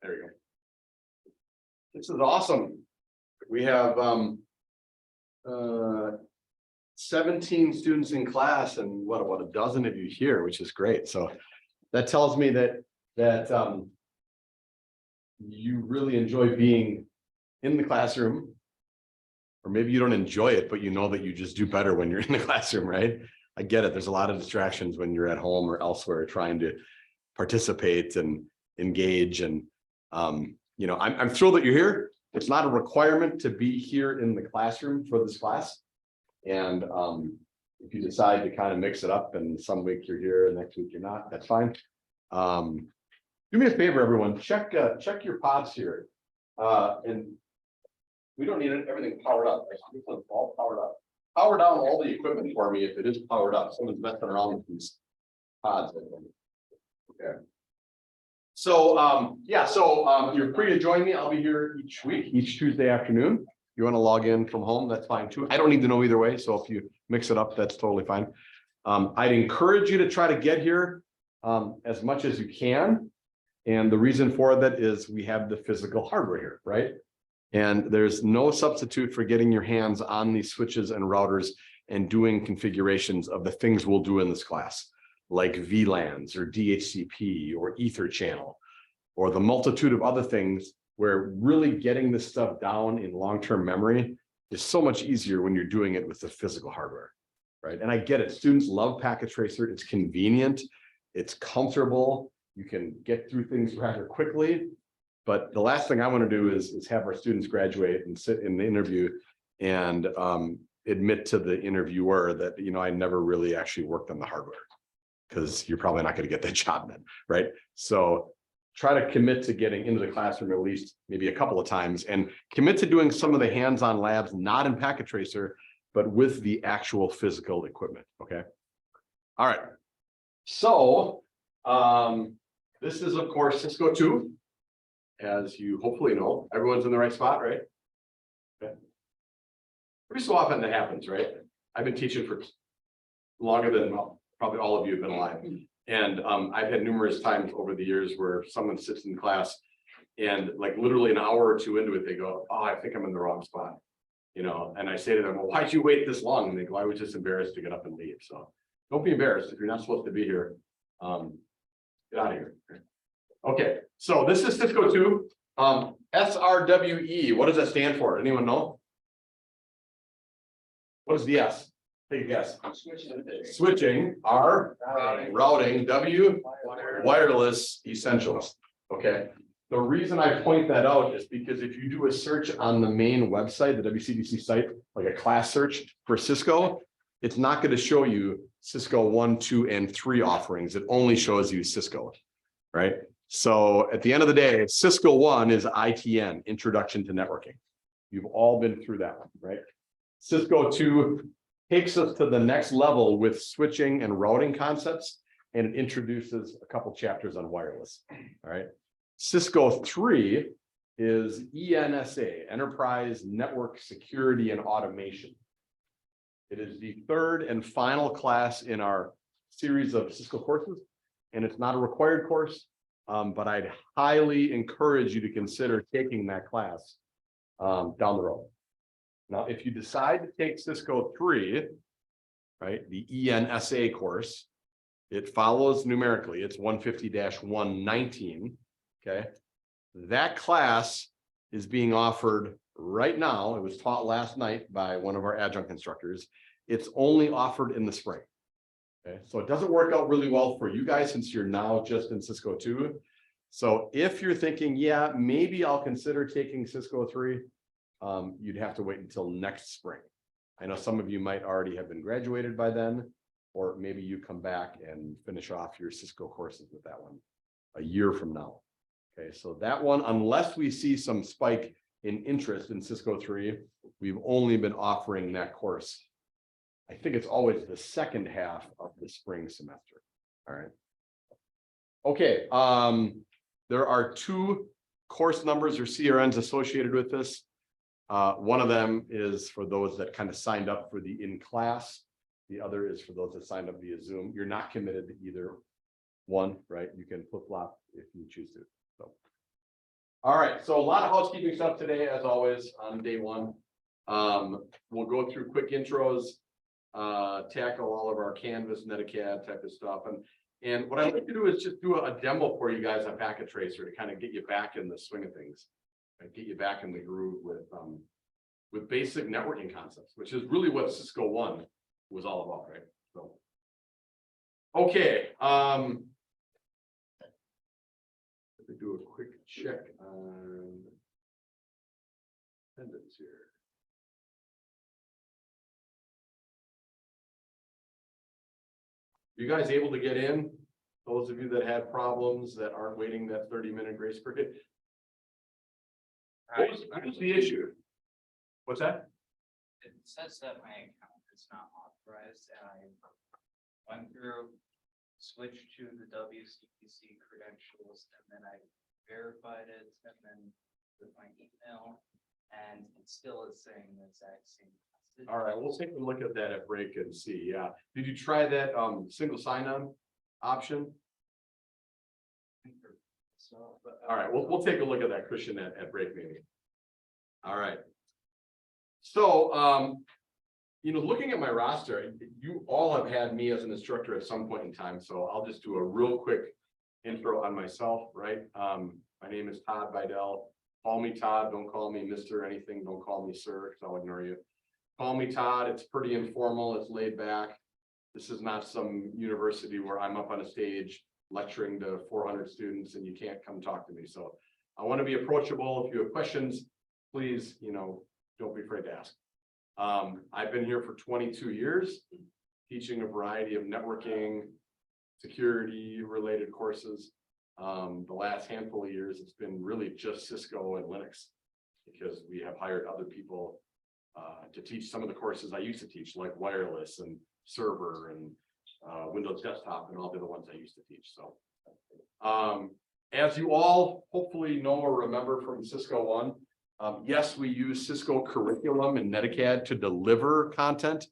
There you go. This is awesome. We have 17 students in class and what a dozen of you here, which is great. So that tells me that you really enjoy being in the classroom, or maybe you don't enjoy it, but you know that you just do better when you're in the classroom, right? I get it. There's a lot of distractions when you're at home or elsewhere trying to participate and engage. And you know, I'm thrilled that you're here. It's not a requirement to be here in the classroom for this class. And if you decide to kind of mix it up and some week you're here and next week you're not, that's fine. Do me a favor, everyone, check your pods here. And we don't need everything powered up. It's all powered up. Power down all the equipment for me if it is powered up. Someone's messing around with these pods. Okay. So you're free to join me. I'll be here each week, each Tuesday afternoon. You want to log in from home, that's fine too. I don't need to know either way. So if you mix it up, that's totally fine. I'd encourage you to try to get here as much as you can. And the reason for that is we have the physical hardware here, right? And there's no substitute for getting your hands on these switches and routers and doing configurations of the things we'll do in this class, like VLANs or DHCP or Ether channel, or the multitude of other things where really getting this stuff down in long-term memory is so much easier when you're doing it with the physical hardware, right? And I get it. Students love Packet Tracer. It's convenient. It's comfortable. You can get through things rather quickly. But the last thing I want to do is have our students graduate and sit in the interview and admit to the interviewer that, you know, I never really actually worked on the hardware, because you're probably not going to get that job then, right? So try to commit to getting into the classroom at least maybe a couple of times, and commit to doing some of the hands-on labs, not in Packet Tracer, but with the actual physical equipment, okay? All right. So this is, of course, Cisco 2. As you hopefully know, everyone's in the right spot, right? Okay. Every so often that happens, right? I've been teaching for longer than, well, probably all of you have been alive. And I've had numerous times over the years where someone sits in class and like literally an hour or two into it, they go, oh, I think I'm in the wrong spot. You know, and I say to them, well, why'd you wait this long? And they go, I was just embarrassed to get up and leave. So don't be embarrassed. If you're not supposed to be here, get out of here. Okay, so this is Cisco 2. SRWE, what does that stand for? Anyone know? What is the S? Take a guess. Switching, R, routing, W, wireless essentials. Okay. The reason I point that out is because if you do a search on the main website, the WCDC site, like a class search for Cisco, it's not going to show you Cisco 1, 2, and 3 offerings. It only shows you Cisco, right? So at the end of the day, Cisco 1 is ITN, Introduction to Networking. You've all been through that one, right? Cisco 2 takes us to the next level with switching and routing concepts, and it introduces a couple chapters on wireless, all right? Cisco 3 is ENSA, Enterprise Network Security and Automation. It is the third and final class in our series of Cisco courses, and it's not a required course. But I'd highly encourage you to consider taking that class down the road. Now, if you decide to take Cisco 3, right, the ENSA course, it follows numerically. It's 150-119, okay? That class is being offered right now. It was taught last night by one of our adjunct instructors. It's only offered in the spring. Okay, so it doesn't work out really well for you guys since you're now just in Cisco 2. So if you're thinking, yeah, maybe I'll consider taking Cisco 3, you'd have to wait until next spring. I know some of you might already have been graduated by then, or maybe you come back and finish off your Cisco courses with that one a year from now. Okay, so that one, unless we see some spike in interest in Cisco 3, we've only been offering that course. I think it's always the second half of the spring semester. All right. Okay. There are 2 course numbers or CRNs associated with this. One of them is for those that kind of signed up for the in-class. The other is for those that signed up via Zoom. You're not committed to either one, right? You can flip-flop if you choose to. So, All right, so a lot of housekeeping stuff today, as always, on day one. We'll go through quick intros, tackle all of our Canvas, Netacad type of stuff. And what I'd like to do is just do a demo for you guys on Packet Tracer to kind of get you back in the swing of things. And get you back in the groove with basic networking concepts, which is really what Cisco One was all about, right? So, okay. Let me do a quick check on attendance here. You guys able to get in? Those of you that had problems that aren't waiting that 30-minute grace period. What was the issue? What's that? It says that my account is not authorized, and I went through, switched to the WCPC credentials, and then I verified it, and then with my email, and it still is saying the exact same message. All right, we'll take a look at that at break and see. Yeah. Did you try that single sign-on option? So, but All right, we'll take a look at that, Christian, at break maybe. All right. So, you know, looking at my roster, you all have had me as an instructor at some point in time, so I'll just do a real quick intro on myself, right? My name is Todd Vidal. Call me Todd, don't call me Mr. anything, don't call me sir, because I'll ignore you. Call me Todd, it's pretty informal, it's laid back. This is not some university where I'm up on a stage lecturing to 400 students and you can't come talk to me. So I want to be approachable. If you have questions, please, you know, don't be afraid to ask. I've been here for 22 years, teaching a variety of networking, security related courses. The last handful of years, it's been really just Cisco and Linux because we have hired other people to teach some of the courses I used to teach, like wireless and server and Windows desktop and all the other ones I used to teach. So as you all hopefully know or remember from Cisco One, yes, we use Cisco curriculum and Netacad to deliver content,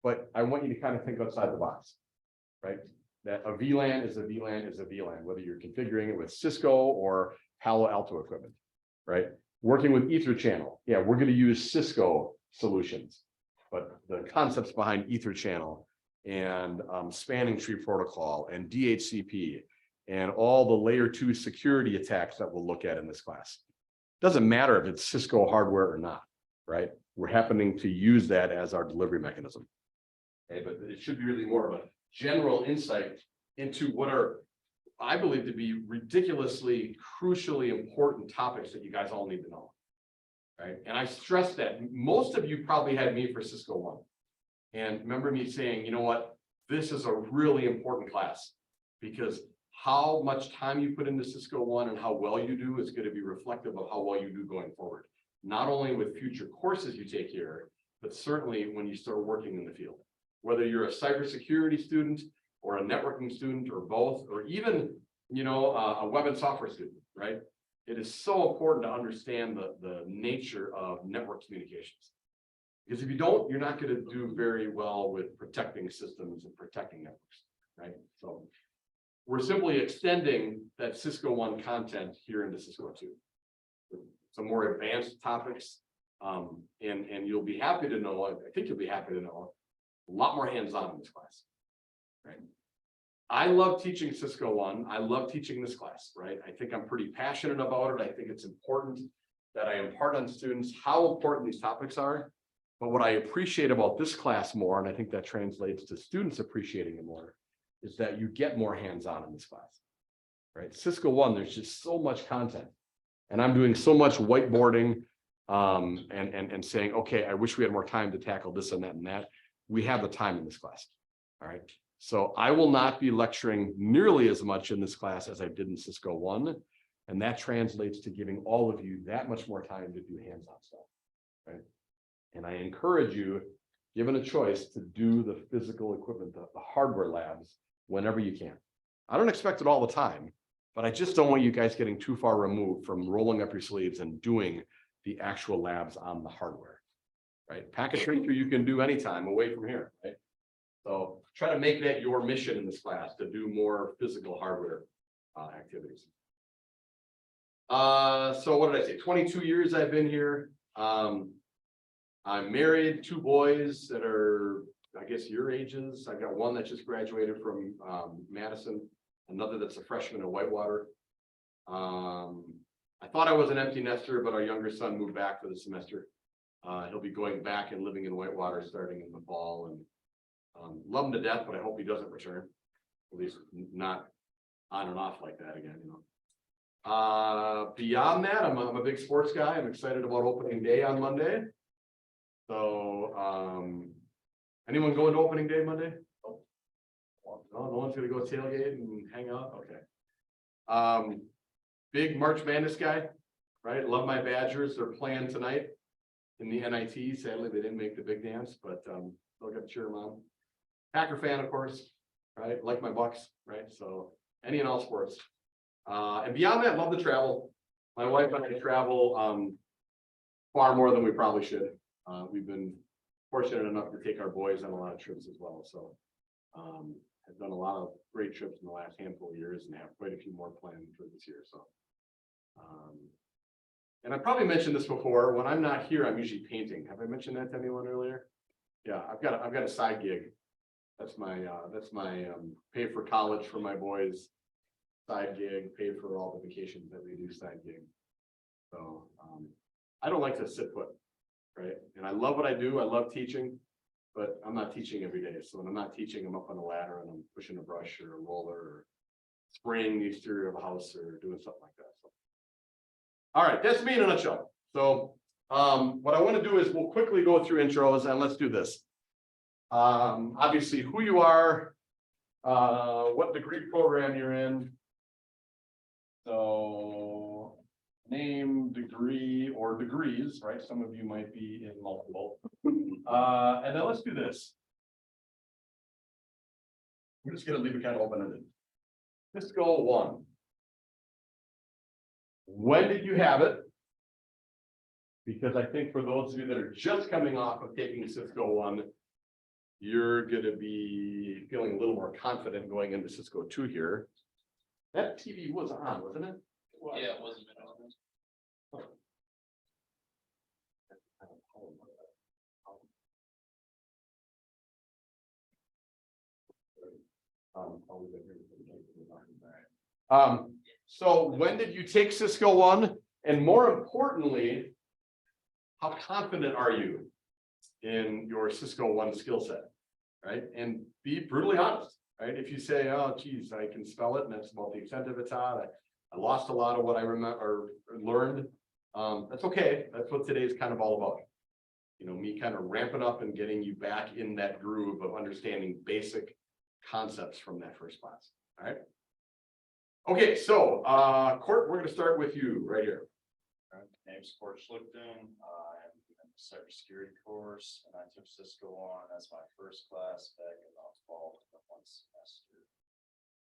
but I want you to kind of think outside the box, right? That a VLAN is a VLAN is a VLAN, whether you're configuring it with Cisco or Palo Alto equipment, right? Working with Ether channel, yeah, we're going to use Cisco solutions, but the concepts behind Ether channel and spanning tree protocol and DHCP and all the layer 2 security attacks that we'll look at in this class. Doesn't matter if it's Cisco hardware or not, right? We're happening to use that as our delivery mechanism. Okay, but it should be really more of a general insight into what are, I believe, to be ridiculously, crucially important topics that you guys all need to know. Right. And I stress that most of you probably had me for Cisco One. And remember me saying, you know what, this is a really important class because how much time you put into Cisco One and how well you do is going to be reflective of how well you do going forward. Not only with future courses you take here, but certainly when you start working in the field. Whether you're a cybersecurity student or a networking student or both, or even, you know, a web and software student, right? It is so important to understand the nature of network communications. Because if you don't, you're not going to do very well with protecting systems and protecting networks, right? So we're simply extending that Cisco One content here into Cisco Two. Some more advanced topics, and you'll be happy to know, I think you'll be happy to know, a lot more hands-on in this class, right? I love teaching Cisco One. I love teaching this class, right? I think I'm pretty passionate about it. I think it's important that I impart on students how important these topics are. But what I appreciate about this class more, and I think that translates to students appreciating it more, is that you get more hands-on in this class, right? Cisco One, there's just so much content. And I'm doing so much whiteboarding and saying, okay, I wish we had more time to tackle this and that and that. We have the time in this class, all right? So I will not be lecturing nearly as much in this class as I did in Cisco One. And that translates to giving all of you that much more time to do hands-on stuff, right? And I encourage you, given a choice, to do the physical equipment, the hardware labs, whenever you can. I don't expect it all the time, but I just don't want you guys getting too far removed from rolling up your sleeves and doing the actual labs on the hardware, right? Packet tracer you can do anytime away from here, right? So try to make that your mission in this class to do more physical hardware activities. So what did I say? 22 years I've been here. I'm married, 2 boys that are, I guess, your ages. I've got one that just graduated from Madison, another that's a freshman at Whitewater. I thought I was an empty nester, but our younger son moved back for the semester. He'll be going back and living in Whitewater starting in the fall, and love him to death, but I hope he doesn't return. At least not on and off like that again, you know. Beyond that, I'm a big sports guy. I'm excited about opening day on Monday. So, anyone going to opening day Monday? Oh, no one's gonna go tailgate and hang out. Okay. Big March Madness guy, right? Love my Badgers. They're playing tonight in the NIT. Sadly, they didn't make the big dance, but still got to cheer them on. Packer fan, of course, right? Like my Bucks, right? So any and all sports. And beyond that, love to travel. My wife and I travel far more than we probably should. We've been fortunate enough to take our boys on a lot of trips as well. So I've done a lot of great trips in the last handful of years and have quite a few more planned for this year. So, and I probably mentioned this before. When I'm not here, I'm usually painting. Have I mentioned that to anyone earlier? Yeah, I've got a side gig. That's my pay for college for my boys. Side gig, pay for all the vacations that we do. Side gig. So I don't like to sit put. Right. And I love what I do. I love teaching, but I'm not teaching every day. So when I'm not teaching, I'm up on a ladder and I'm pushing a brush or a roller or spraying the exterior of a house or doing something like that. So, all right, that's me in a nutshell. So what I want to do is we'll quickly go through intros and let's do this. Obviously who you are, what degree program you're in. So name, degree, or degrees, right? Some of you might be in multiple. And then let's do this. We're just gonna leave it kind of open-ended. Cisco 1. When did you have it? Because I think for those of you that are just coming off of taking Cisco 1, you're gonna be feeling a little more confident going into Cisco 2 here. That TV was on, wasn't it? Yeah, it wasn't. So when did you take Cisco 1? And more importantly, how confident are you in your Cisco 1 skill set? Right? And be brutally honest, right? If you say, oh, geez, I can spell it and that's about the extent of it's on. I lost a lot of what I remember or learned. That's okay. That's what today is kind of all about. You know, me kind of ramping up and getting you back in that groove of understanding basic concepts from that first class. All right. Okay, so Court, we're going to start with you right here. My name's Court Schlichten. I'm in the cybersecurity course, and I took Cisco 1 as my first class back in the fall of 1 semester.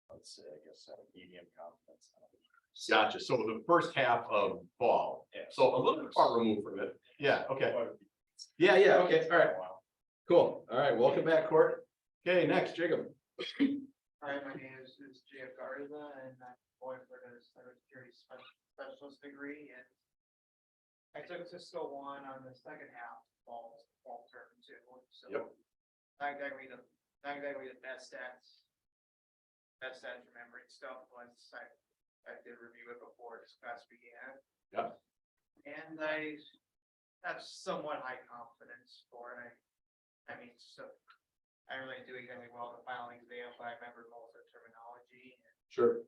Let's say, I guess, medium confidence. Gotcha. So the first half of fall. Yeah. So a little bit far removed from it. Yeah. Okay. Yeah. Yeah. Okay. All right. Cool. All right. Welcome back, Court. Okay. Next, Jacob. Hi, my name is J.F. Garza, and I'm going for the cybersecurity specialist degree. And I took Cisco 1 on the second half fall term too. So Yep. not exactly the best stats remembering stuff, but I did review it before this class began. Yep. And I have somewhat high confidence for it. I mean, so I really do exactly well in the final exam, but I remember most of the terminology. Sure.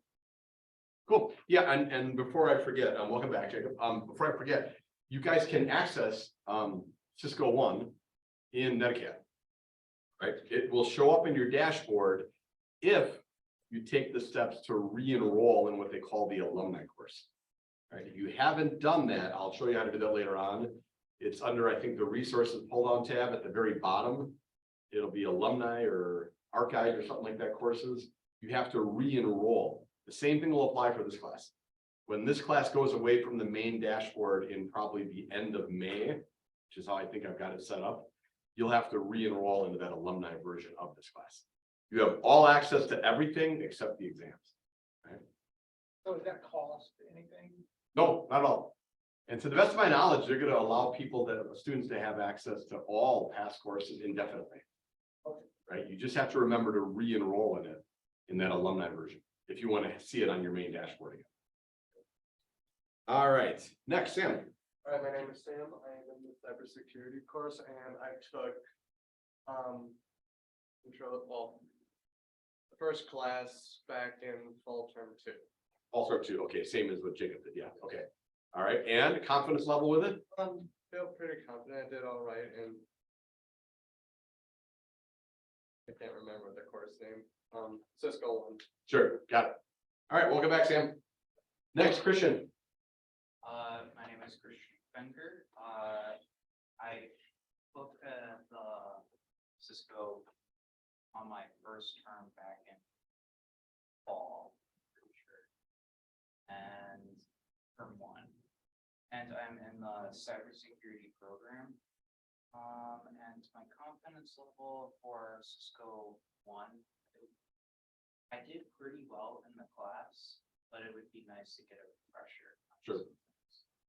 Cool. Yeah. And before I forget, welcome back, Jacob. Before I forget, you guys can access Cisco 1 in Netacad. Right. It will show up in your dashboard if you take the steps to re-enroll in what they call the alumni course. Right. If you haven't done that, I'll show you how to do that later on. It's under, I think, the resources pull-down tab at the very bottom. It'll be alumni or archive or something like that courses. You have to re-enroll. The same thing will apply for this class. When this class goes away from the main dashboard in probably the end of May, which is how I think I've got it set up, you'll have to re-enroll into that alumni version of this class. You have all access to everything except the exams. Right? So does that cost anything? No, not at all. And to the best of my knowledge, they're gonna allow students to have access to all past courses indefinitely. Right, you just have to remember to re-enroll in it, in that alumni version, if you want to see it on your main dashboard again. All right, next, Sam. Hi, my name is Sam. I am in the cybersecurity course and I took the first class back in fall term 2. Also two, okay, same as what Jacob did, yeah, okay. All right, and confidence level with it? Feel pretty confident. I did all right and I can't remember the course name. Cisco one. Sure, got it. All right, welcome back, Sam. Next, Christian. My name is Christian Fenker. I looked at the Cisco on my first term back in fall, pretty sure. And term 1. And I'm in the cybersecurity program. And my confidence level for Cisco 1, I did pretty well in the class, but it would be nice to get a refresher. Sure.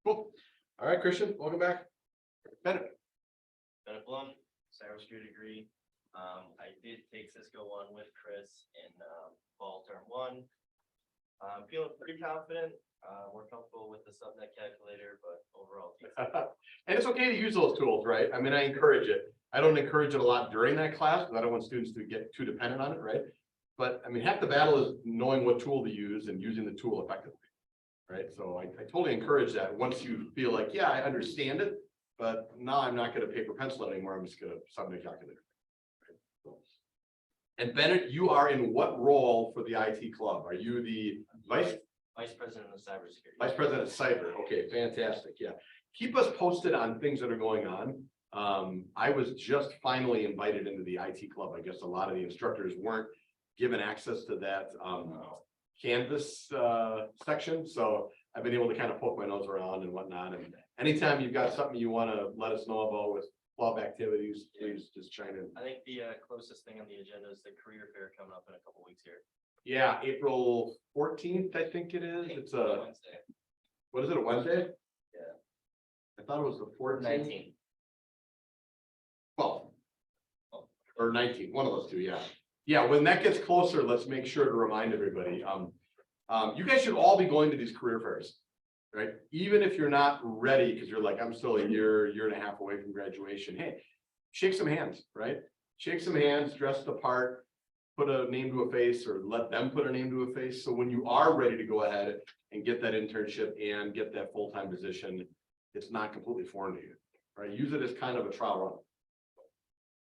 Cool. All right, Christian, welcome back. Bennett. Bennett Blum, cybersecurity degree. I did take Cisco 1 with Chris in fall term 1. I'm feeling pretty confident, more comfortable with the subnet calculator, but overall. And it's okay to use those tools, right? I mean, I encourage it. I don't encourage it a lot during that class because I don't want students to get too dependent on it, right? But I mean, half the battle is knowing what tool to use and using the tool effectively, right? So I totally encourage that once you feel like, yeah, I understand it, but now I'm not going to paper pencil it anymore. I'm just going to subnet calculator. Right? So. And Bennett, you are in what role for the IT club? Are you the Vice President of Cybersecurity. Vice President of Cyber? Okay, fantastic. Yeah. Keep us posted on things that are going on. I was just finally invited into the IT club. I guess a lot of the instructors weren't given access to that Canvas section. So I've been able to kind of poke my nose around and whatnot. And anytime you've got something you want to let us know about with club activities, please just chime in. I think the closest thing on the agenda is the career fair coming up in a couple weeks here. Yeah, April 14th, I think it is. It's a Wednesday. What is it, a Wednesday? Yeah. I thought it was the 14th. 19. Well, or 19, one of those two, yeah. Yeah, when that gets closer, let's make sure to remind everybody. You guys should all be going to these career fairs, right? Even if you're not ready, because you're like, I'm still a year and a half away from graduation. Hey, shake some hands, right? Shake some hands, dress the part, put a name to a face, or let them put a name to a face. So when you are ready to go ahead and get that internship and get that full-time position, it's not completely foreign to you, right? Use it as kind of a trial run.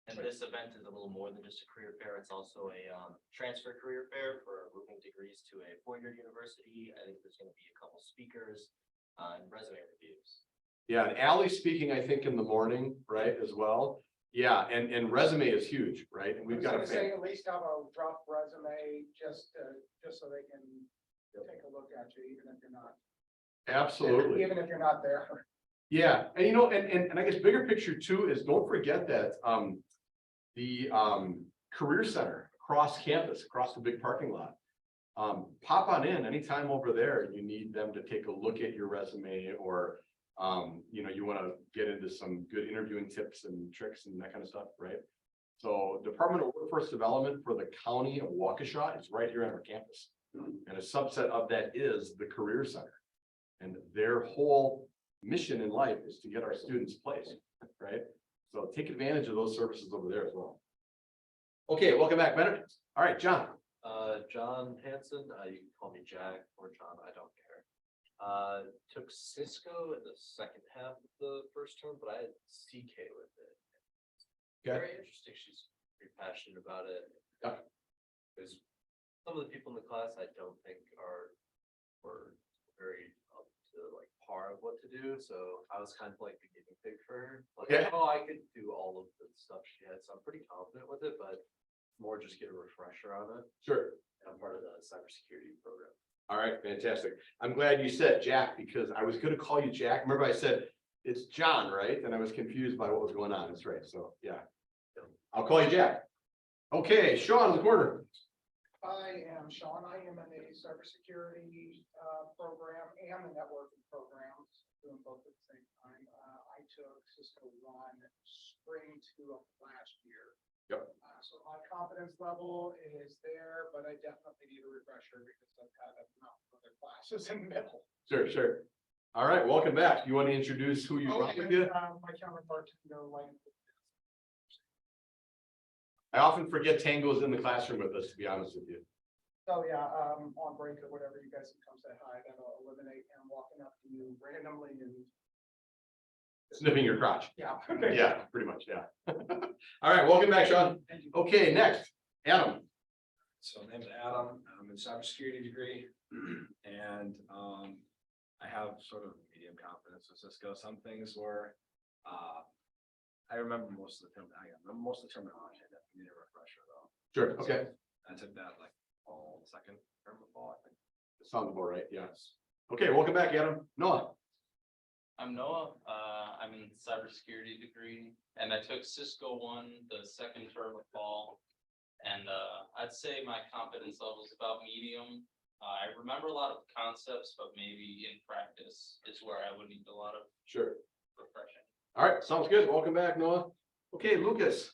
And this event is a little more than just a career fair. It's also a transfer career fair for moving degrees to a four-year university. I think there's going to be a couple speakers and resume reviews. Yeah, and Allie's speaking, I think, in the morning, right, as well. Yeah, and resume is huge, right? And we've got I was gonna say, a at least have a rough resume, just so they can take a look at you, even if you're not. absolutely. Even if you're not there. Yeah, and you know, and I guess bigger picture too is don't forget that the career center across campus, across the big parking lot. Pop on in anytime over there. You need them to take a look at your resume, or you know, you want to get into some good interviewing tips and tricks and that kind of stuff, right? So Department of Workforce Development for the County of Waukesha is right here on our campus. And a subset of that is the Career Center. And their whole mission in life is to get our students placed, right? So take advantage of those services over there as well. Okay, welcome back, Bennett. All right, John. John Hanson, you can call me Jack or John, I don't care. Took Cisco in the second half of the first term, but I had CK with it. Okay. Very interesting. She's pretty passionate about it. Yeah. Because some of the people in the class I don't think were very up to like par of what to do. So I was kind of like the guinea pig for her. Like, Yeah. oh, I could do all of the stuff she had. So I'm pretty confident with it, but more just get a refresher on it. Sure. I'm part of the cybersecurity program. All right, fantastic. I'm glad you said Jack because I was going to call you Jack. Remember I said it's John, right? And I was confused by what was going on. That's right. So yeah, I'll call you Jack. Okay, Sean in the corner. I am Sean. I am in a cybersecurity program and the networking programs, doing both at the same time. I took Cisco One spring 2 of last year. Yep. So my confidence level is there, but I definitely need a refresher because I've had a mountain of other classes in middle. Sure. All right, welcome back. You want to introduce who you brought with you? My counterpart, Lang. I often forget Tango's in the classroom with us, to be honest with you. So yeah, on break or whatever, you guys can come say hi. That'll eliminate him walking up to you randomly and. Sniffing your crotch. Yeah. Yeah, pretty much, yeah. All right, welcome back, Sean. Thank you. Okay, next, Adam. So my name's Adam, I'm in cybersecurity degree, and I have sort of medium confidence with Cisco. Some things were, I remember most of the most of the terminology. I definitely need a refresher though. Sure, okay. I took that like all second term of fall, I think. Sounds about right, yes. Okay, welcome back, Adam. Noah. I'm Noah, I'm in cybersecurity degree, and I took Cisco One the second term of fall. And I'd say my confidence level is about medium. I remember a lot of concepts, but maybe in practice is where I would need a lot of Sure. refreshing. All right, sounds good. Welcome back, Noah. Okay, Lucas.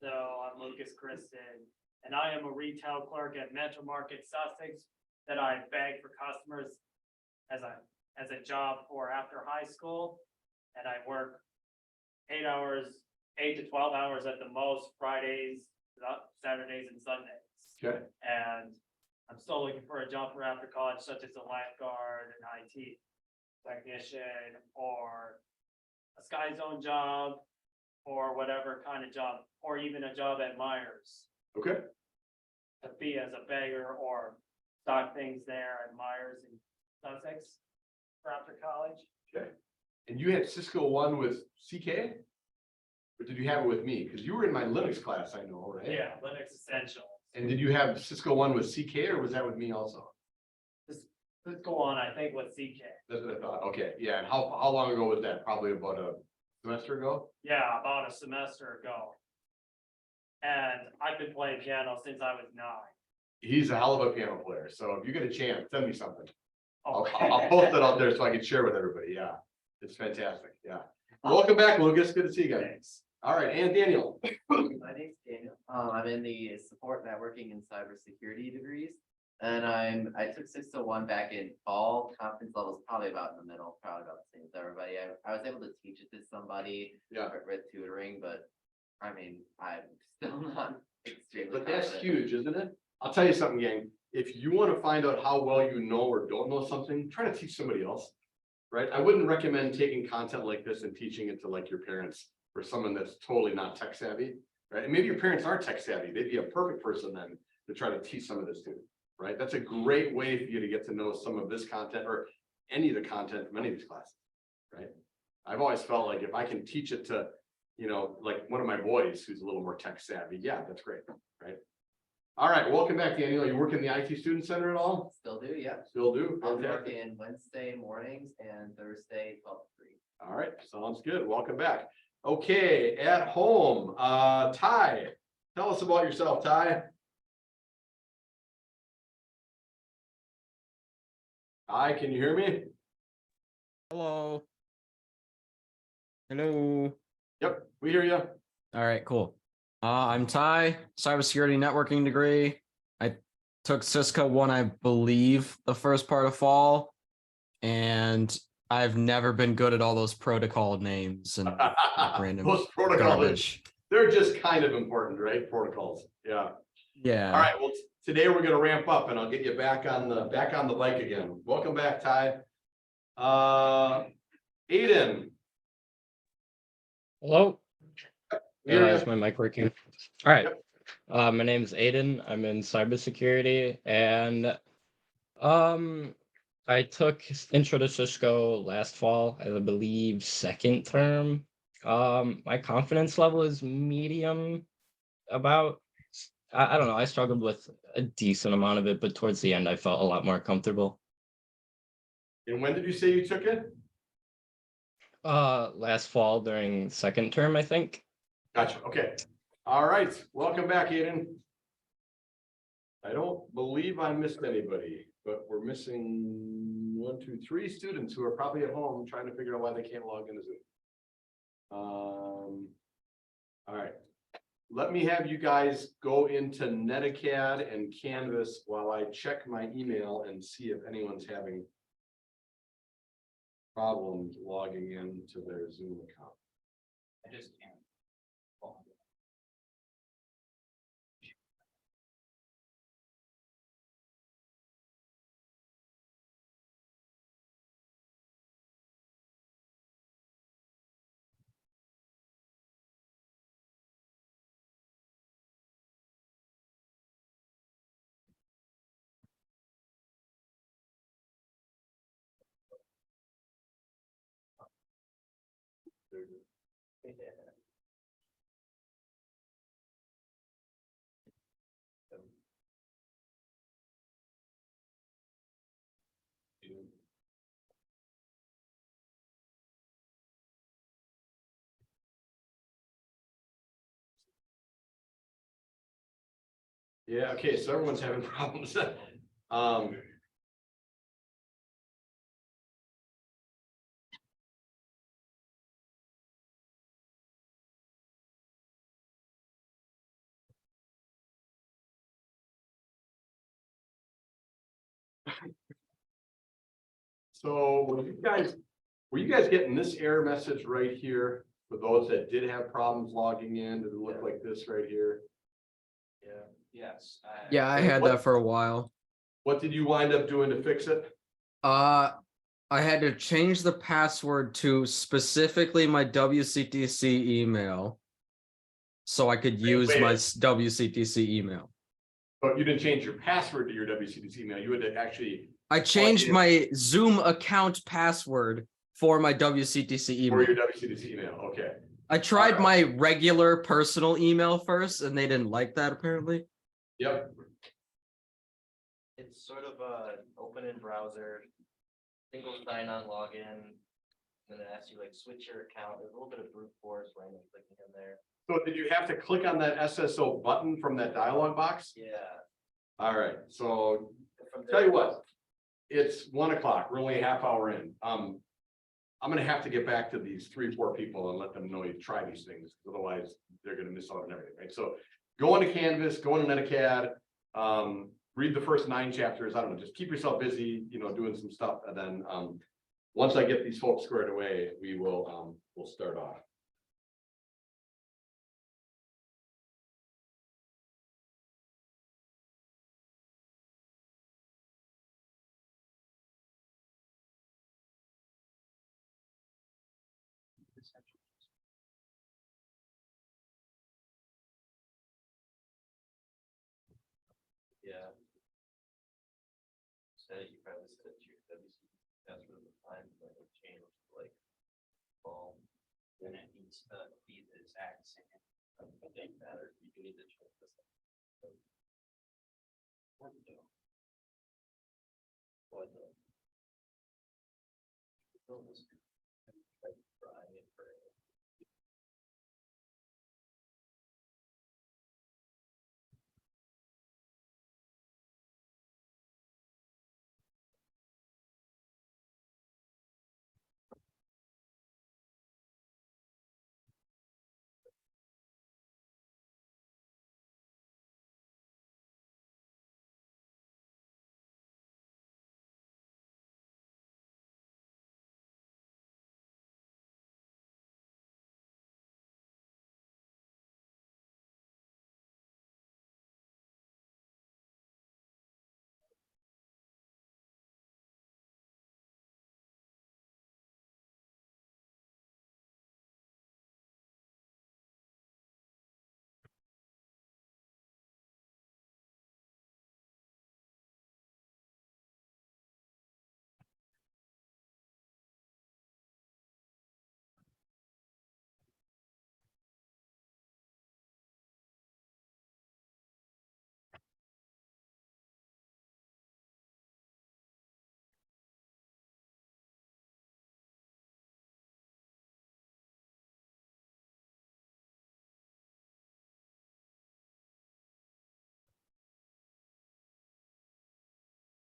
So I'm Lucas Kristen, and I am a retail clerk at Metro Market Sussex that I beg for customers as a job for after high school. And I work 8 to 12 hours at the most, Fridays, Saturdays and Sundays. Okay. And I'm still looking for a job for after college, such as a lifeguard, an IT technician, or a Sky Zone job, or whatever kind of job, or even a job at Myers Okay, to be as a beggar or stock things there at Myers in Sussex for after college. okay. And you had Cisco One with CK? Or did you have it with me? Because you were in my Linux class, I know, right? Yeah, Linux Essential. And did you have Cisco One with CK or was that with me also? Let's go on, I think, with CK. That's what I thought. Okay, yeah. And how long ago was that? Probably about a semester ago? Yeah, about a semester ago. And I've been playing piano since I was 9. He's a hell of a piano player. So if you get a chance, send me something. I'll Okay. post it out there so I can share with everybody. Yeah, it's fantastic. Yeah. Welcome back, Lucas. Good to see you guys. Thanks. All right, and Daniel. My name's Daniel. I'm in the support networking and cybersecurity degrees. And I took Cisco One back in fall. Confidence level's probably about in the middle, probably about the same as everybody. I was able to teach it to somebody. Yeah. With tutoring, but I mean, I'm still not extremely. But that's confident. huge, isn't it? I'll tell you something, gang. If you want to find out how well you know or don't know something, try to teach somebody else. Right? I wouldn't recommend taking content like this and teaching it to like your parents or someone that's totally not tech savvy. Right? And maybe your parents are tech savvy. They'd be a perfect person then to try to teach some of this to. Right? That's a great way for you to get to know some of this content or any of the content from any of these classes. Right? I've always felt like if I can teach it to, you know, like one of my boys who's a little more tech savvy, yeah, that's great. Right? All right, welcome back, Daniel. You work in the IT Student Center at all? Still do, yeah. Still do? I'll be Fantastic. working Wednesday mornings and Thursday 12 to 3. All right, sounds good. Welcome back. Okay, at home, Ty, tell us about yourself, Ty. Ty, can you hear me? Hello. Hello. Yep, we hear you. All right, cool. I'm Ty, cybersecurity networking degree. I took Cisco One, I believe, the first part of fall, and I've never been good at all those protocol names and random Those protocols, garbage. they're just kind of important, right? Protocols, yeah. Yeah. All right, well, today we're gonna ramp up and I'll get you back on the bike again. Welcome back, Ty. Aiden. Hello. Yeah. Is my mic working? All right. My name is Aiden. I'm in cybersecurity, and I took Intro to Cisco last fall, I believe second term. My confidence level is medium. About I don't know. I struggled with a decent amount of it, but towards the end, I felt a lot more comfortable. And when did you say you took it? Last fall during second term, I think. Gotcha, okay. All right, welcome back, Aiden. I don't believe I missed anybody, but we're missing 1, 2, 3 students who are probably at home trying to figure out why they can't log into Zoom. All right. Let me have you guys go into Netacad and Canvas while I check my email and see if anyone's having problems logging into their Zoom account. I just can't. Yeah, okay, so everyone's having problems. Um, So were you guys getting this error message right here for those that did have problems logging in? Did it look like this right here? Yeah, yes. Yeah, I had that for a while. What did you wind up doing to fix it? I had to change the password to specifically my WCTC email. So I could use wait. my WCTC email. But you didn't change your password to your WCDC email. You had to actually I changed in. my Zoom account password for my WCTC for email. your WCDC email. Okay. I tried Alright. my regular personal email first and they didn't like that apparently. Yep. It's sort of a open in browser, single sign-on login. Then it asks you like switch your account. There's a little bit of brute force when you're clicking in there. So did you have to click on that SSO button from that dialog box? Yeah. All right. So From tell you there- what, it's 1 o'clock. We're only a half hour in. I'm gonna have to get back to these 3, 4 people and let them know you try these things. Otherwise, they're gonna miss out on everything, right? So go into Canvas, go into Netacad, read the first 9 chapters. I don't know, just keep yourself busy, doing some stuff. And then once I get these folks squared away, we'll start off. Yeah. So you probably set your WC password at the time, but it changed to like fall. And it needs to be the exact same. I think matter, you need to check this. What the? What the? Try it for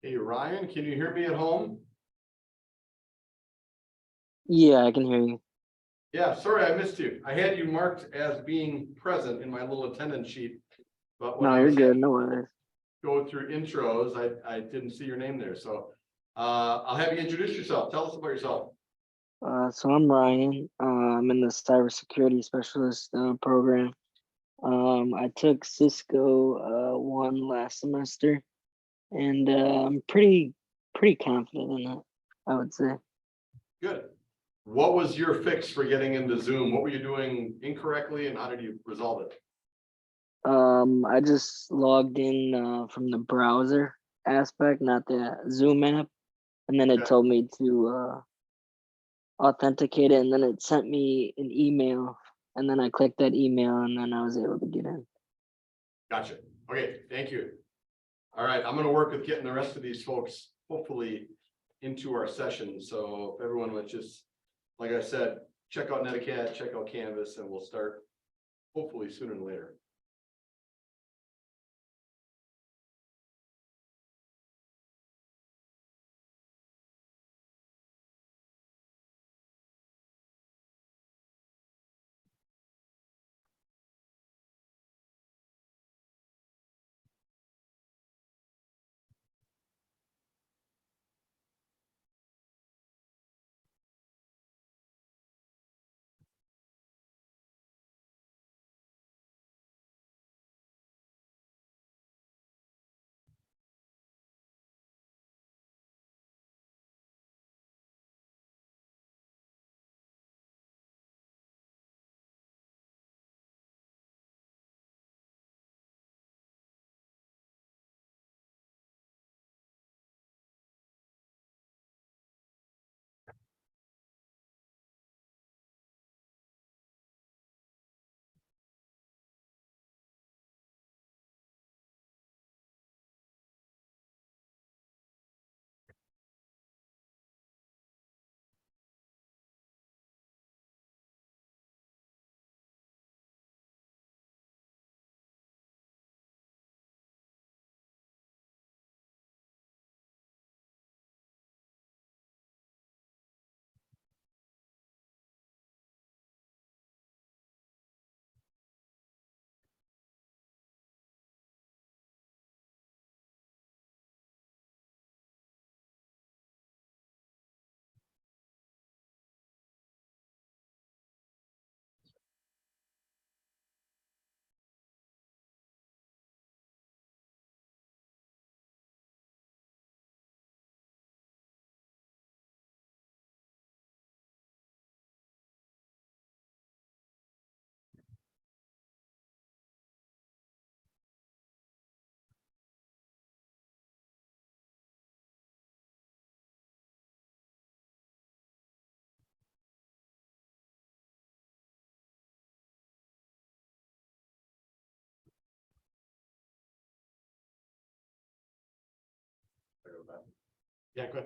Hey, Ryan, can you hear me at home? Yeah, I can hear you. Yeah, sorry, I missed you. I had you marked as being present in my little attendance sheet. But when No, I you're was good. No worries. go through intros, I didn't see your name there, so I'll have you introduce yourself. Tell us about yourself. So I'm Ryan. I'm in the cybersecurity specialist program. I took Cisco 1 last semester, and I'm pretty confident in it, I would say. Good. What was your fix for getting into Zoom? What were you doing incorrectly and how did you resolve it? I just logged in from the browser aspect, not the Zoom app, and then it Okay. told me to authenticate it, and then it sent me an email, and then I clicked that email, and then I was able to get in. Gotcha. Okay, thank you. All right, I'm gonna work with getting the rest of these folks hopefully into our session. So if everyone would just, like I said, check out Netacad, check out Canvas, and we'll start hopefully sooner than later. Yeah, good.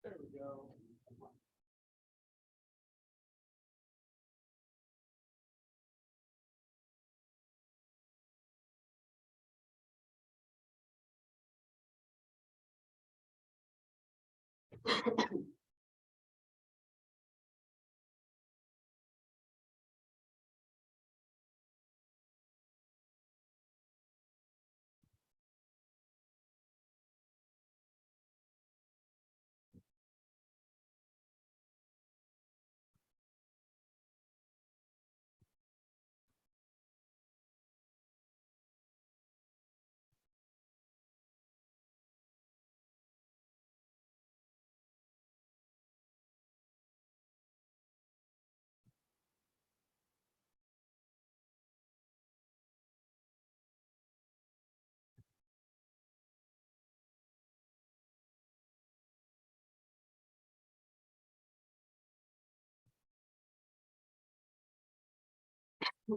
There we go. Oh,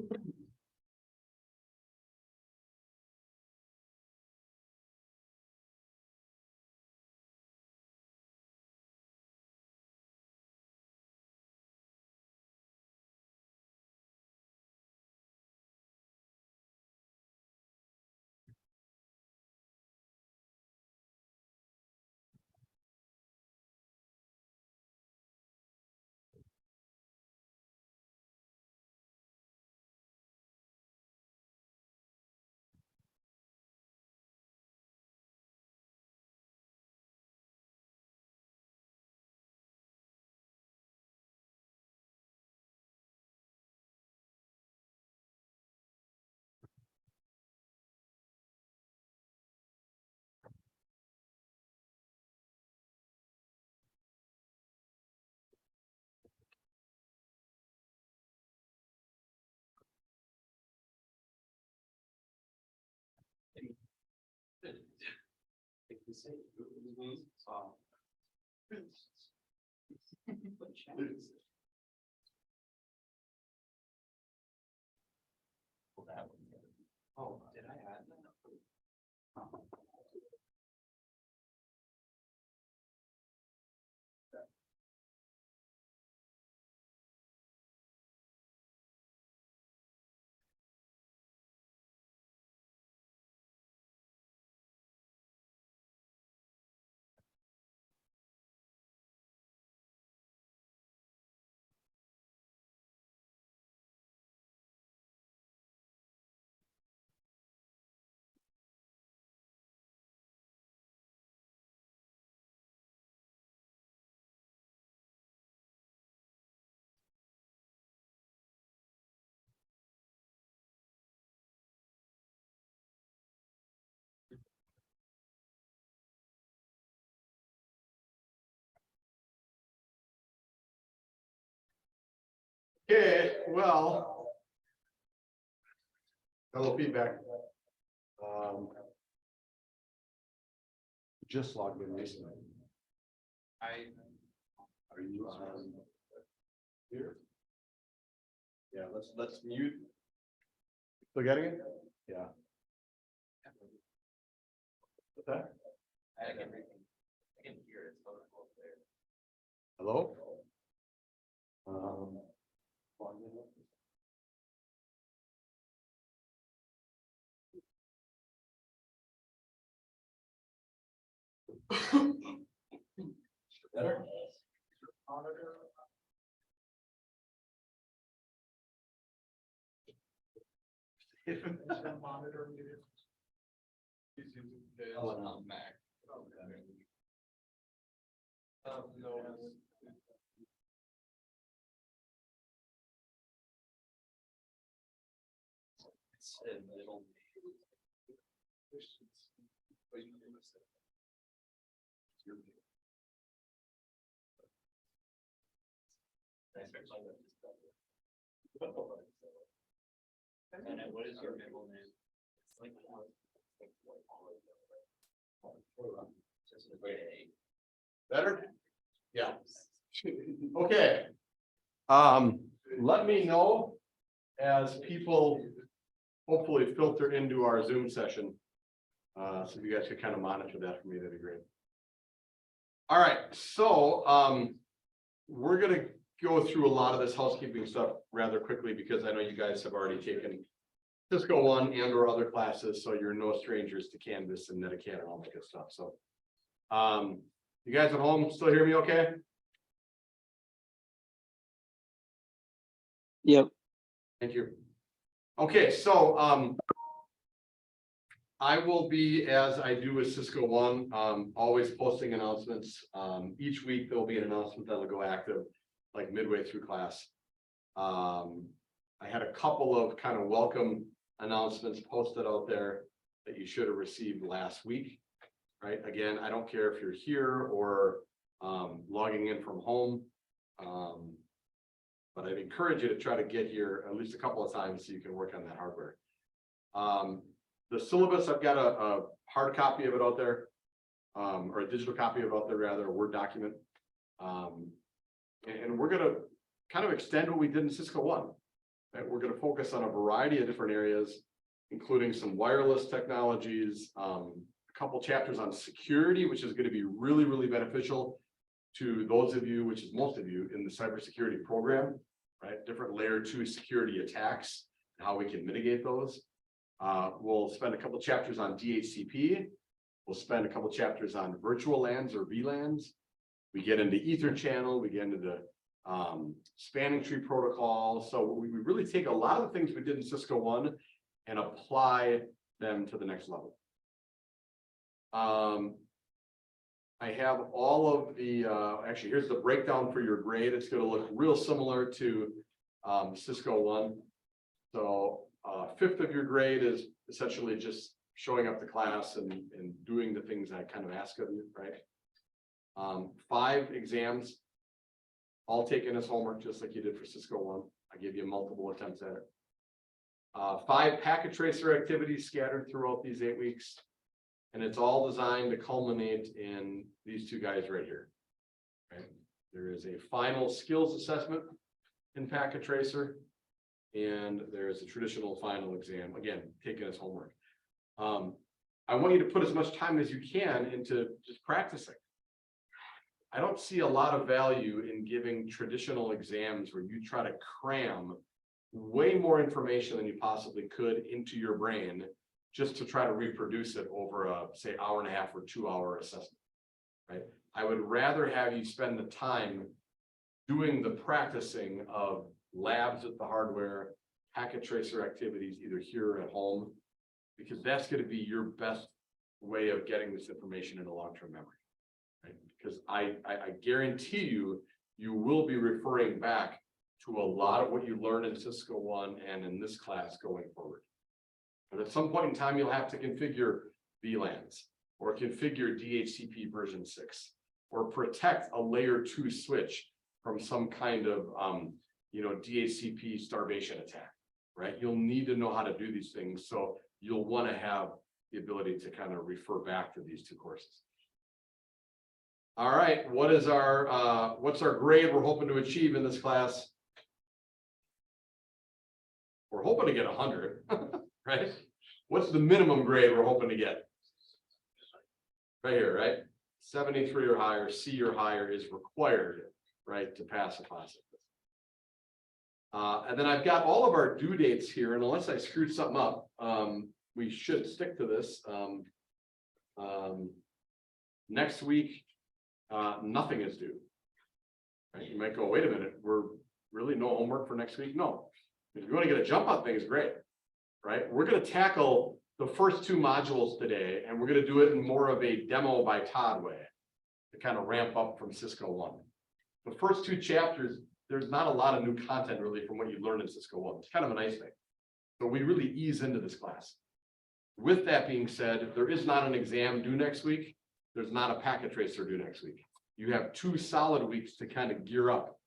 did I add that? Okay, well. Hello, feedback. Just logged in recently. I, Are you on? Here? Yeah, let's mute. Still getting it? Yeah. What's that? I can hear it, so it's there. Hello? Better? Monitor muted. Oh, no, Mac. No. It's in middle. And then what is your middle name? It's like. Just a J. Better? Yeah. Okay. Let me know as people hopefully filter into our Zoom session. So if you guys could kind of monitor that for me, that'd be great. All right, so we're gonna go through a lot of this housekeeping stuff rather quickly because I know you guys have already taken Cisco 1 and or other classes, so you're no strangers to Canvas and Neticat and all that good stuff. So you guys at home still hear me okay? Yep. Thank you. Okay, so I will be, as I do with Cisco 1, always posting announcements. Each week there'll be an announcement that'll go active like midway through class. I had a couple of kind of welcome announcements posted out there that you should have received last week. Right? Again, I don't care if you're here or logging in from home. But I'd encourage you to try to get here at least a couple of times so you can work on that hardware. The syllabus, I've got a hard copy of it out there, or a digital copy of it out there, rather, a Word document. And we're gonna kind of extend what we did in Cisco 1. Right, we're gonna focus on a variety of different areas, including some wireless technologies, a couple chapters on security, which is gonna be really, really beneficial to those of you, which is most of you, in the cybersecurity program, right? Different layer 2 security attacks, and how we can mitigate those. We'll spend a couple chapters on DHCP. We'll spend a couple chapters on virtual LANs or VLANs. We get into Ether channel, we get into the spanning tree protocol. So we really take a lot of the things we did in Cisco 1 and apply them to the next level. I have all of the, actually, here's the breakdown for your grade. It's going to look real similar to Cisco 1. So 1/5 of your grade is essentially just showing up to class and doing the things I kind of ask of you, right? 5 exams, all taken as homework, just like you did for Cisco 1. I gave you multiple attempts at it. 5 packet tracer activities scattered throughout these 8 weeks. And it's all designed to culminate in these 2 guys right here. Right? There is a final skills assessment in packet tracer, and there is a traditional final exam, again, taken as homework. I want you to put as much time as you can into just practicing. I don't see a lot of value in giving traditional exams where you try to cram way more information than you possibly could into your brain just to try to reproduce it over a, say, 1.5 or 2-hour assessment, right? I would rather have you spend the time doing the practicing of labs with the hardware, packet tracer activities, either here or at home, because that's going to be your best way of getting this information into long-term memory, right? Because I guarantee you, you will be referring back to a lot of what you learned in Cisco 1 and in this class going forward. But at some point in time, you'll have to configure VLANs or configure DHCP version 6 or protect a layer 2 switch from some kind of DHCP starvation attack, right? You'll need to know how to do these things. So you'll want to have the ability to kind of refer back to these 2 courses. All right, what's our grade we're hoping to achieve in this class? We're hoping to get 100, right? What's the minimum grade we're hoping to get? Right here, right? 73 or higher, C or higher is required, right, to pass a class like this. And then I've got all of our due dates here, and unless I screwed something up, we should stick to this. Next week, nothing is due. Right? You might go, wait a minute, we're really no homework for next week? No. If you want to get a jump on things, great. Right? We're going to tackle the first 2 modules today, and we're going to do it in more of a demo by Todd way to kind of ramp up from Cisco 1. The first 2 chapters, there's not a lot of new content really from what you learned in Cisco 1. It's kind of a nice thing. So we really ease into this class. With that being said, there is not an exam due next week. There's not a packet tracer due next week. You have 2 solid weeks to kind of gear up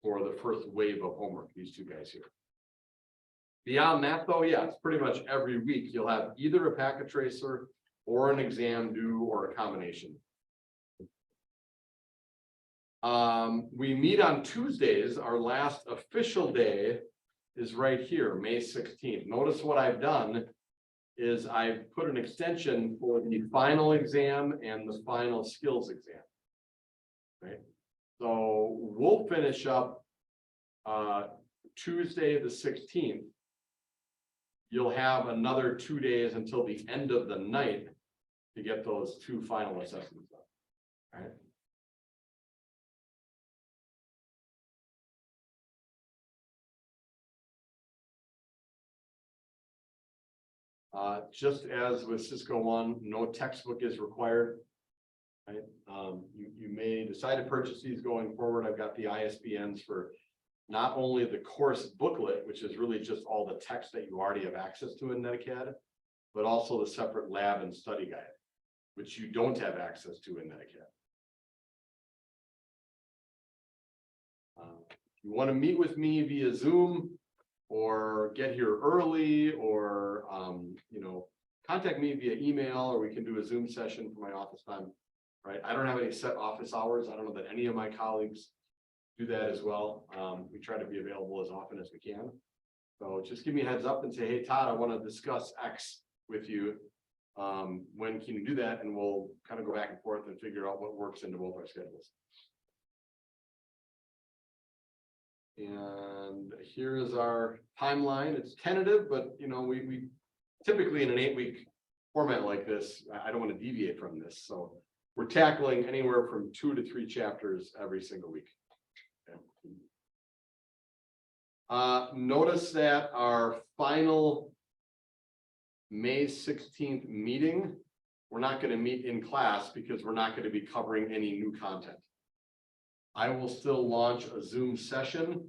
for the first wave of homework, these 2 guys here. Beyond that, though, yeah, it's pretty much every week you'll have either a packet tracer or an exam due or a combination. We meet on Tuesdays. Our last official day is right here, May 16th. Notice what I've done is I've put an extension for the final exam and the final skills exam. Right? So we'll finish up Tuesday the 16th. You'll have another 2 days until the end of the night to get those 2 final assessments done. Right? Just as with Cisco 1, no textbook is required. Right? You may decide to purchase these going forward. I've got the ISBNs for not only the course booklet, which is really just all the text that you already have access to in Netacad, but also the separate lab and study guide, which you don't have access to in Netacad. If you want to meet with me via Zoom or get here early or, contact me via email, or we can do a Zoom session for my office time, right? I don't have any set office hours. I don't know that any of my colleagues do that as well. We try to be available as often as we can. So just give me a heads up and say, hey, Todd, I want to discuss X with you. When can you do that? And we'll kind of go back and forth and figure out what works into both our schedules. And here is our timeline. It's tentative, but you know, we typically in an 8-week format like this, I don't want to deviate from this. So we're tackling anywhere from 2 to 3 chapters every single week. Okay. Notice that our final May 16th meeting, we're not going to meet in class because we're not going to be covering any new content. I will still launch a Zoom session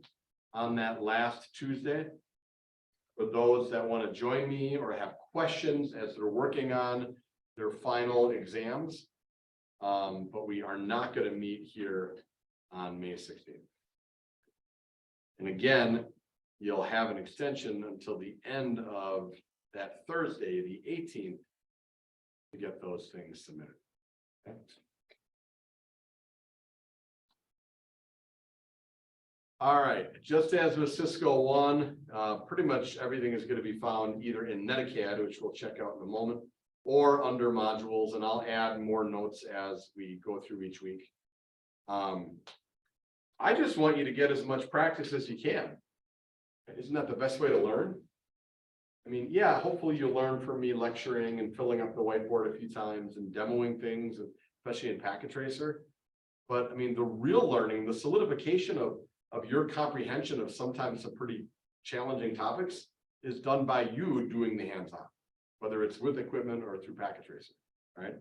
on that last Tuesday. For those that want to join me or have questions as they're working on their final exams. But we are not going to meet here on May 16th. And again, you'll have an extension until the end of that Thursday, the 18th, to get those things submitted. Okay. All right, just as with Cisco One, pretty much everything is going to be found either in Netacad, which we'll check out in a moment, or under modules, and I'll add more notes as we go through each week. I just want you to get as much practice as you can. Isn't that the best way to learn? I mean, yeah, hopefully you'll learn from me lecturing and filling up the whiteboard a few times and demoing things, especially in Packet Tracer. But I mean, the real learning, the solidification of your comprehension of sometimes some pretty challenging topics is done by you doing the hands-on, whether it's with equipment or through Packet Tracer, right?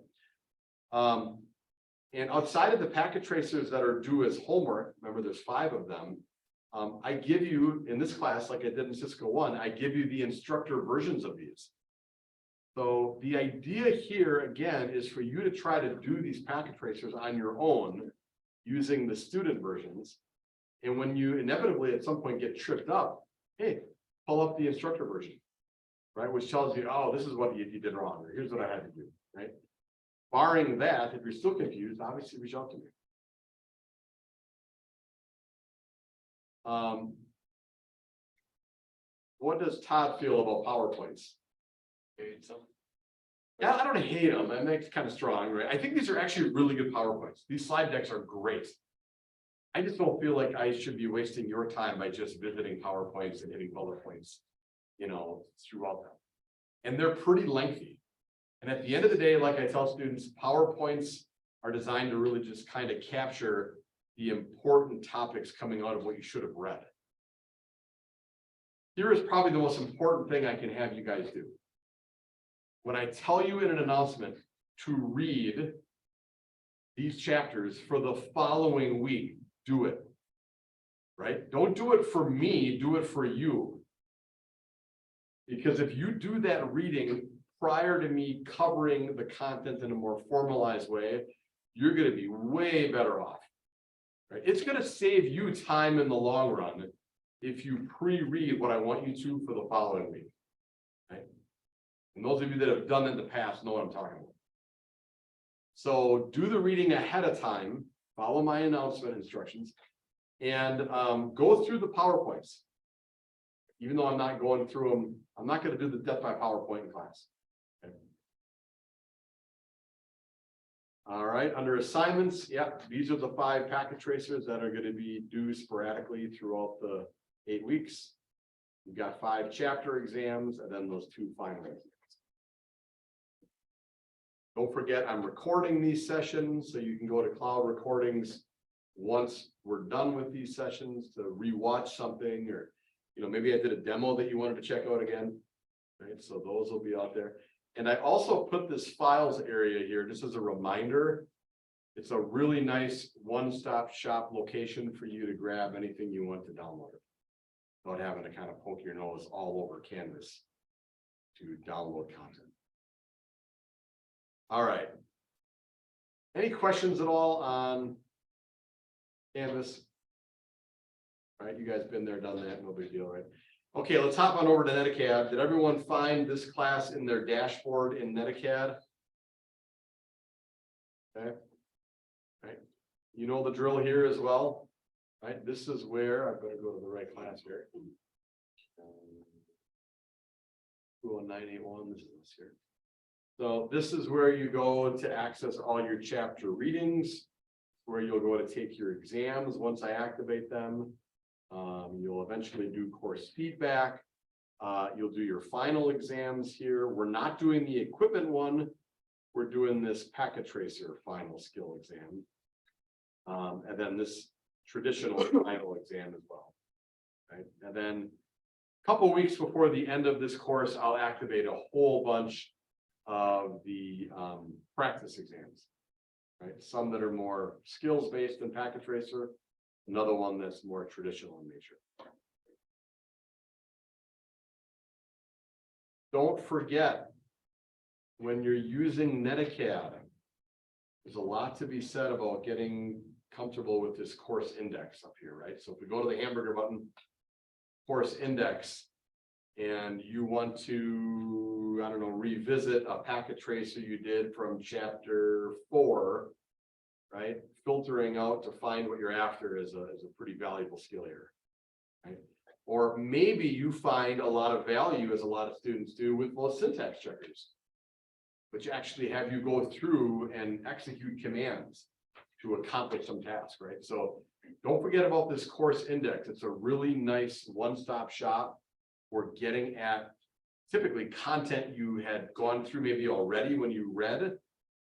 And outside of the Packet Tracers that are due as homework, remember there's 5 of them, I give you in this class, like I did in Cisco One, I give you the instructor versions of these. So the idea here, again, is for you to try to do these Packet Tracers on your own using the student versions. And when you inevitably at some point get tripped up, hey, pull up the instructor version, right? Which tells you, oh, this is what you did wrong, or here's what I had to do, right? Barring that, if you're still confused, obviously reach out to me. What does Todd feel about PowerPoints? Yeah, I don't hate them. That makes kind of strong, right? I think these are actually really good PowerPoints. These slide decks are great. I just don't feel like I should be wasting your time by just visiting PowerPoints and hitting bullet points, you know, throughout them. And they're pretty lengthy. And at the end of the day, like I tell students, PowerPoints are designed to really just kind of capture the important topics coming out of what you should have read. Here is probably the most important thing I can have you guys do. When I tell you in an announcement to read these chapters for the following week, do it, right? Don't do it for me, do it for you. Because if you do that reading prior to me covering the content in a more formalized way, you're going to be way better off. Right? It's going to save you time in the long run if you pre-read what I want you to for the following week. Right? And those of you that have done it in the past know what I'm talking about. So do the reading ahead of time, follow my announcement instructions, and go through the PowerPoints. Even though I'm not going through them, I'm not going to do the death by PowerPoint in class. Okay. All right, under assignments, yep, these are the 5 Packet Tracers that are going to be due sporadically throughout the 8 weeks. You've got 5 chapter exams and then those 2 final exams. Don't forget, I'm recording these sessions, so you can go to cloud recordings once we're done with these sessions to rewatch something, or you know, maybe I did a demo that you wanted to check out again. Right, so those will be out there. And I also put this files area here just as a reminder. It's a really nice one-stop shop location for you to grab anything you want to download without having to kind of poke your nose all over Canvas to download content. All right. Any questions at all on Canvas? All right, you guys been there, done that, no big deal, right? Okay, let's hop on over to Netacad. Did everyone find this class in their dashboard in Netacad? Okay. Right. You know the drill here as well, right? This is where I better go to the right class here. 20981, this is this here. So this is where you go to access all your chapter readings, where you'll go to take your exams once I activate them. You'll eventually do course feedback. You'll do your final exams here. We're not doing the equipment one. We're doing this packet tracer final skill exam. And then this traditional final exam as well. Right, and then a couple weeks before the end of this course, I'll activate a whole bunch of the practice exams. Right, some that are more skills based in packet tracer, another one that's more traditional in nature. Don't forget, when you're using NetAcad, there's a lot to be said about getting comfortable with this course index up here, right? So if we go to the hamburger button, course index, and you want to, I don't know, revisit a packet tracer you did from chapter 4, right? Filtering out to find what you're after is a pretty valuable skill here, right? Or maybe you find a lot of value, as a lot of students do, with both syntax checkers, which actually have you go through and execute commands to accomplish some task, right? So don't forget about this course index. It's a really nice one-stop shop for getting at typically content you had gone through maybe already when you read,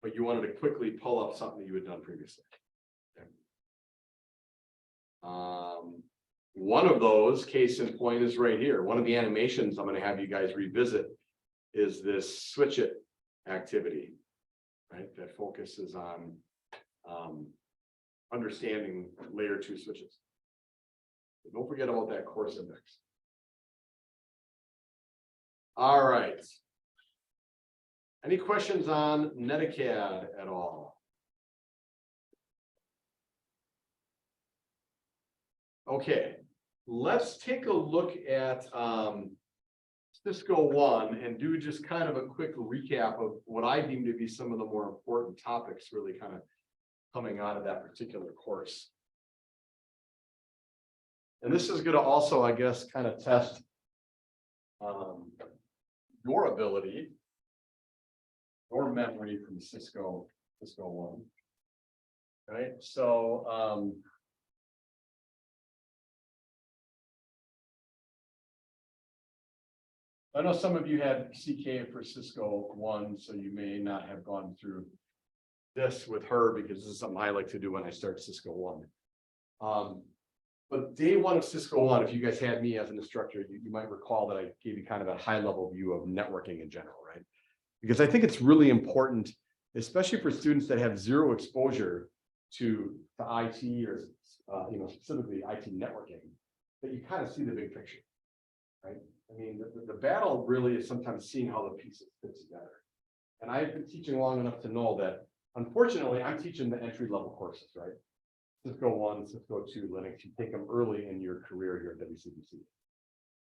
but you wanted to quickly pull up something you had done previously. Okay. One of those, case in point, is right here. One of the animations I'm going to have you guys revisit is this switch it activity, right? That focuses on understanding layer 2 switches. But don't forget about that course index. All right. Any questions on NetAcad at all? Okay, let's take a look at Cisco One and do just kind of a quick recap of what I deem to be some of the more important topics really kind of coming out of that particular course. And this is going to also, I guess, kind of test your ability, your memory from Cisco One. Right, so I know some of you had CK for Cisco One, so you may not have gone through this with her, because this is something I like to do when I start Cisco One. But day one of Cisco One, if you guys had me as an instructor, you might recall that I gave you kind of a high level view of networking in general, right? Because I think it's really important, especially for students that have zero exposure to IT or specifically IT networking, that you kind of see the big picture, right? I mean, the battle really is sometimes seeing how the pieces fit together. And I've been teaching long enough to know that, unfortunately, I'm teaching the entry level courses, right? Cisco One, Cisco 2, Linux, you take them early in your career here at WCBC.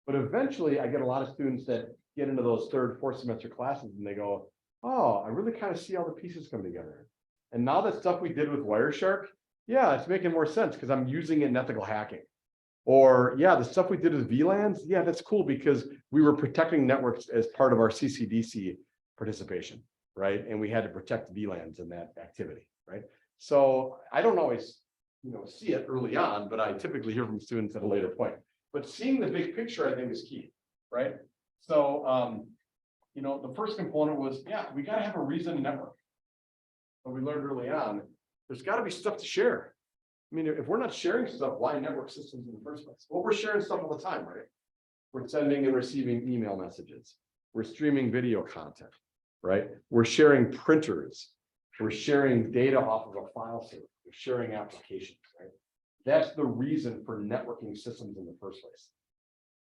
But eventually I get a lot of students that get into those 3rd, 4th semester classes and they go, oh, I really kind of see how the pieces come together. And now that stuff we did with Wireshark, yeah, it's making more sense because I'm using it in ethical hacking. Or yeah, the stuff we did with VLANs, yeah, that's cool because we were protecting networks as part of our CCDC participation, right? And we had to protect VLANs in that activity, right? So I don't always, see it early on, but I typically hear from students at a later point. But seeing the big picture, I think, is key, right? So, the first component was, yeah, we got to have a reason to network. But we learned early on, there's got to be stuff to share. I mean, if we're not sharing stuff, why network systems in the first place? Well, we're sharing stuff all the time, right? We're sending and receiving email messages. We're streaming video content, right? We're sharing printers. We're sharing data off of a file server. We're sharing applications, right? That's the reason for networking systems in the first place,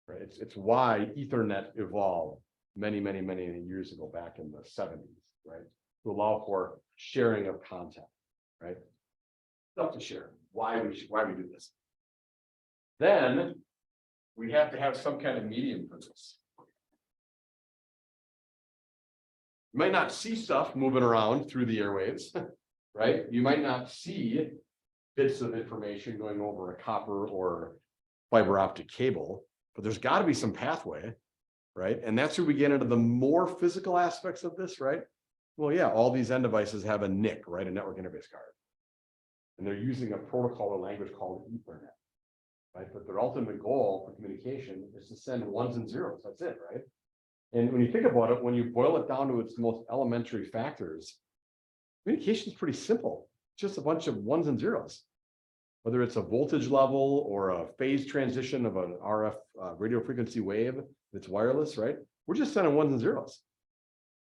right? It's why Ethernet evolved many years ago, back in the 70s, right? To allow for sharing of content, right? Stuff to share. Why we do this. Then we have to have some kind of medium for this. You might not see stuff moving around through the airwaves, right? You might not see bits of information going over a copper or fiber optic cable, but there's got to be some pathway, right? And that's where we get into the more physical aspects of this, right? Well, yeah, all these end devices have a NIC, right? A network interface card. And they're using a protocol or language called Ethernet, right? But their ultimate goal for communication is to send ones and zeros. That's it, right? And when you think about it, when you boil it down to its most elementary factors, communication is pretty simple. Just a bunch of ones and zeros. Whether it's a voltage level or a phase transition of an RF radio frequency wave that's wireless, right? We're just sending ones and zeros.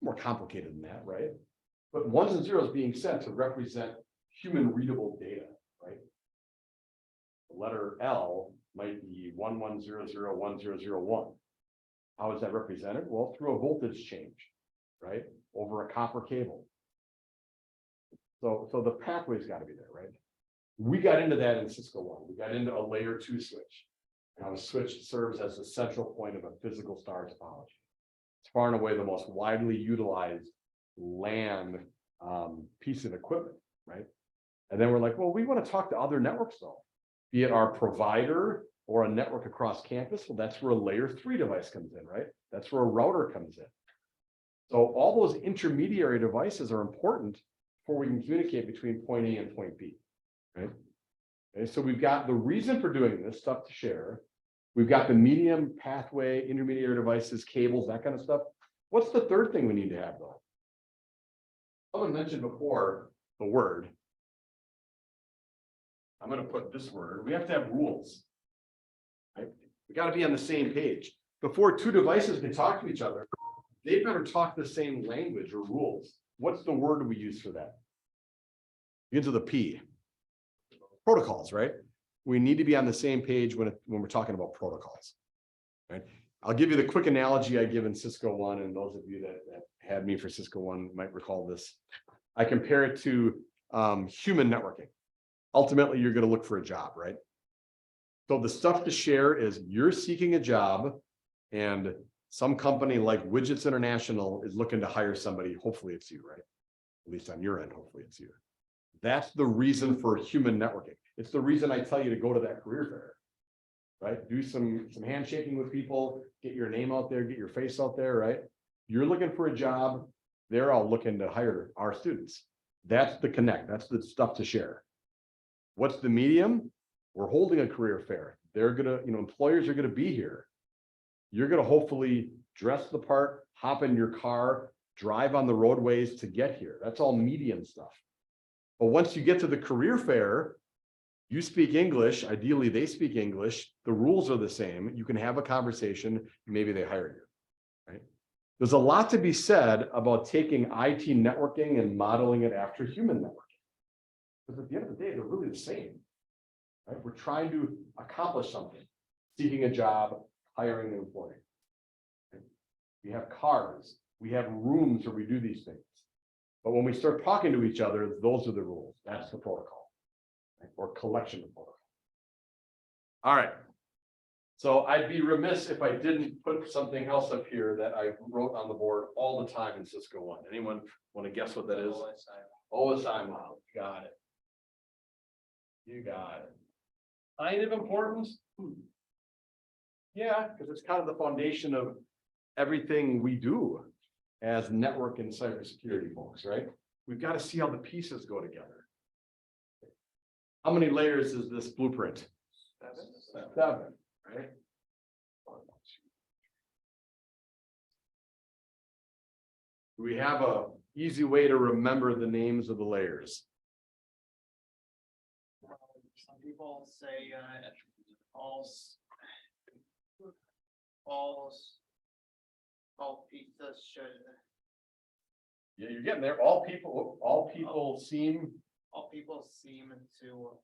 More complicated than that, right? But ones and zeros being sent to represent human readable data, right? The letter L might be 11001001. How is that represented? Well, through a voltage change, right? Over a copper cable. So the pathway's got to be there, right? We got into that in Cisco One. We got into a layer 2 switch. Now a switch serves as the central point of a physical star topology. It's far and away the most widely utilized LAN piece of equipment, right? And then we're like, well, we want to talk to other networks though, be it our provider or a network across campus. Well, that's where a layer 3 device comes in, right? That's where a router comes in. So all those intermediary devices are important before we can communicate between point A and point B, right? Okay, so we've got the reason for doing this stuff to share. We've got the medium pathway, intermediary devices, cables, that kind of stuff. What's the third thing we need to have though? Someone mentioned before the word. I'm going to put this word. We have to have rules. Right? We got to be on the same page. Before two devices can talk to each other, they better talk the same language or rules. What's the word we use for that? Begins with a P. Protocols, right? We need to be on the same page when we're talking about protocols. Right? I'll give you the quick analogy I give in Cisco One, and those of you that had me for Cisco One might recall this. I compare it to human networking. Ultimately, you're going to look for a job, right? So the stuff to share is you're seeking a job, and some company like Widgets International is looking to hire somebody. Hopefully it's you, right? At least on your end, hopefully it's you. That's the reason for human networking. It's the reason I tell you to go to that career fair, right? Do some handshaking with people, get your name out there, get your face out there, right? You're looking for a job. They're all looking to hire our students. That's the connect. That's the stuff to share. What's the medium? We're holding a career fair. They're gonna, employers are gonna be here. You're gonna hopefully dress the part, hop in your car, drive on the roadways to get here. That's all medium stuff. But once you get to the career fair, you speak English. Ideally, they speak English. The rules are the same. You can have a conversation. Maybe they hire you, right? There's a lot to be said about taking IT networking and modeling it after human networking. Because at the end of the day, they're really the same, right? We're trying to accomplish something, seeking a job, hiring an employee. Right? We have cars, we have rooms where we do these things. But when we start talking to each other, those are the rules. That's the protocol, right? Or collection of protocol. All right. So I'd be remiss if I didn't put something else up here that I wrote on the board all the time in Cisco One. Anyone want to guess what that is? OSI model. Got it. You got it. Kind of important. Yeah, because it's kind of the foundation of everything we do as network and cybersecurity folks, right? We've got to see how the pieces go together. How many layers is this blueprint? Seven, right? Do we have a easy way to remember the names of the layers? Some people say, all pizzas should, Yeah, you're getting there. All people seem all people seem to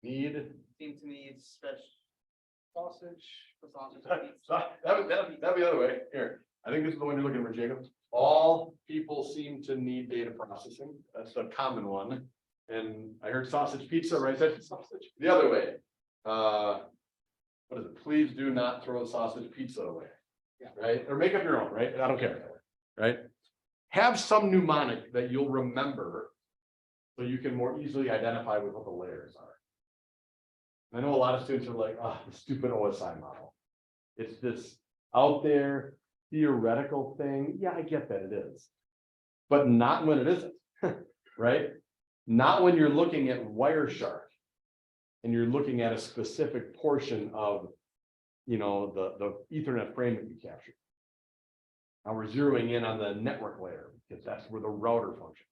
need. seem to need special sausage, the sausage. That'd be the other way. Here, I think this is the one you're looking for, Jacob. All people seem to need data processing. That's a common one. And I heard sausage pizza, right? That's sausage. The other way. What is it? Please do not throw sausage pizza away. Yeah. Right? Or make up your own, right? I don't care. Right? Have some mnemonic that you'll remember so you can more easily identify with what the layers are. I know a lot of students are like, oh, the stupid OSI model. It's this out there theoretical thing. Yeah, I get that it is. But not when it isn't, right? Not when you're looking at Wireshark. And you're looking at a specific portion of, you know, the Ethernet frame that you captured. Now we're zeroing in on the network layer because that's where the router functions.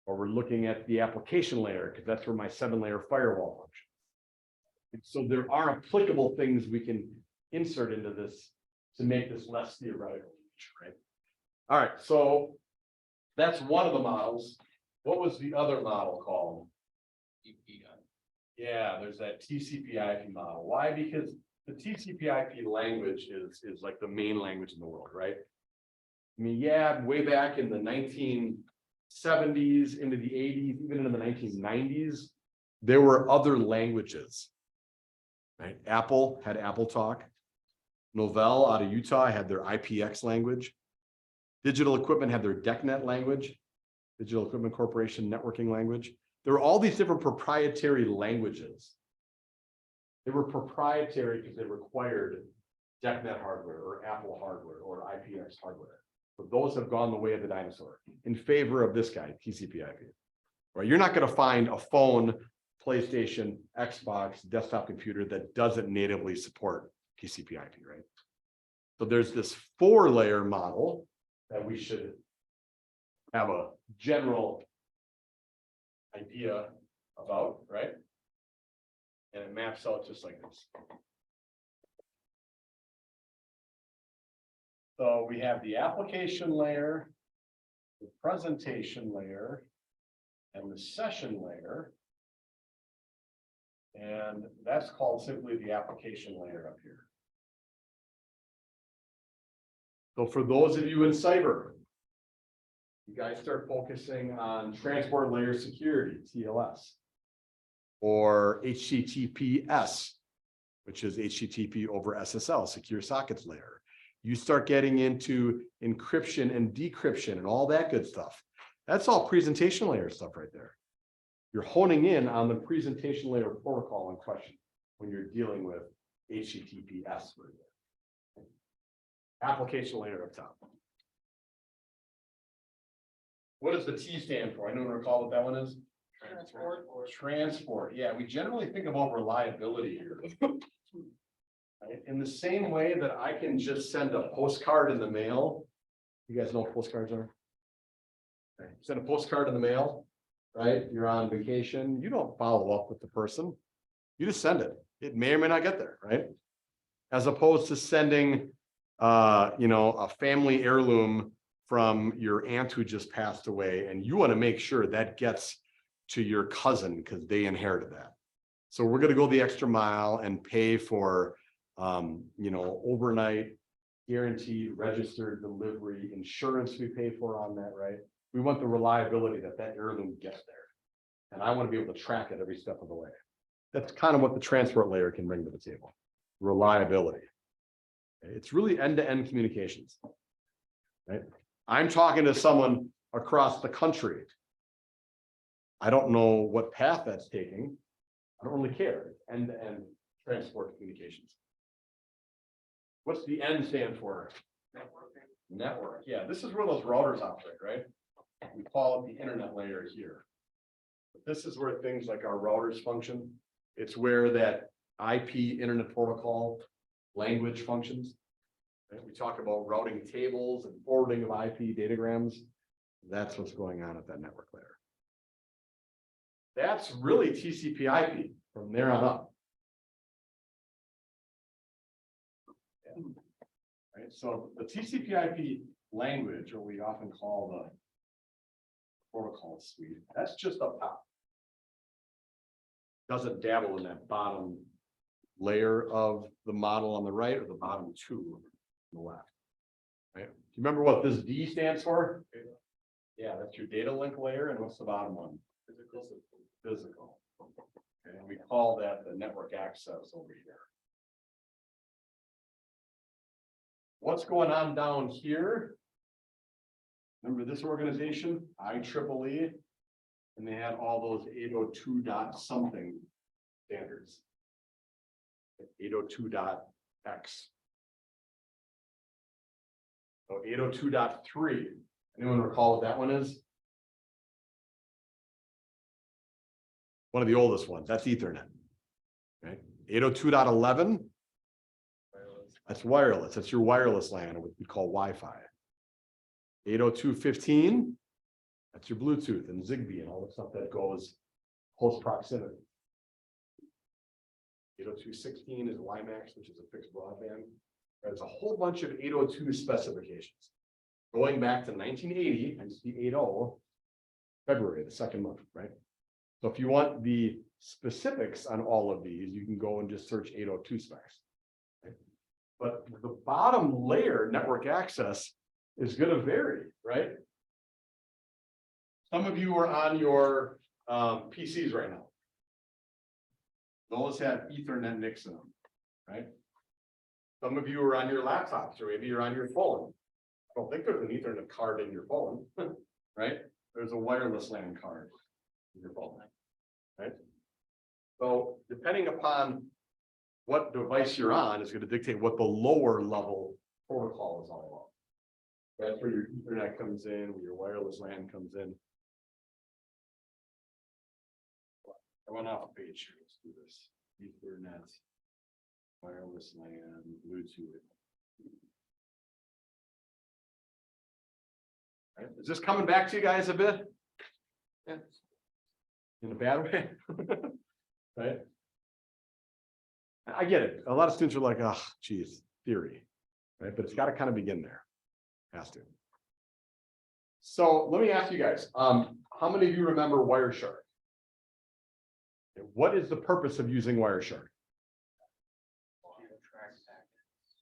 Or we're looking at the application layer because that's where my 7-layer firewall functions. And so there are applicable things we can insert into this to make this less theoretical, right? All right, so that's one of the models. What was the other model called? Yeah, there's that TCP/IP model. Why? Because the TCP/IP language is like the main language in the world, right? I mean, yeah, way back in the 1970s, into the 80s, even into the 1990s, there were other languages. Right? Apple had AppleTalk. Novell out of Utah had their IPX language. Digital Equipment had their DECnet language, Digital Equipment Corporation networking language. There were all these different proprietary languages. They were proprietary because they required DECnet hardware or Apple hardware or IPX hardware. But those have gone the way of the dinosaur in favor of this guy, TCP/IP. Right? You're not going to find a phone, PlayStation, Xbox, desktop computer that doesn't natively support TCP/IP, right? So there's this 4-layer model that we should have a general idea about, right? And it maps out just like this. So we have the application layer, the presentation layer, and the session layer. And that's called simply the application layer up here. So for those of you in cyber, you guys start focusing on transport layer security, TLS, or HTTPS, which is HTTP over SSL, secure sockets layer. You start getting into encryption and decryption and all that good stuff. That's all presentation layer stuff right there. You're honing in on the presentation layer protocol in question when you're dealing with HTTPS. Application layer up top. What does the T stand for? Anyone recall what that one is? Transport. Yeah, we generally think about reliability here. Right? In the same way that I can just send a postcard in the mail. You guys know what postcards are? Okay. Send a postcard in the mail, right? You're on vacation. You don't follow up with the person. You just send it. It may or may not get there, right? As opposed to sending, a family heirloom from your aunt who just passed away, and you want to make sure that gets to your cousin because they inherited that. So we're going to go the extra mile and pay for, overnight guaranteed registered delivery insurance we pay for on that, right? We want the reliability that heirloom gets there. And I want to be able to track it every step of the way. That's kind of what the transport layer can bring to the table. Reliability. It's really end-to-end communications, right? I'm talking to someone across the country. I don't know what path that's taking. I don't really care. It's end-to-end transport communications. What's the N stand for? Network. Yeah, this is where those routers operate, right? We call it the internet layer here. But this is where things like our routers function. It's where that IP internet protocol language functions. And we talk about routing tables and forwarding of IP datagrams. That's what's going on at that network layer. That's really TCP/IP from there on up. Yeah. Right, so the TCP/IP language, or we often call the protocol suite, that's just up top. Doesn't dabble in that bottom layer of the model on the right or the bottom two on the left. Right? Do you remember what this D stands for? Yeah, that's your data link layer. And what's the bottom one? Physical. Okay, and we call that the network access over here. What's going on down here? Remember this organization, IEEE, and they had all those 802 dot something standards. 802.x. So 802.3. Anyone recall what that one is? One of the oldest ones. That's Ethernet. Right? 802.11. That's wireless. That's your wireless LAN, what we call Wi-Fi. 802.15. That's your Bluetooth and Zigbee and all the stuff that goes close proximity. 802.16 is WiMAX, which is a fixed broadband. There's a whole bunch of 802 specifications. Going back to 1980, and the 80, February, the second month, right? So if you want the specifics on all of these, you can go and just search 802 specs. Right? But the bottom layer network access is going to vary, right? Some of you are on your PCs right now. Those have Ethernet NICs in them, right? Some of you are on your laptops, or maybe you're on your phone. I don't think there's an Ethernet card in your phone, right? There's a wireless LAN card in your phone, right? So depending upon what device you're on is going to dictate what the lower level protocol is all about. That's where your Ethernet comes in, where your wireless LAN comes in. I went off page here. Let's do this. Ethernet, wireless LAN, Bluetooth. Right. Is this coming back to you guys a bit? Yeah. In a bad way? Right? I get it. A lot of students are like, oh, geez, theory. Right? But it's got to kind of begin there. Has to. So let me ask you guys, how many of you remember Wireshark? What is the purpose of using Wireshark?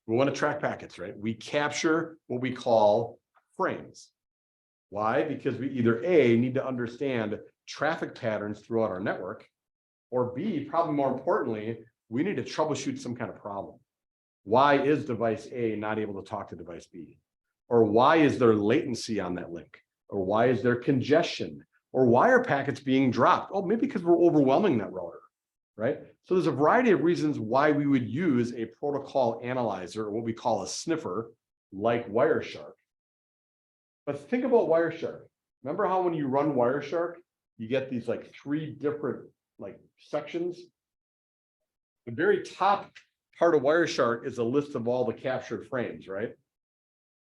We want to track packets, right? We capture what we call frames. Why? Because we either A, need to understand traffic patterns throughout our network, or B, probably more importantly, we need to troubleshoot some kind of problem. Why is device A not able to talk to device B? Or why is there latency on that link? Or why is there congestion? Or why are packets being dropped? Oh, maybe because we're overwhelming that router, right? So there's a variety of reasons why we would use a protocol analyzer, or what we call a sniffer, like Wireshark. But think about Wireshark. Remember how when you run Wireshark, you get these like 3 different like sections? The very top part of Wireshark is a list of all the captured frames, right?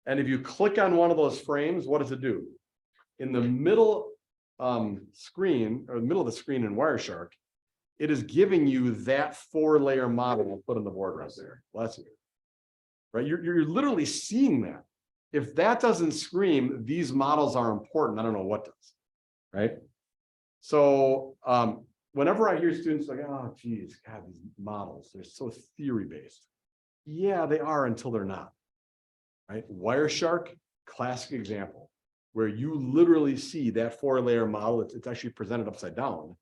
And if you click on one of those frames, what does it do? In the middle screen, or the middle of the screen in Wireshark, it is giving you that 4-layer model we'll put on the board right there. Bless you. Right? You're literally seeing that. If that doesn't scream, these models are important, I don't know what does. Right? So whenever I hear students like, oh, geez, God, these models, they're so theory-based. Yeah, they are until they're not. Right? Wireshark, classic example, where you literally see that 4-layer model. It's actually presented upside down,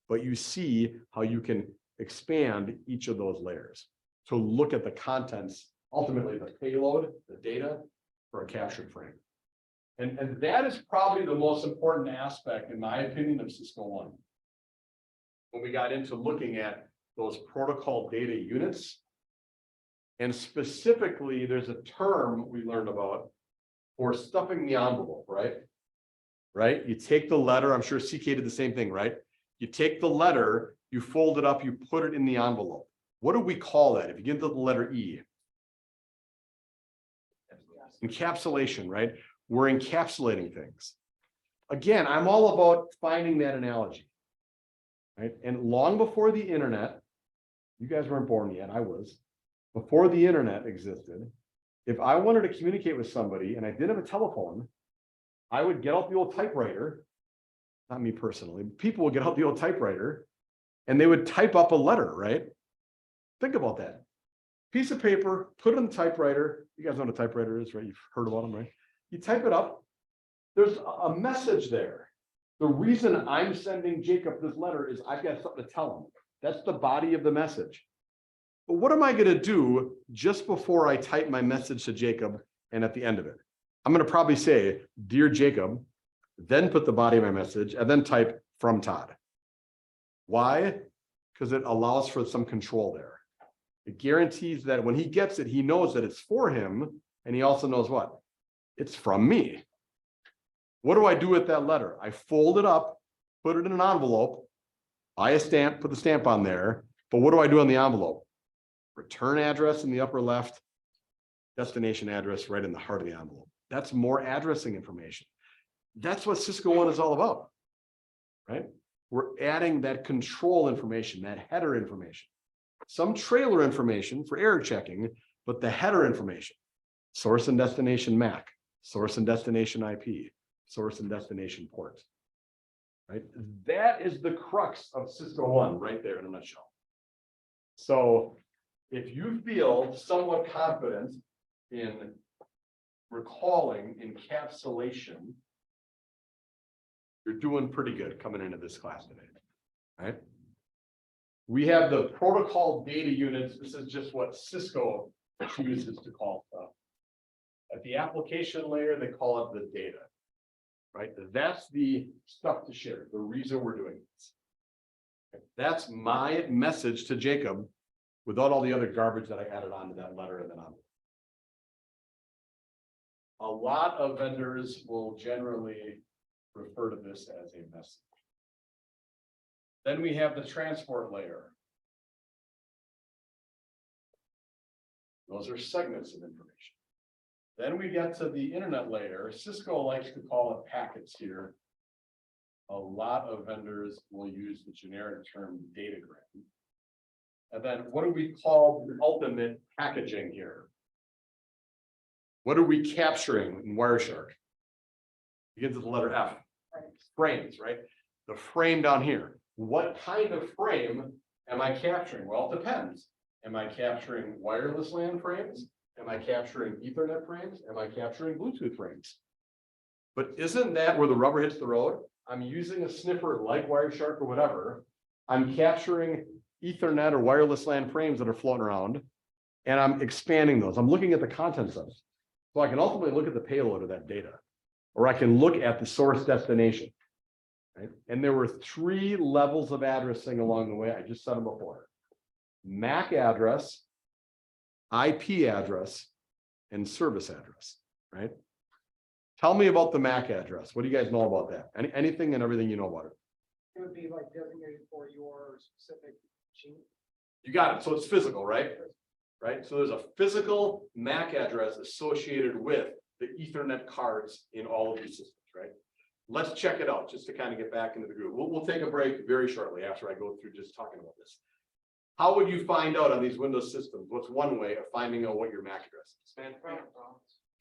but you see how you can expand each of those layers to look at the contents, ultimately the payload, the data for a captured frame. And that is probably the most important aspect, in my opinion, of Cisco One. When we got into looking at those protocol data units, and specifically, there's a term we learned about for stuffing the envelope, right? Right? You take the letter, I'm sure CK did the same thing, right? You take the letter, you fold it up, you put it in the envelope. What do we call that? If you get to the letter E? Encapsulation, right? We're encapsulating things. Again, I'm all about finding that analogy, right? And long before the internet, you guys weren't born yet, I was. Before the internet existed, if I wanted to communicate with somebody and I didn't have a telephone, I would get out the old typewriter, not me personally, people would get out the old typewriter and they would type up a letter, right? Think about that. Piece of paper, put it in the typewriter. You guys know what a typewriter is, right? You've heard about them, right? You type it up. There's a message there. The reason I'm sending Jacob this letter is I've got something to tell him. That's the body of the message. But what am I going to do just before I type my message to Jacob and at the end of it? I'm going to probably say, "Dear Jacob," then put the body of my message and then type "from Todd." Why? because it allows for some control there. It guarantees that when he gets it, he knows that it's for him, and he also knows what? It's from me. What do I do with that letter? I fold it up, put it in an envelope, buy a stamp, put the stamp on there, but what do I do on the envelope? Return address in the upper left, destination address right in the heart of the envelope. That's more addressing information. That's what Cisco One is all about, right? We're adding that control information, that header information, some trailer information for error checking, but the header information, source and destination MAC, source and destination IP, source and destination port, right? That is the crux of Cisco One right there in a nutshell. So if you feel somewhat confident in recalling encapsulation, you're doing pretty good coming into this class today, right? We have the protocol data units. This is just what Cisco chooses to call stuff. At the application layer, they call it the data, right? That's the stuff to share, the reason we're doing this. That's my message to Jacob without all the other garbage that I added onto that letter and then on. A lot of vendors will generally refer to this as a message. Then we have the transport layer. Those are segments of information. Then we get to the internet layer. Cisco likes to call it packets here. A lot of vendors will use the generic term datagram. And then what do we call the ultimate packaging here? What are we capturing in Wireshark? Begins with the letter F. Frames, right? The frame down here. What kind of frame am I capturing? Well, it depends. Am I capturing wireless LAN frames? Am I capturing Ethernet frames? Am I capturing Bluetooth frames? But isn't that where the rubber hits the road? I'm using a sniffer like Wireshark or whatever. I'm capturing Ethernet or wireless LAN frames that are floating around, and I'm expanding those. I'm looking at the contents of it. So I can ultimately look at the payload of that data, or I can look at the source destination. Right? And there were 3 levels of addressing along the way. I just said them before. MAC address, IP address, and service address, right? Tell me about the MAC address. What do you guys know about that? Anything and everything you know about it? It would be like designated for your specific machine. You got it. So it's physical, right? Right. So there's a physical MAC address associated with the Ethernet cards in all of these systems, right? Let's check it out just to kind of get back into the groove. We'll take a break very shortly after I go through just talking about this. How would you find out on these Windows systems? What's one way of finding out what your MAC address is?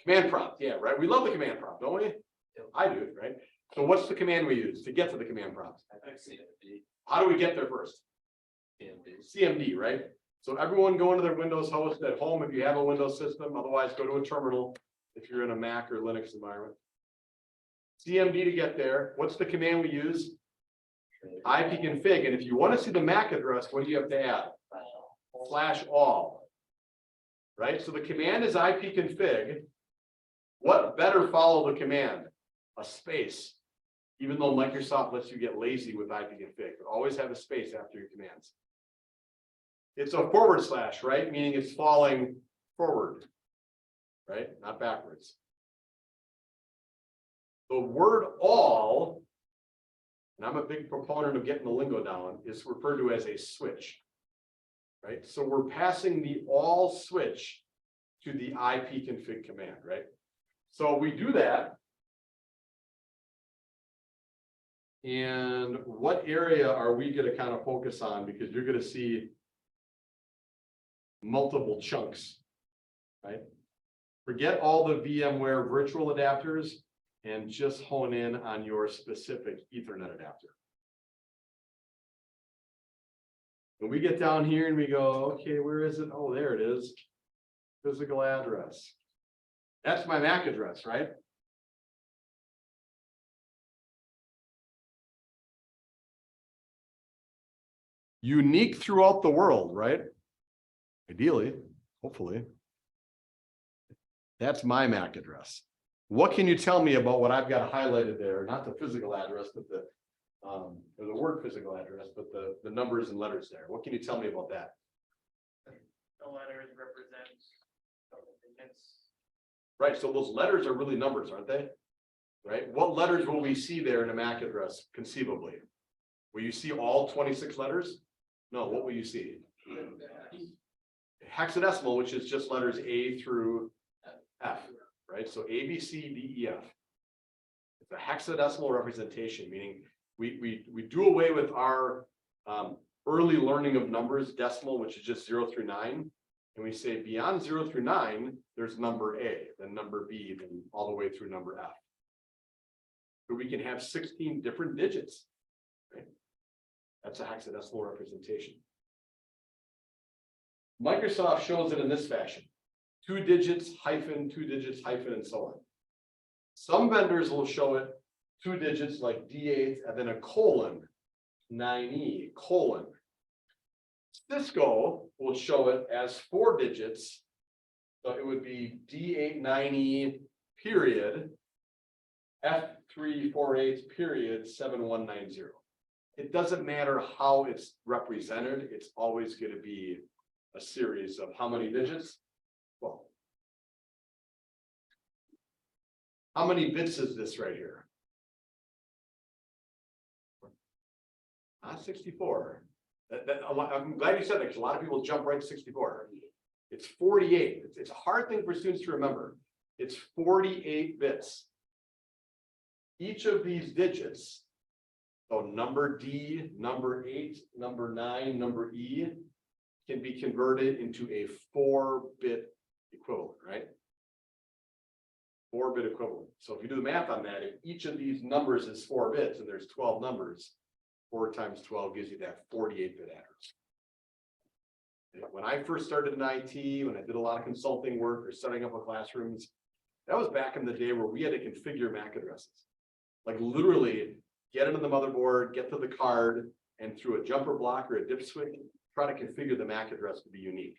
Command prompt. Yeah, right. We love the command prompt, don't we? I do, right? So what's the command we use to get to the command prompt? How do we get there first? CMD, right? So everyone go into their Windows host at home if you have a Windows system. Otherwise, go to a terminal if you're in a Mac or Linux environment. CMD to get there. What's the command we use? ipconfig. And if you want to see the MAC address, what do you have to add? /all. Right? So the command is ipconfig. What better follow the command? A space. Even though Microsoft lets you get lazy with ipconfig, but always have a space after your commands. It's a /, right? Meaning it's falling forward, right? Not backwards. The word all, and I'm a big proponent of getting the lingo down, is referred to as a switch, right? So we're passing the all switch to the ipconfig command, right? So we do that. And what area are we going to kind of focus on? Because you're going to see multiple chunks, right? Forget all the VMware virtual adapters and just hone in on your specific Ethernet adapter. When we get down here and we go, okay, where is it? Oh, there it is. Physical address. That's my MAC address, right? Unique throughout the world, right? Ideally, hopefully. That's my MAC address. What can you tell me about what I've got highlighted there? Not the physical address, but the or the word physical address, but the numbers and letters there. What can you tell me about that? The letters represent. It's Right, so those letters are really numbers, aren't they? Right, what letters will we see there in a MAC address conceivably? Will you see all 26 letters? No, what will you see? Hexadecimal, which is just letters A through F, right? So A, B, C, D, E, F. It's a hexadecimal representation, meaning we do away with our early learning of numbers, decimal, which is just 0 through 9. And we say beyond 0 through 9, there's number A, then number B, then all the way through number F. But we can have 16 different digits. Right? That's a hexadecimal representation. Microsoft shows it in this fashion: 2 digits, hyphen, 2 digits, hyphen, and so on. Some vendors will show it 2 digits like D8 and then a colon, 9E, colon. Cisco will show it as 4 digits. So it would be D8, 9E, period, F348, period, 7190. It doesn't matter how it's represented, it's always going to be a series of how many digits? Well, how many bits is this right here? 64. I'm glad you said that, because a lot of people jump right to 64. It's 48. It's a hard thing for students to remember. It's 48 bits. Each of these digits, so number D, number 8, number 9, number E, can be converted into a 4-bit equivalent, right? 4-bit equivalent. So if you do the math on that, if each of these numbers is 4 bits and there's 12 numbers, 4 times 12 gives you that 48-bit address. When I first started in IT, when I did a lot of consulting work or setting up classrooms, that was back in the day where we had to configure MAC addresses. Like literally get into the motherboard, get to the card, and through a jumper block or a dip switch, try to configure the MAC address to be unique.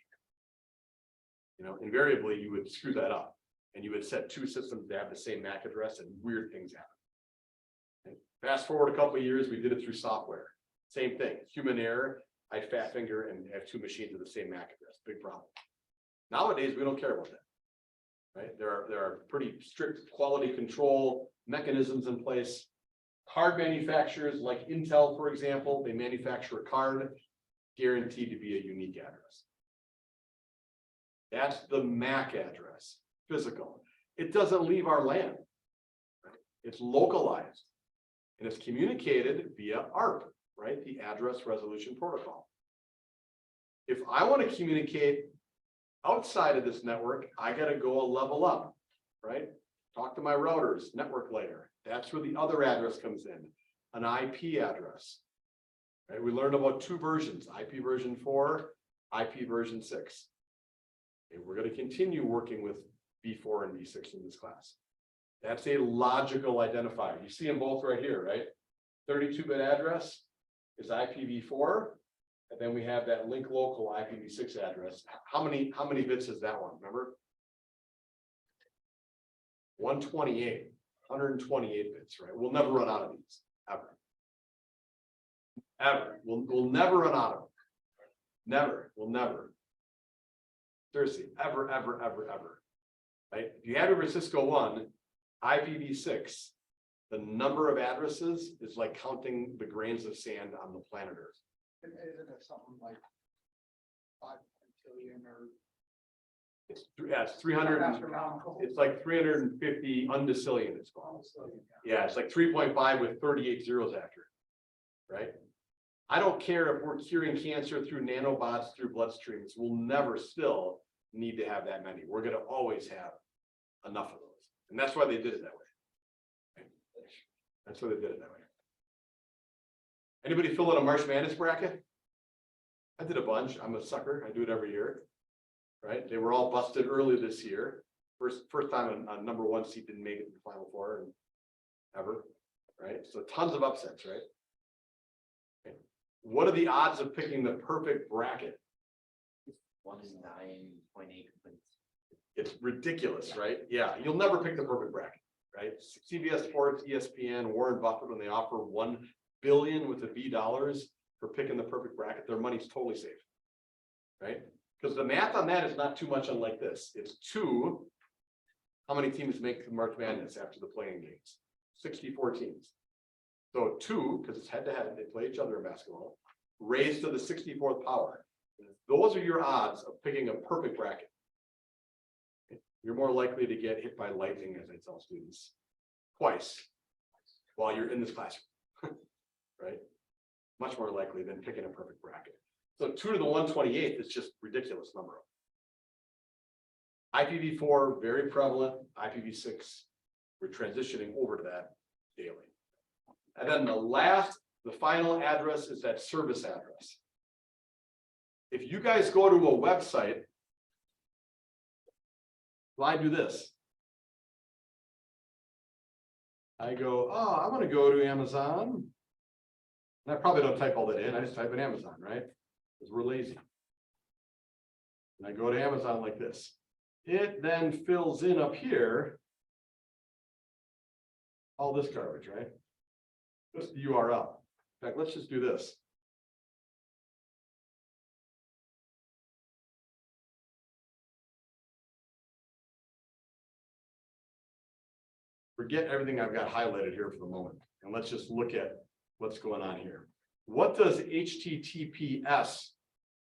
You know, invariably you would screw that up and you would set 2 systems to have the same MAC address and weird things happen. And fast forward a couple of years, we did it through software. Same thing, human error. I fat finger and have 2 machines with the same MAC address, big problem. Nowadays, we don't care about that, right? There are pretty strict quality control mechanisms in place. Card manufacturers like Intel, for example, they manufacture a card guaranteed to be a unique address. That's the MAC address, physical. It doesn't leave our LAN. Right? It's localized and it's communicated via ARP, right? The address resolution protocol. If I want to communicate outside of this network, I got to go a level up, right? Talk to my routers, network layer. That's where the other address comes in, an IP address. Right? We learned about 2 versions, IP version 4, IP version 6. And we're going to continue working with V4 and V6 in this class. That's a logical identifier. You see them both right here, right? 32-bit address is IPv4, and then we have that link local IPv6 address. How many bits is that one? Remember? 128 bits, right? We'll never run out of these, ever. Ever. We'll never run out of them. Never. We'll never. Seriously, ever. Right? If you have your Cisco 1, IPv6, the number of addresses is like counting the grains of sand on the planet Earth. Isn't it something like 5 billion or? It's 300. It's like 350 undecillion. It's called. Yeah, it's like 3.5 with 38 zeros after it. Right? I don't care if we're curing cancer through nanobots, through bloodstreams. We'll never still need to have that many. We're going to always have enough of those. And that's why they did it that way. That's why they did it that way. Anybody fill in a March Madness bracket? I did a bunch. I'm a sucker. I do it every year. Right? They were all busted early this year. First time a number 1 seed didn't make it to the Final Four and ever. Right? So tons of upsets, right? Okay. What are the odds of picking the perfect bracket? 1 in 9.8. It's ridiculous, right? Yeah, you'll never pick the perfect bracket, right? CBS Sports, ESPN, Warren Buffett, when they offer one billion with a B dollars for picking the perfect bracket, their money's totally safe. Right? Because the math on that is not too much unlike this. It's 2. How many teams make the March Madness after the playing games? 64 teams. So 2, because it's head to head, they play each other in basketball, raised to the 64th power. Those are your odds of picking a perfect bracket. You're more likely to get hit by lightning, as I tell students, twice while you're in this classroom, right? Much more likely than picking a perfect bracket. So 2 to the 128 is just ridiculous number. IPv4, very prevalent. IPv6, we're transitioning over to that daily. And then the final address is that service address. If you guys go to a website, well, I do this. I go, oh, I want to go to Amazon. And I probably don't type all that in. I just type in Amazon, right? Because we're lazy. And I go to Amazon like this. It then fills in up here all this garbage, right? Just the URL. In fact, let's just do this. Forget everything I've got highlighted here for the moment, and let's just look at what's going on here. What does HTTPS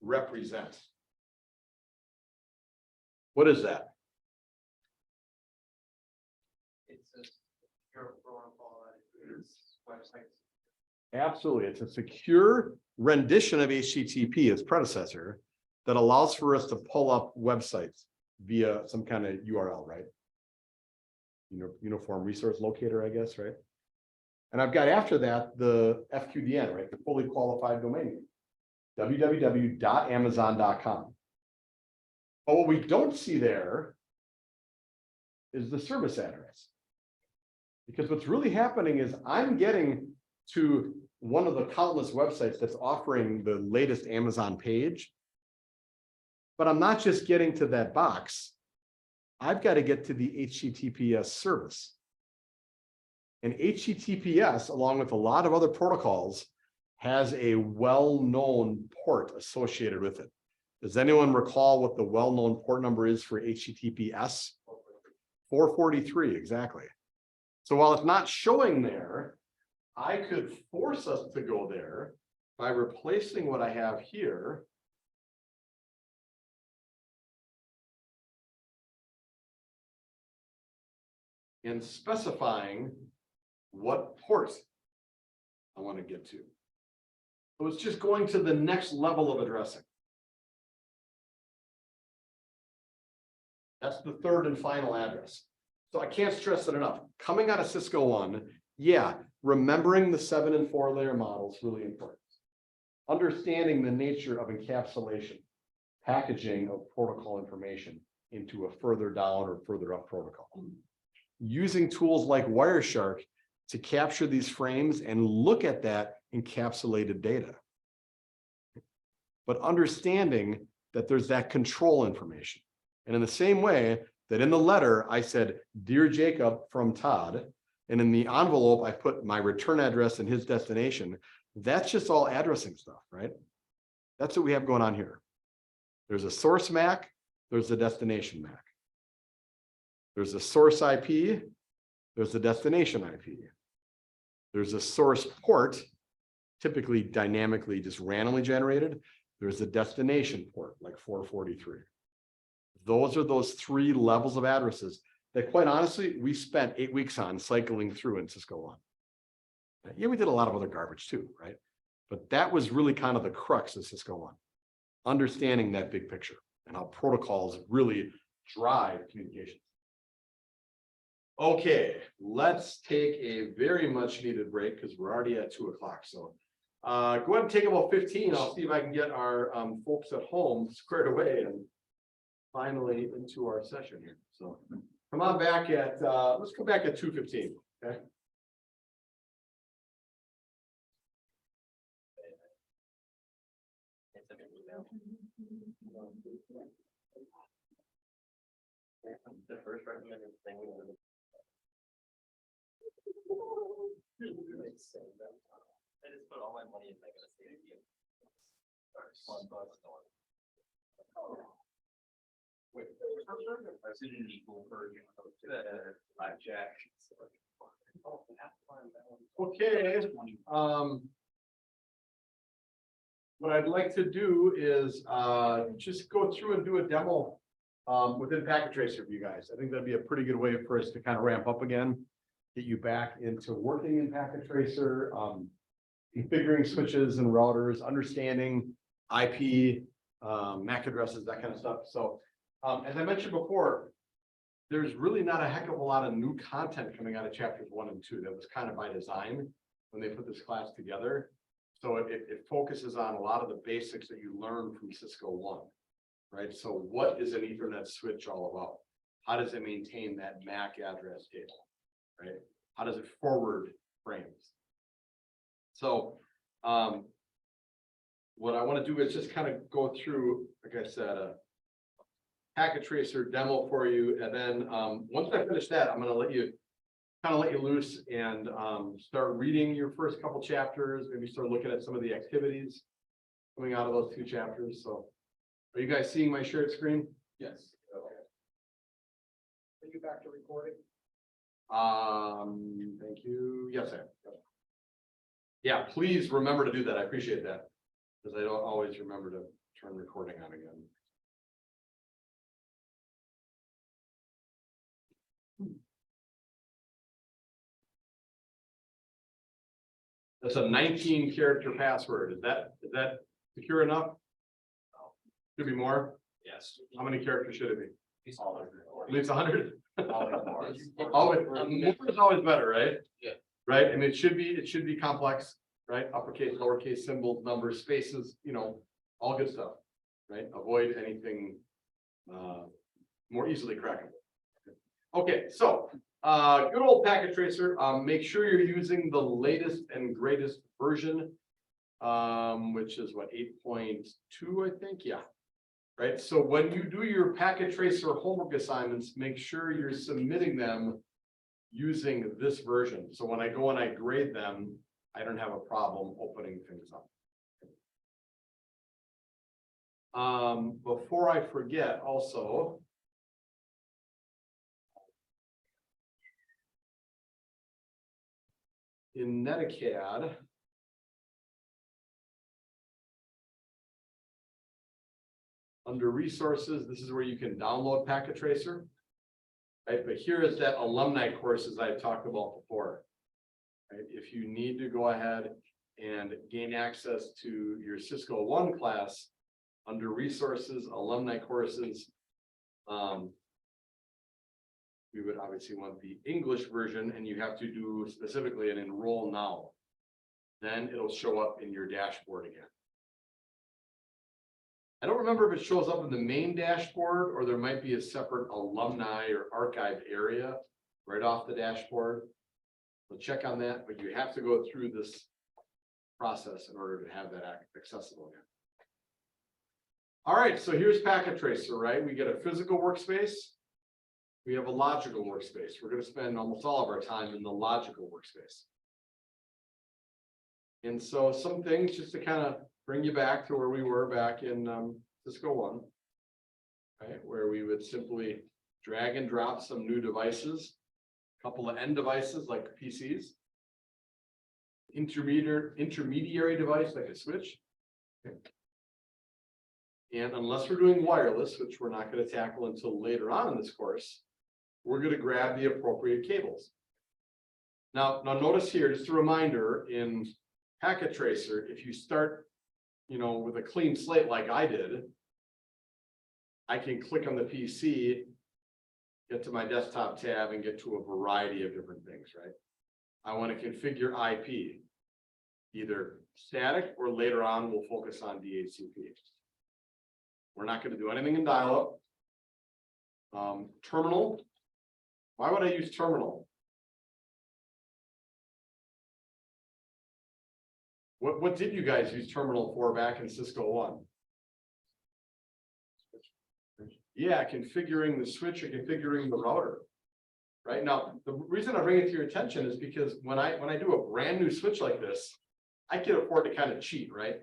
represent? What is that? It's a secure protocol that is websites. Absolutely. It's a secure rendition of HTTP, its predecessor, that allows for us to pull up websites via some kind of URL, right? Uniform Resource Locator, I guess, right? And I've got after that the FQDN, right? The fully qualified domain name, www.amazon.com. But what we don't see there is the service address. Because what's really happening is I'm getting to one of the countless websites that's offering the latest Amazon page, but I'm not just getting to that box. I've got to get to the HTTPS service. And HTTPS, along with a lot of other protocols, has a well-known port associated with it. Does anyone recall what the well-known port number is for HTTPS? 443, exactly. So while it's not showing there, I could force us to go there by replacing what I have here and specifying what port I want to get to. So it's just going to the next level of addressing. That's the third and final address. So I can't stress it enough. Coming out of Cisco One, yeah, remembering the 7 and 4 layer model is really important. Understanding the nature of encapsulation, packaging of protocol information into a further down or further up protocol. Using tools like Wireshark to capture these frames and look at that encapsulated data. But understanding that there's that control information. And in the same way that in the letter, I said, "Dear Jacob from Todd," and in the envelope, I put my return address and his destination. That's just all addressing stuff, right? That's what we have going on here. There's a source MAC, there's a destination MAC. There's a source IP, there's a destination IP. There's a source port, typically dynamically just randomly generated. There's a destination port, like 443. Those are those 3 levels of addresses that, quite honestly, we spent 8 weeks on cycling through in Cisco One. Yeah, we did a lot of other garbage too, right? But that was really kind of the crux of Cisco One. Understanding that big picture and how protocols really drive communication. Okay, let's take a very much needed break because we're already at 2 o'clock. So go ahead and take about 15. I'll see if I can get our folks at home squared away and finally into our session here. So come on back at, let's go back at 2:15, okay? The first recommended thing we would. I just put all my money in Mega Stadium. I was in an equal version of blackjack. Okay, what I'd like to do is, just go through and do a demo, within Packet Tracer for you guys. I think that'd be a pretty good way for us to kind of ramp up again. Get you back into working in Packet Tracer, configuring switches and routers, understanding IP, MAC addresses, that kind of stuff. So, as I mentioned before, there's really not a heck of a lot of new content coming out of chapters 1 and 2. That was kind of by design when they put this class together. So it focuses on a lot of the basics that you learn from Cisco 1, right? So what is an Ethernet switch all about? How does it maintain that MAC address table, right? How does it forward frames? So what I want to do is just kind of go through, like I said, a Packet Tracer demo for you, and then once I finish that, I'm going to let you loose and start reading your first couple chapters. Maybe start looking at some of the activities coming out of those 2 chapters. So, are you guys seeing my shared screen? Yes. Are you back to recording? Thank you. Yes, I am. Yeah, please remember to do that. I appreciate that, because I don't always remember to turn recording on again. That's a 19-character password. Is that secure enough? Should be more. Yes. How many characters should it be? Always. At least 100. Always. Always, more is always better, right? Yeah. Right, and it should be complex, right? Uppercase, lowercase, symbols, numbers, spaces, all good stuff, right? Avoid anything more easily crackable. Okay, so good old Packet Tracer. Make sure you're using the latest and greatest version, which is what, 8.2, I think. Yeah. Right. So when you do your Packet Tracer homework assignments, make sure you're submitting them using this version. So when I go and I grade them, I don't have a problem opening things up. Before I forget, also, in Netacad, under resources, this is where you can download Packet Tracer. Right, but here is that alumni courses I've talked about before. Right, if you need to go ahead and gain access to your Cisco 1 class, under resources, alumni courses, we would obviously want the English version, and you have to do specifically an enroll now. Then it'll show up in your dashboard again. I don't remember if it shows up in the main dashboard, or there might be a separate alumni or archive area right off the dashboard. We'll check on that, but you have to go through this process in order to have that accessible again. All right, so here's Packet Tracer, right? We get a physical workspace. We have a logical workspace. We're going to spend almost all of our time in the logical workspace. And so some things just to kind of bring you back to where we were back in Cisco 1, right? Where we would simply drag and drop some new devices, a couple of end devices like PCs, intermediary device like a switch. Okay. And unless we're doing wireless, which we're not going to tackle until later on in this course, we're going to grab the appropriate cables. Now notice here, just a reminder, in Packet Tracer, if you start, with a clean slate like I did, I can click on the PC, get to my desktop tab, and get to a variety of different things, right? I want to configure IP, either static or later on we'll focus on DHCP. We're not going to do anything in dial-up. Terminal. Why would I use terminal? What did you guys use terminal for back in Cisco 1? Yeah, configuring the switch or configuring the router. Right now, the reason I bring it to your attention is because when I do a brand new switch like this, I can afford to kind of cheat, right?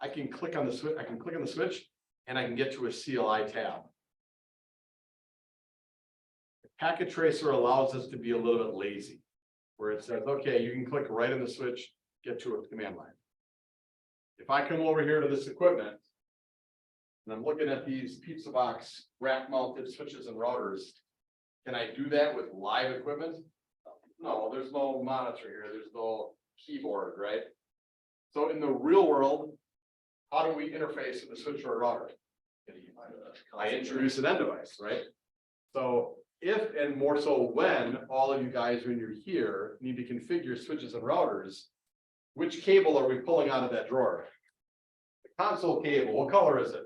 I can click on the switch, I can click on the switch and I can get to a CLI tab. Packet Tracer allows us to be a little bit lazy, where it says, okay, you can click right in the switch, get to a command line. If I come over here to this equipment, and I'm looking at these pizza box rack mounted switches and routers, can I do that with live equipment? No, there's no monitor here, there's no keyboard, right? So in the real world, how do we interface with the switch or a router? I introduce an end device, right? So if, and more so when, all of you guys, when you're here, need to configure switches and routers, which cable are we pulling out of that drawer? The console cable, what color is it?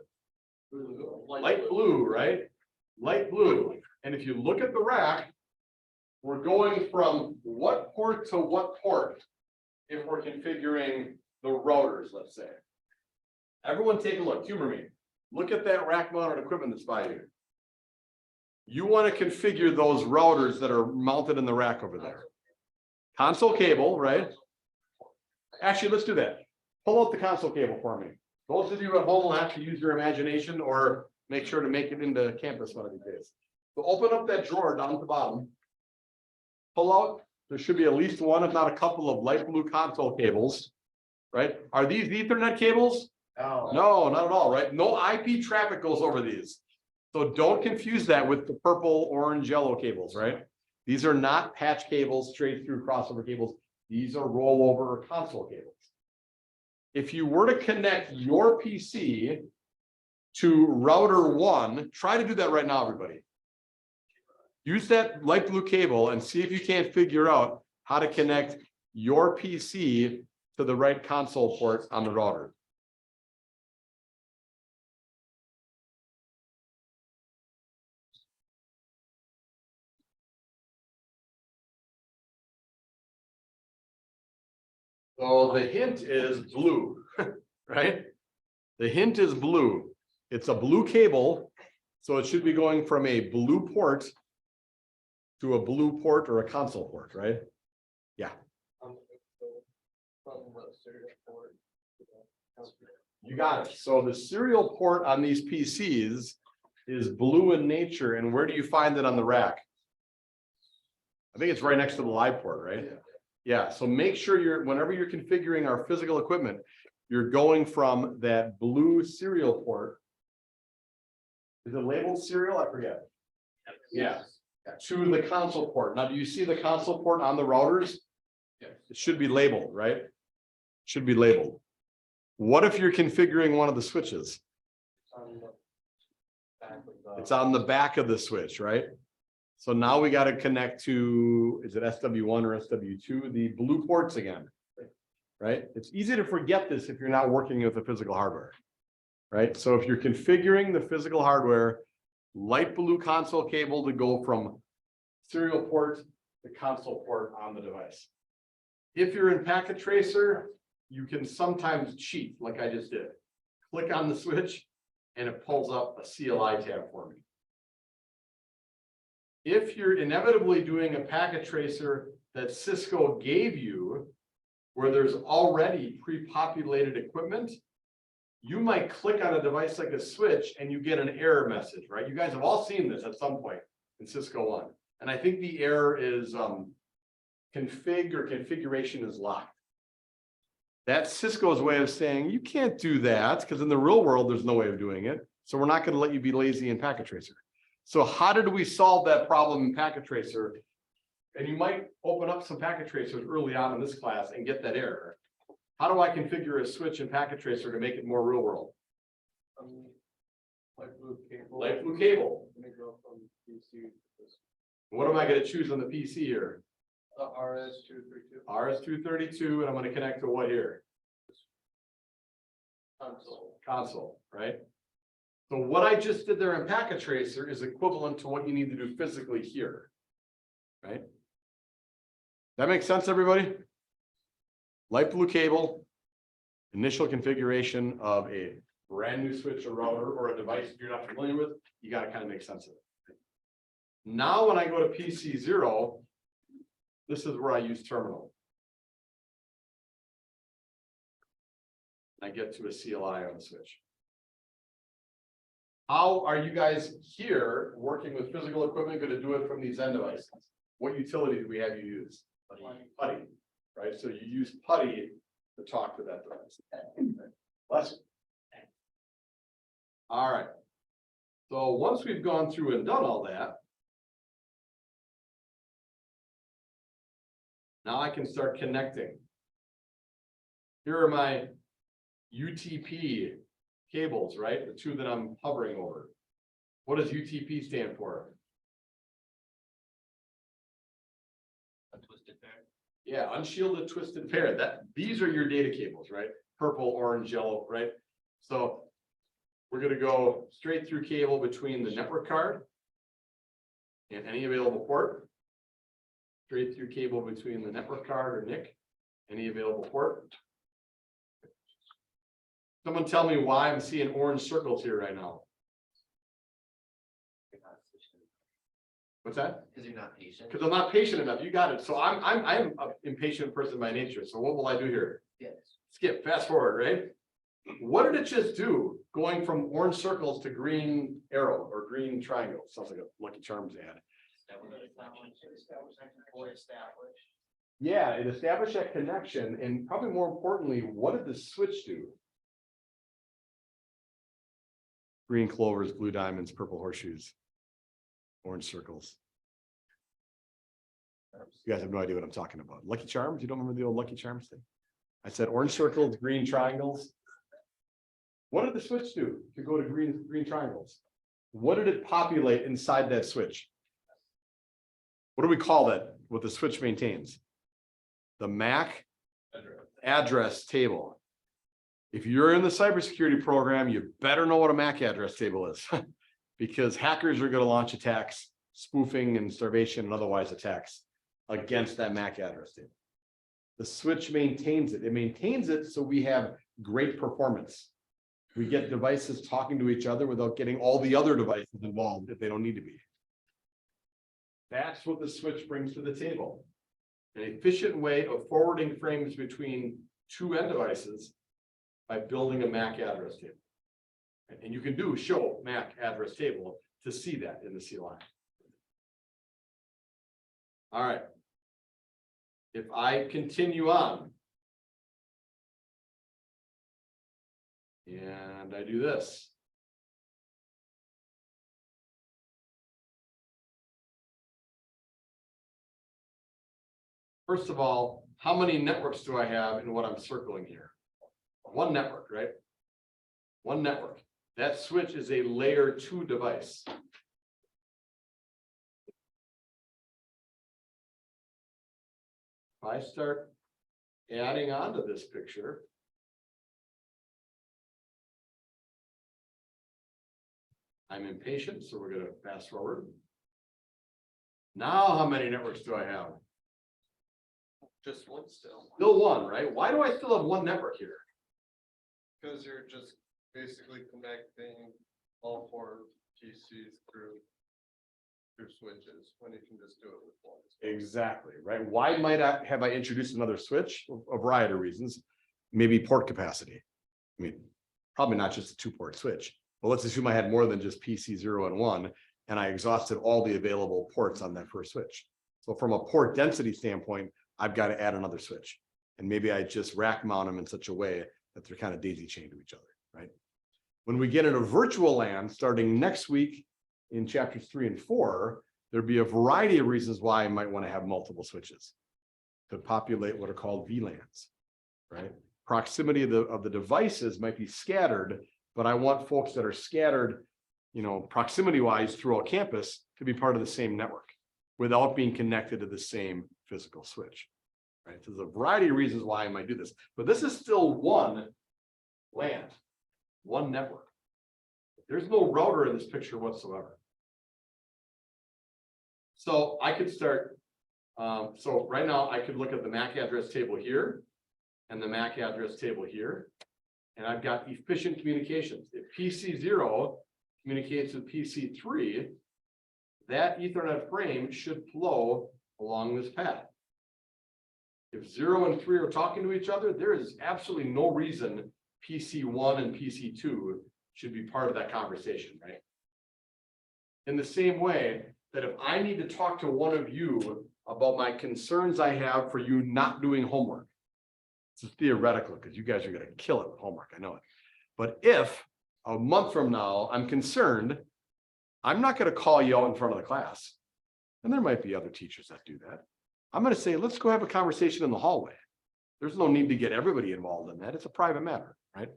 Light blue, right? Light blue. And if you look at the rack, we're going from what port to what port if we're configuring the routers, let's say. Everyone take a look, humor me. Look at that rack mounted equipment that's by you. You want to configure those routers that are mounted in the rack over there. Console cable, right? Actually, let's do that. Pull out the console cable for me. Those of you at home will have to use your imagination or make sure to make it into campus one of these days. So open up that drawer down at the bottom. Pull out, there should be at least one, if not a couple of light blue console cables, right? Are these Ethernet cables? No. No, not at all, right? No IP traffic goes over these. So don't confuse that with the purple, orange, yellow cables, right? These are not patch cables, straight through crossover cables. These are rollover or console cables. If you were to connect your PC to router 1, try to do that right now, everybody. Use that light blue cable and see if you can't figure out how to connect your PC to the right console port on the router. So the hint is blue, right? The hint is blue. It's a blue cable, so it should be going from a blue port to a blue port or a console port, right? Yeah. You got it. So the serial port on these PCs is blue in nature, and where do you find it on the rack? I think it's right next to the live port, right? Yeah, so make sure whenever you're configuring our physical equipment, you're going from that blue serial port. Is it labeled serial? I forget. Yeah, to the console port. Now, do you see the console port on the routers? Yes. It should be labeled, right? Should be labeled. What if you're configuring one of the switches? It's on the back of the switch, right? So now we got to connect to, is it SW1 or SW2, the blue ports again, right? It's easy to forget this if you're not working with the physical hardware, right? So if you're configuring the physical hardware, light blue console cable to go from serial port to console port on the device. If you're in Packet Tracer, you can sometimes cheat like I just did. Click on the switch and it pulls up a CLI tab for me. If you're inevitably doing a packet tracer that Cisco gave you, where there's already pre-populated equipment, you might click on a device like a switch and you get an error message, right? You guys have all seen this at some point in Cisco One. And I think the error is config or configuration is locked. That's Cisco's way of saying you can't do that because in the real world, there's no way of doing it. So we're not going to let you be lazy in Packet Tracer. So how did we solve that problem in Packet Tracer? And you might open up some Packet Tracers early on in this class and get that error. How do I configure a switch in Packet Tracer to make it more real world? Light blue cable. Light blue cable. Let me go from PC to this. What am I going to choose on the PC here? The RS-232. RS-232, and I'm going to connect to what here? Console. Console, right? So what I just did there in Packet Tracer is equivalent to what you need to do physically here, right? That makes sense, everybody? Light blue cable, initial configuration of a brand new switch or router or a device you're not familiar with, you got to kind of make sense of it. Now, when I go to PC0, this is where I use terminal. I get to a CLI on the switch. How are you guys here working with physical equipment going to do it from these end devices? What utility do we have you use? Putty, right? So you use putty to talk to that device. Bless you. All right. So once we've gone through and done all that, now I can start connecting. Here are my UTP cables, right? The two that I'm hovering over. What does UTP stand for? Untwisted pair. Yeah, unshielded twisted pair. These are your data cables, right? Purple, orange, yellow, right? So we're gonna go straight through cable between the network card and any available port. Straight through cable between the network card or NIC, any available port. Someone tell me why I'm seeing orange circles here right now. What's that? Because you're not patient. Because I'm not patient enough. You got it. So I'm an impatient person by nature. So what will I do here? Yes. Skip, fast forward, right? What did it just do? Going from orange circles to green arrow or green triangle. Sounds like a Lucky Charms ad. Yeah, it established that connection, and probably more importantly, what did the switch do? Green clovers, blue diamonds, purple horseshoes, orange circles. You guys have no idea what I'm talking about. Lucky Charms? You don't remember the old Lucky Charms thing? I said orange circles, green triangles. What did the switch do to go to green triangles? What did it populate inside that switch? What do we call that? What the switch maintains? The MAC address table. If you're in the cybersecurity program, you better know what a MAC address table is because hackers are going to launch attacks, spoofing and starvation and otherwise attacks against that MAC address table. The switch maintains it. It maintains it so we have great performance. We get devices talking to each other without getting all the other devices involved if they don't need to be. That's what the switch brings to the table. An efficient way of forwarding frames between two end devices by building a MAC address table. And you can do show MAC address table to see that in the CLI. All right. If I continue on and I do this. First of all, how many networks do I have in what I'm circling here? One network, right? One network. That switch is a layer 2 device. If I start adding on to this picture, I'm impatient, so we're going to fast forward. Now, how many networks do I have? Just one still, Still one, right? Why do I still have one network here? because you're just basically connecting all four PCs through switches when you can just do it with one. Exactly, right? Why might I have introduced another switch? A variety of reasons. Maybe port capacity. I mean, probably not just a 2-port switch, but let's assume I had more than just PC 0 and 1, and I exhausted all the available ports on that first switch. So from a port density standpoint, I've got to add another switch. And maybe I just rack mount them in such a way that they're kind of daisy chained to each other, right? When we get into virtual LAN starting next week in chapters 3 and 4, there'd be a variety of reasons why I might want to have multiple switches to populate what are called VLANs, right? Proximity of the devices might be scattered, but I want folks that are scattered, you know, proximity wise throughout campus to be part of the same network without being connected to the same physical switch, right? So there's a variety of reasons why I might do this, but this is still one LAN, one network. There's no router in this picture whatsoever. So I could start, so right now I could look at the MAC address table here and the MAC address table here. And I've got efficient communications. If PC 0 communicates with PC 3, that Ethernet frame should flow along this path. If 0 and 3 are talking to each other, there is absolutely no reason PC1 and PC2 should be part of that conversation, right? In the same way that if I need to talk to one of you about my concerns I have for you not doing homework. It's theoretical because you guys are gonna kill it with homework, I know it. But if a month from now I'm concerned, I'm not gonna call you out in front of the class. And there might be other teachers that do that. I'm gonna say, let's go have a conversation in the hallway. There's no need to get everybody involved in that. It's a private matter, right?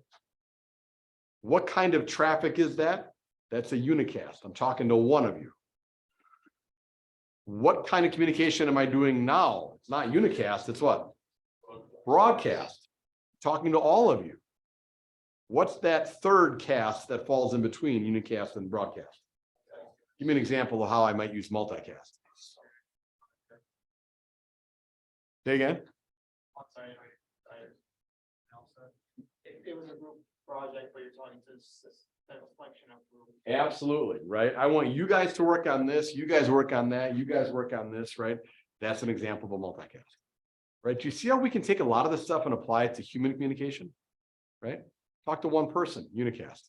What kind of traffic is that? That's a unicast. I'm talking to one of you. What kind of communication am I doing now? It's not unicast, it's what? Broadcast. Talking to all of you. What's that third cast that falls in between unicast and broadcast? Give me an example of how I might use multicast. Say again? I'm sorry. It was a group project where you're talking to a selection of groups. Absolutely, right? I want you guys to work on this, you guys work on that, you guys work on this, right? That's an example of a multicast. Right? Do you see how we can take a lot of this stuff and apply it to human communication? Right? Talk to one person, unicast.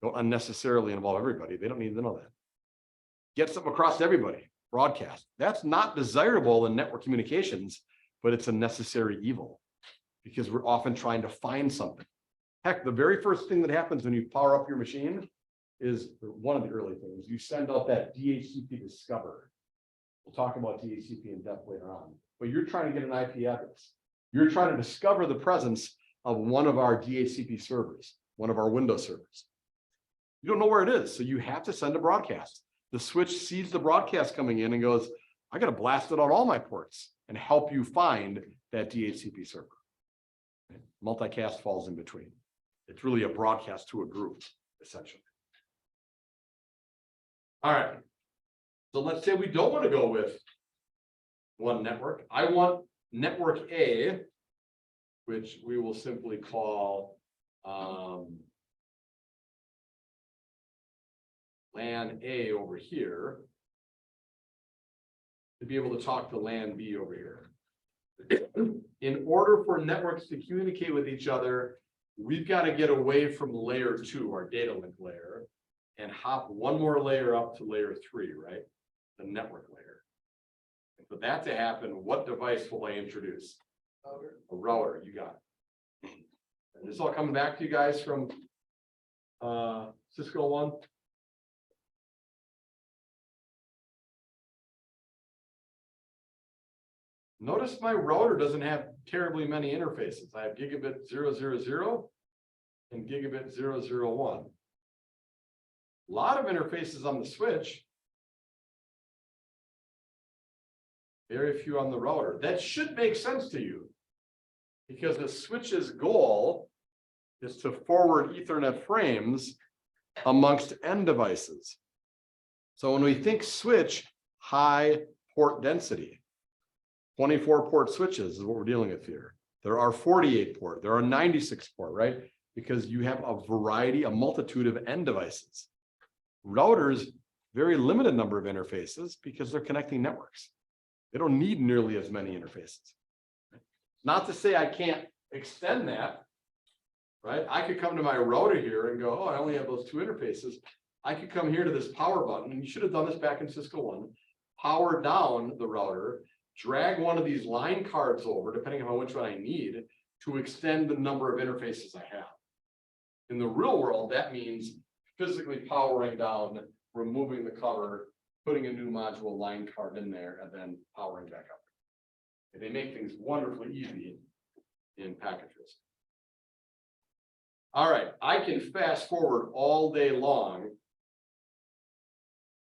Don't unnecessarily involve everybody. They don't need to know that. Get something across to everybody, broadcast. That's not desirable in network communications, but it's a necessary evil because we're often trying to find something. Heck, the very first thing that happens when you power up your machine is one of the early things. You send out that DHCP discover. We'll talk about DHCP in depth later on, but you're trying to get an IP address. You're trying to discover the presence of one of our DHCP servers, one of our Windows servers. You don't know where it is, so you have to send a broadcast. The switch sees the broadcast coming in and goes, I got to blast it on all my ports and help you find that DHCP server. Multicast falls in between. It's really a broadcast to a group, essentially. All right. So let's say we don't want to go with one network. I want network A, which we will simply call LAN A over here, to be able to talk to LAN B over here. In order for networks to communicate with each other, we've got to get away from layer 2, our data link layer, and hop one more layer up to layer 3, right? The network layer. And for that to happen, what device will I introduce? A router, you got it. And this is all coming back to you guys from Cisco One. Notice my router doesn't have terribly many interfaces. I have gigabit 000 and gigabit 001. A lot of interfaces on the switch. Very few on the router. That should make sense to you because the switch's goal is to forward Ethernet frames amongst end devices. So when we think switch, high port density, 24 port switches is what we're dealing with here. There are 48 port, there are 96 port, right? Because you have a variety, a multitude of end devices. Routers, very limited number of interfaces because they're connecting networks. They don't need nearly as many interfaces. Not to say I can't extend that, right? I could come to my router here and go, oh, I only have those 2 interfaces. I could come here to this power button, and you should have done this back in Cisco One, power down the router, drag one of these line cards over, depending on which one I need, to extend the number of interfaces I have. In the real world, that means physically powering down, removing the cover, putting a new module line card in there, and then powering back up. And they make things wonderfully easy in packages. All right, I can fast forward all day long,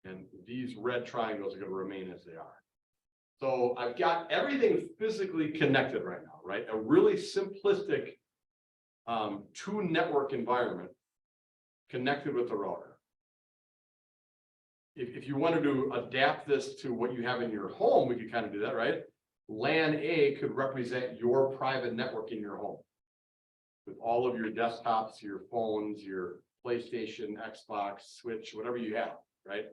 and these red triangles are going to remain as they are. So I've got everything physically connected right now, right? A really simplistic 2-network environment connected with the router. If you wanted to adapt this to what you have in your home, we could kind of do that, right? LAN A could represent your private network in your home with all of your desktops, your phones, your PlayStation, Xbox, Switch, whatever you have, right?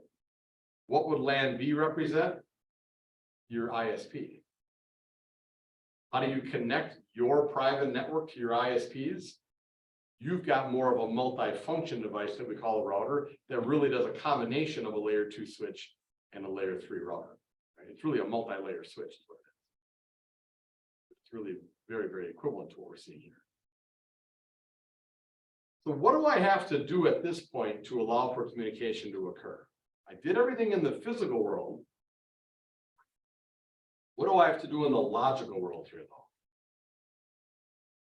What would LAN B represent? Your ISP. How do you connect your private network to your ISPs? You've got more of a multi-function device that we call a router that really does a combination of a layer 2 switch and a layer 3 router. Right? It's really a multi-layer switch. Is what it is. It's really very, very equivalent to what we're seeing here. So what do I have to do at this point to allow for communication to occur? I did everything in the physical world. What do I have to do in the logical world here, though?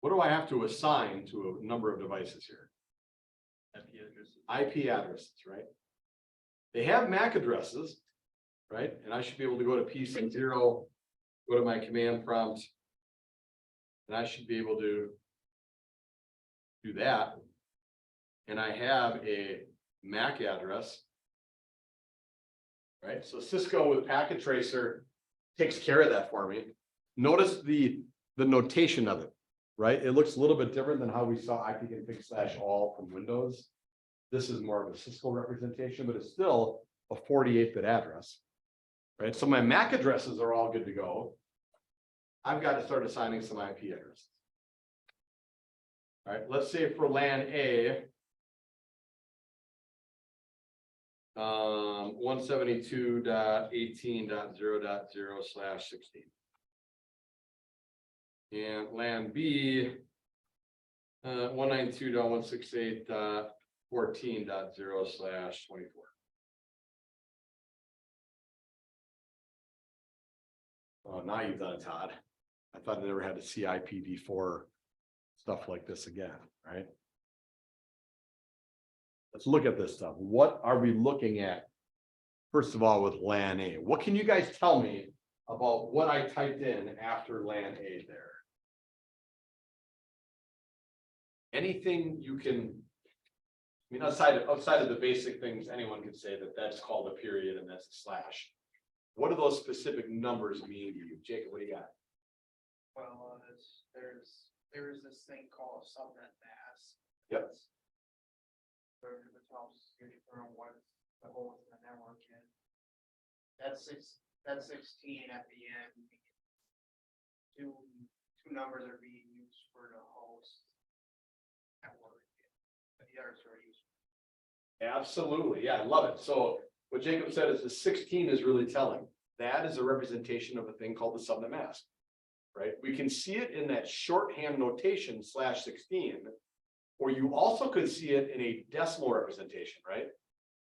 What do I have to assign to a number of devices here? IP addresses, right? They have MAC addresses, right? And I should be able to go to PC0, go to my command prompt, and I should be able to do that. And I have a MAC address, right? So Cisco with Packet Tracer takes care of that for me. Notice the notation of it, right? It looks a little bit different than how we saw ipconfig/all from Windows. This is more of a Cisco representation, but it's still a 48-bit address, right? So my MAC addresses are all good to go. I've got to start assigning some IP addresses. All right, let's say for LAN A, 172.18.0.0/16. And LAN B, 192.168.14.0/24. Oh, now you've done it, Todd. I thought I never had to see IPv4 stuff like this again, right? Let's look at this stuff. What are we looking at? First of all, with LAN A, what can you guys tell me about what I typed in after LAN A there? Anything you can, I mean, outside of the basic things, anyone can say that that's called a period and that's a slash. What do those specific numbers mean to you? Jacob, what do you got? Well, there's this thing called a subnet mask. Yep. Where the top security firm wants the whole in the network in. That's 16 at the end. Two numbers are being used for the host network. But the others are used. Absolutely. Yeah, I love it. So what Jacob said is the 16 is really telling. That is a representation of a thing called the subnet mask, right? We can see it in that shorthand notation /16, or you also could see it in a decimal representation, right?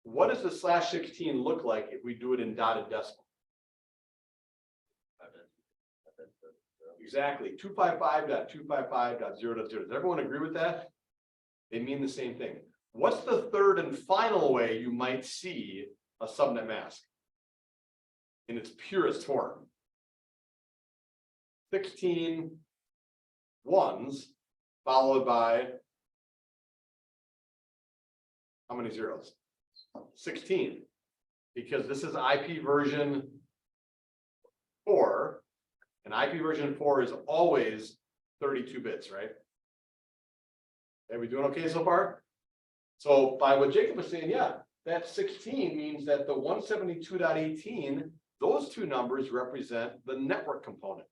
What does the /16 look like if we do it in dotted decimal? Exactly, 255.255.0.0. Does everyone agree with that? They mean the same thing. What's the third and final way you might see a subnet mask in its purest form? 16 ones followed by how many zeros? 16, because this is IP version 4, and IP version 4 is always 32 bits, right? Are we doing okay so far? So by what Jacob was saying, yeah, that 16 means that the 172.18, those two numbers represent the network component.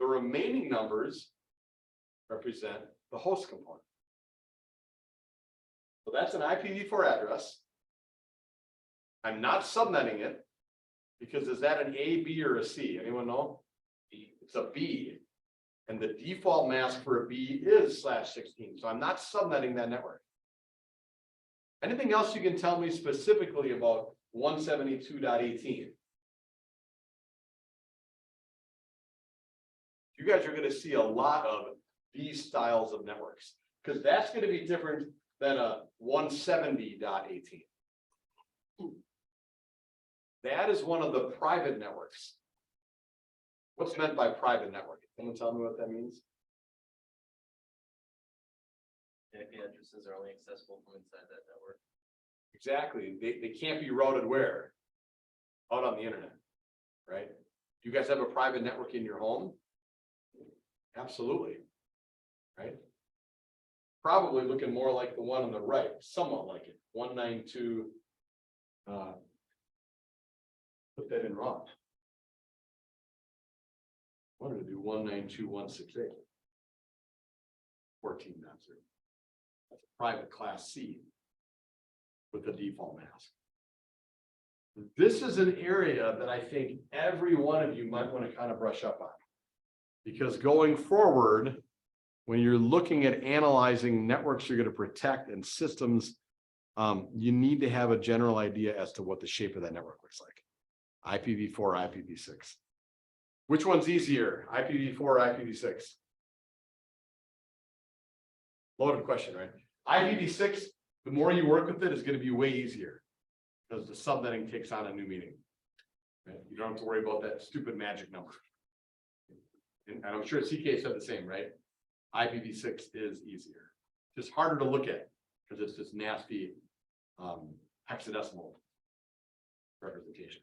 The remaining numbers represent the host component. So that's an IPv4 address. I'm not subnetting it because is that an A, B, or a C? Anyone know? B. It's a B. And the default mask for a B is /16. So I'm not subnetting that network. Anything else you can tell me specifically about 172.18? You guys are going to see a lot of these styles of networks because that's going to be different than a 170.18. That is one of the private networks. What's meant by private network? Can you tell me what that means? IP addresses are only accessible from inside that network. Exactly. They can't be routed where? Out on the internet, right? Do you guys have a private network in your home? Absolutely. Right? Probably looking more like the one on the right, somewhat like it. 192. Put that in wrong. Wanted to do 192.168. 14.0. That's a private class C with the default mask. This is an area that I think every one of you might want to kind of brush up on. Because going forward, when you're looking at analyzing networks you're going to protect and systems, you need to have a general idea as to what the shape of that network looks like. IPv4, IPv6. Which one's easier, IPv4 or IPv6? Loaded question, right? IPv6, the more you work with it, is going to be way easier because the subnetting takes on a new meaning. Right? You don't have to worry about that stupid magic number. And I'm sure CK said the same, right? IPv6 is easier. Just harder to look at because it's this nasty hexadecimal representation.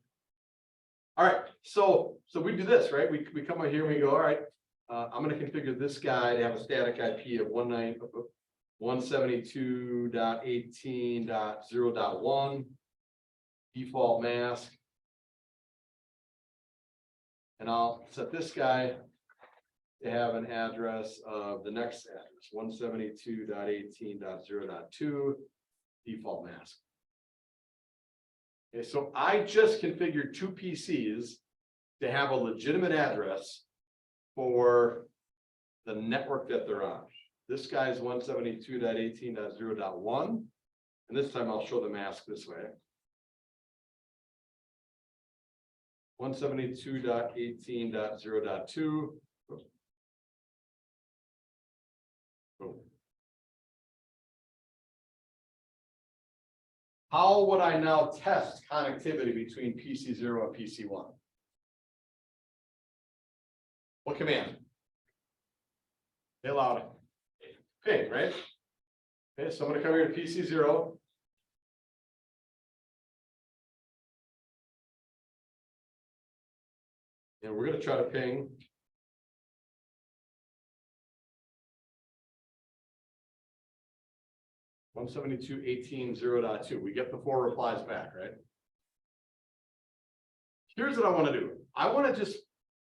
All right, so we do this, right? We come out here and we go, all right, I'm going to configure this guy to have a static IP of 172.18.0.1 default mask. And I'll set this guy to have an address of the next address, 172.18.0.2 default mask. Okay, so I just configured two PCs to have a legitimate address for the network that they're on. This guy is 172.18.0.1, and this time I'll show the mask this way. 172.18.0.2. How would I now test connectivity between PC0 and PC1? What command? Hey, loud. Ping, right? Okay, so I'm going to come here to PC0. And we're going to try to ping 172.18.0.2. We get the 4 replies back, right? Here's what I want to do. I want to just,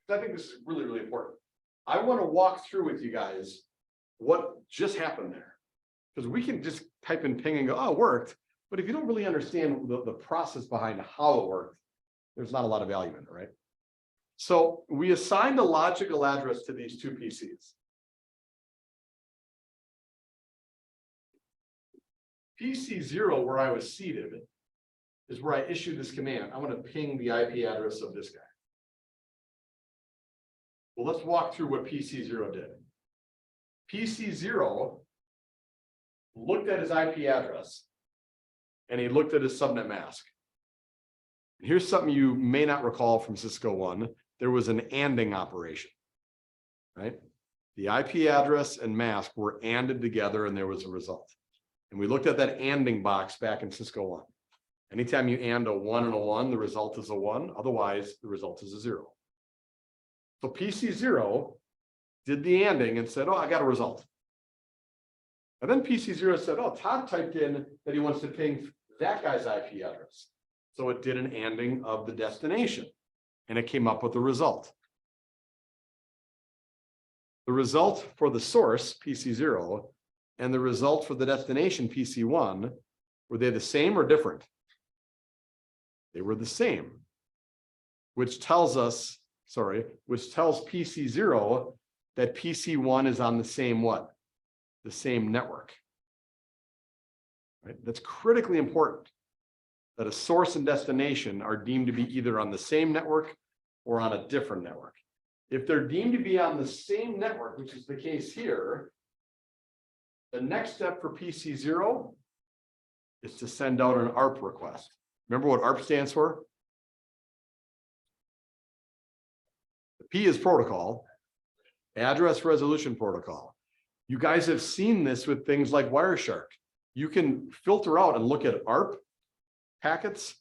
I think this is really, really important. I want to walk through with you guys what just happened there. Because we can just type in ping and go, oh, it worked. But if you don't really understand the process behind how it worked, there's not a lot of value in it, right? So we assigned a logical address to these two PCs. PC0, where I was seated, is where I issued this command. I'm going to ping the IP address of this guy. Well, let's walk through what PC0 did. PC0 looked at his IP address and he looked at his subnet mask. Here's something you may not recall from Cisco 1. There was an ANDing operation, right? The IP address and mask were ANDed together and there was a result. And we looked at that ANDing box back in Cisco 1. Anytime you AND a 1 and a 1, the result is a 1. Otherwise, the result is a 0. So PC0 did the ANDing and said, oh, I got a result. And then PC0 said, oh, Todd typed in that he wants to ping that guy's IP address. So it did an ANDing of the destination and it came up with the result. The result for the source, PC0, and the result for the destination, PC1, were they the same or different? They were the same, which tells us, which tells PC0 that PC1 is on the same what? The same network. Right? That's critically important, that a source and destination are deemed to be either on the same network or on a different network. If they're deemed to be on the same network, which is the case here, the next step for PC0 is to send out an ARP request. Remember what ARP stands for? The P is protocol, address resolution protocol. You guys have seen this with things like Wireshark. You can filter out and look at ARP packets,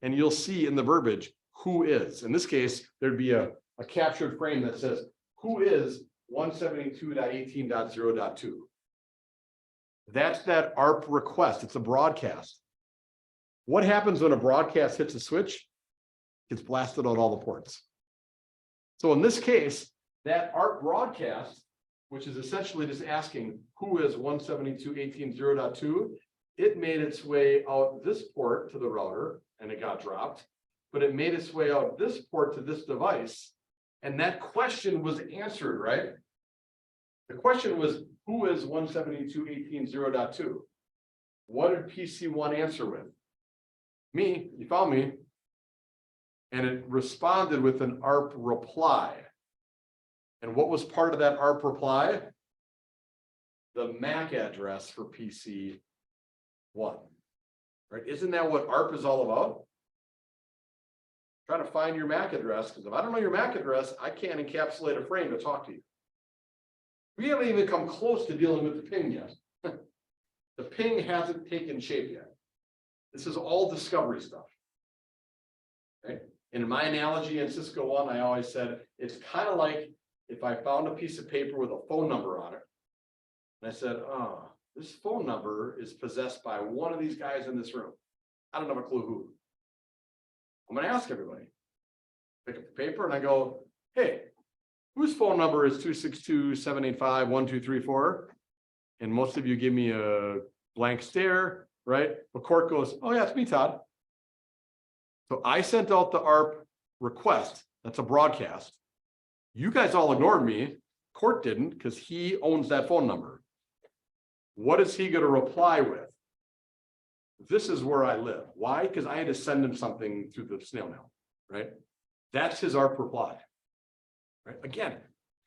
and you'll see in the verbiage who is. In this case, there'd be a captured frame that says, who is 172.18.0.2? That's that ARP request. It's a broadcast. What happens when a broadcast hits a switch? It's blasted on all the ports. So in this case, that ARP broadcast which is essentially just asking who is 172.18.0.2. It made its way out this port to the router and it got dropped, but it made its way out this port to this device. And that question was answered, right? The question was, who is 172.18.0.2? What did PC1 answer with? Me, you found me. And it responded with an ARP reply. And what was part of that ARP reply? The MAC address for PC1. Right? Isn't that what ARP is all about? Trying to find your MAC address, because if I don't know your MAC address, I can't encapsulate a frame to talk to you. We haven't even come close to dealing with the ping yet. The ping hasn't taken shape yet. This is all discovery stuff. Okay? In my analogy in Cisco One, I always said it's kind of like if I found a piece of paper with a phone number on it, and I said, oh, this phone number is possessed by one of these guys in this room. I don't have a clue who. I'm going to ask everybody. Pick up the paper and I go, hey, whose phone number is 262-785-1234? And most of you give me a blank stare, right? The court goes, oh yeah, it's me, Todd. So I sent out the ARP request. That's a broadcast. You guys all ignored me. Court didn't because he owns that phone number. What is he going to reply with? This is where I live. Why? Because I had to send him something through the snail mail, right? That's his ARP reply. Right? Again,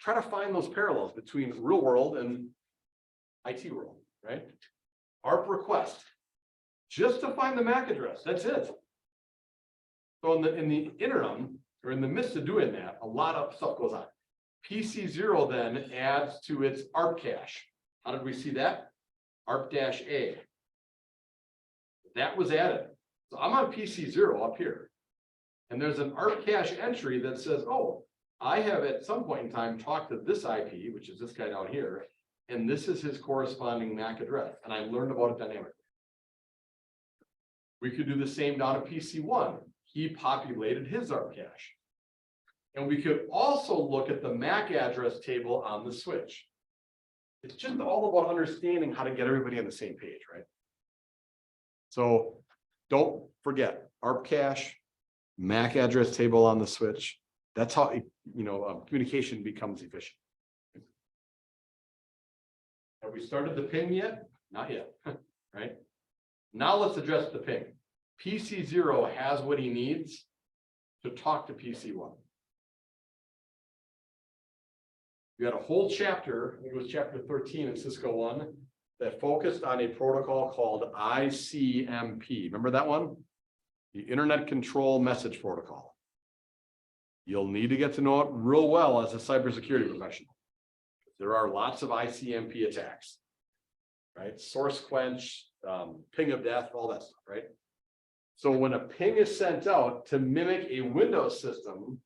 try to find those parallels between real world and IT world, right? ARP request, just to find the MAC address. That's it. So in the interim, or in the midst of doing that, a lot of stuff goes on. PC0 then adds to its ARP cache. How did we see that? ARP-A. That was added. So I'm on PC0 up here. And there's an ARP cache entry that says, oh, I have at some point in time talked to this IP, which is this guy down here, and this is his corresponding MAC address. And I learned about it dynamically. We could do the same down at PC1. He populated his ARP cache. And we could also look at the MAC address table on the switch. It's just all about understanding how to get everybody on the same page, right? So don't forget ARP cache, MAC address table on the switch. That's how, communication becomes efficient. Have we started the ping yet? Not yet, right? Now let's address the ping. PC0 has what he needs to talk to PC1. You had a whole chapter, I think it was chapter 13 in Cisco One, that focused on a protocol called ICMP. Remember that one? The Internet Control Message Protocol. You'll need to get to know it real well as a cybersecurity professional. There are lots of ICMP attacks, right? Source quench, ping of death, all that stuff, right? So when a ping is sent out to mimic a Windows system,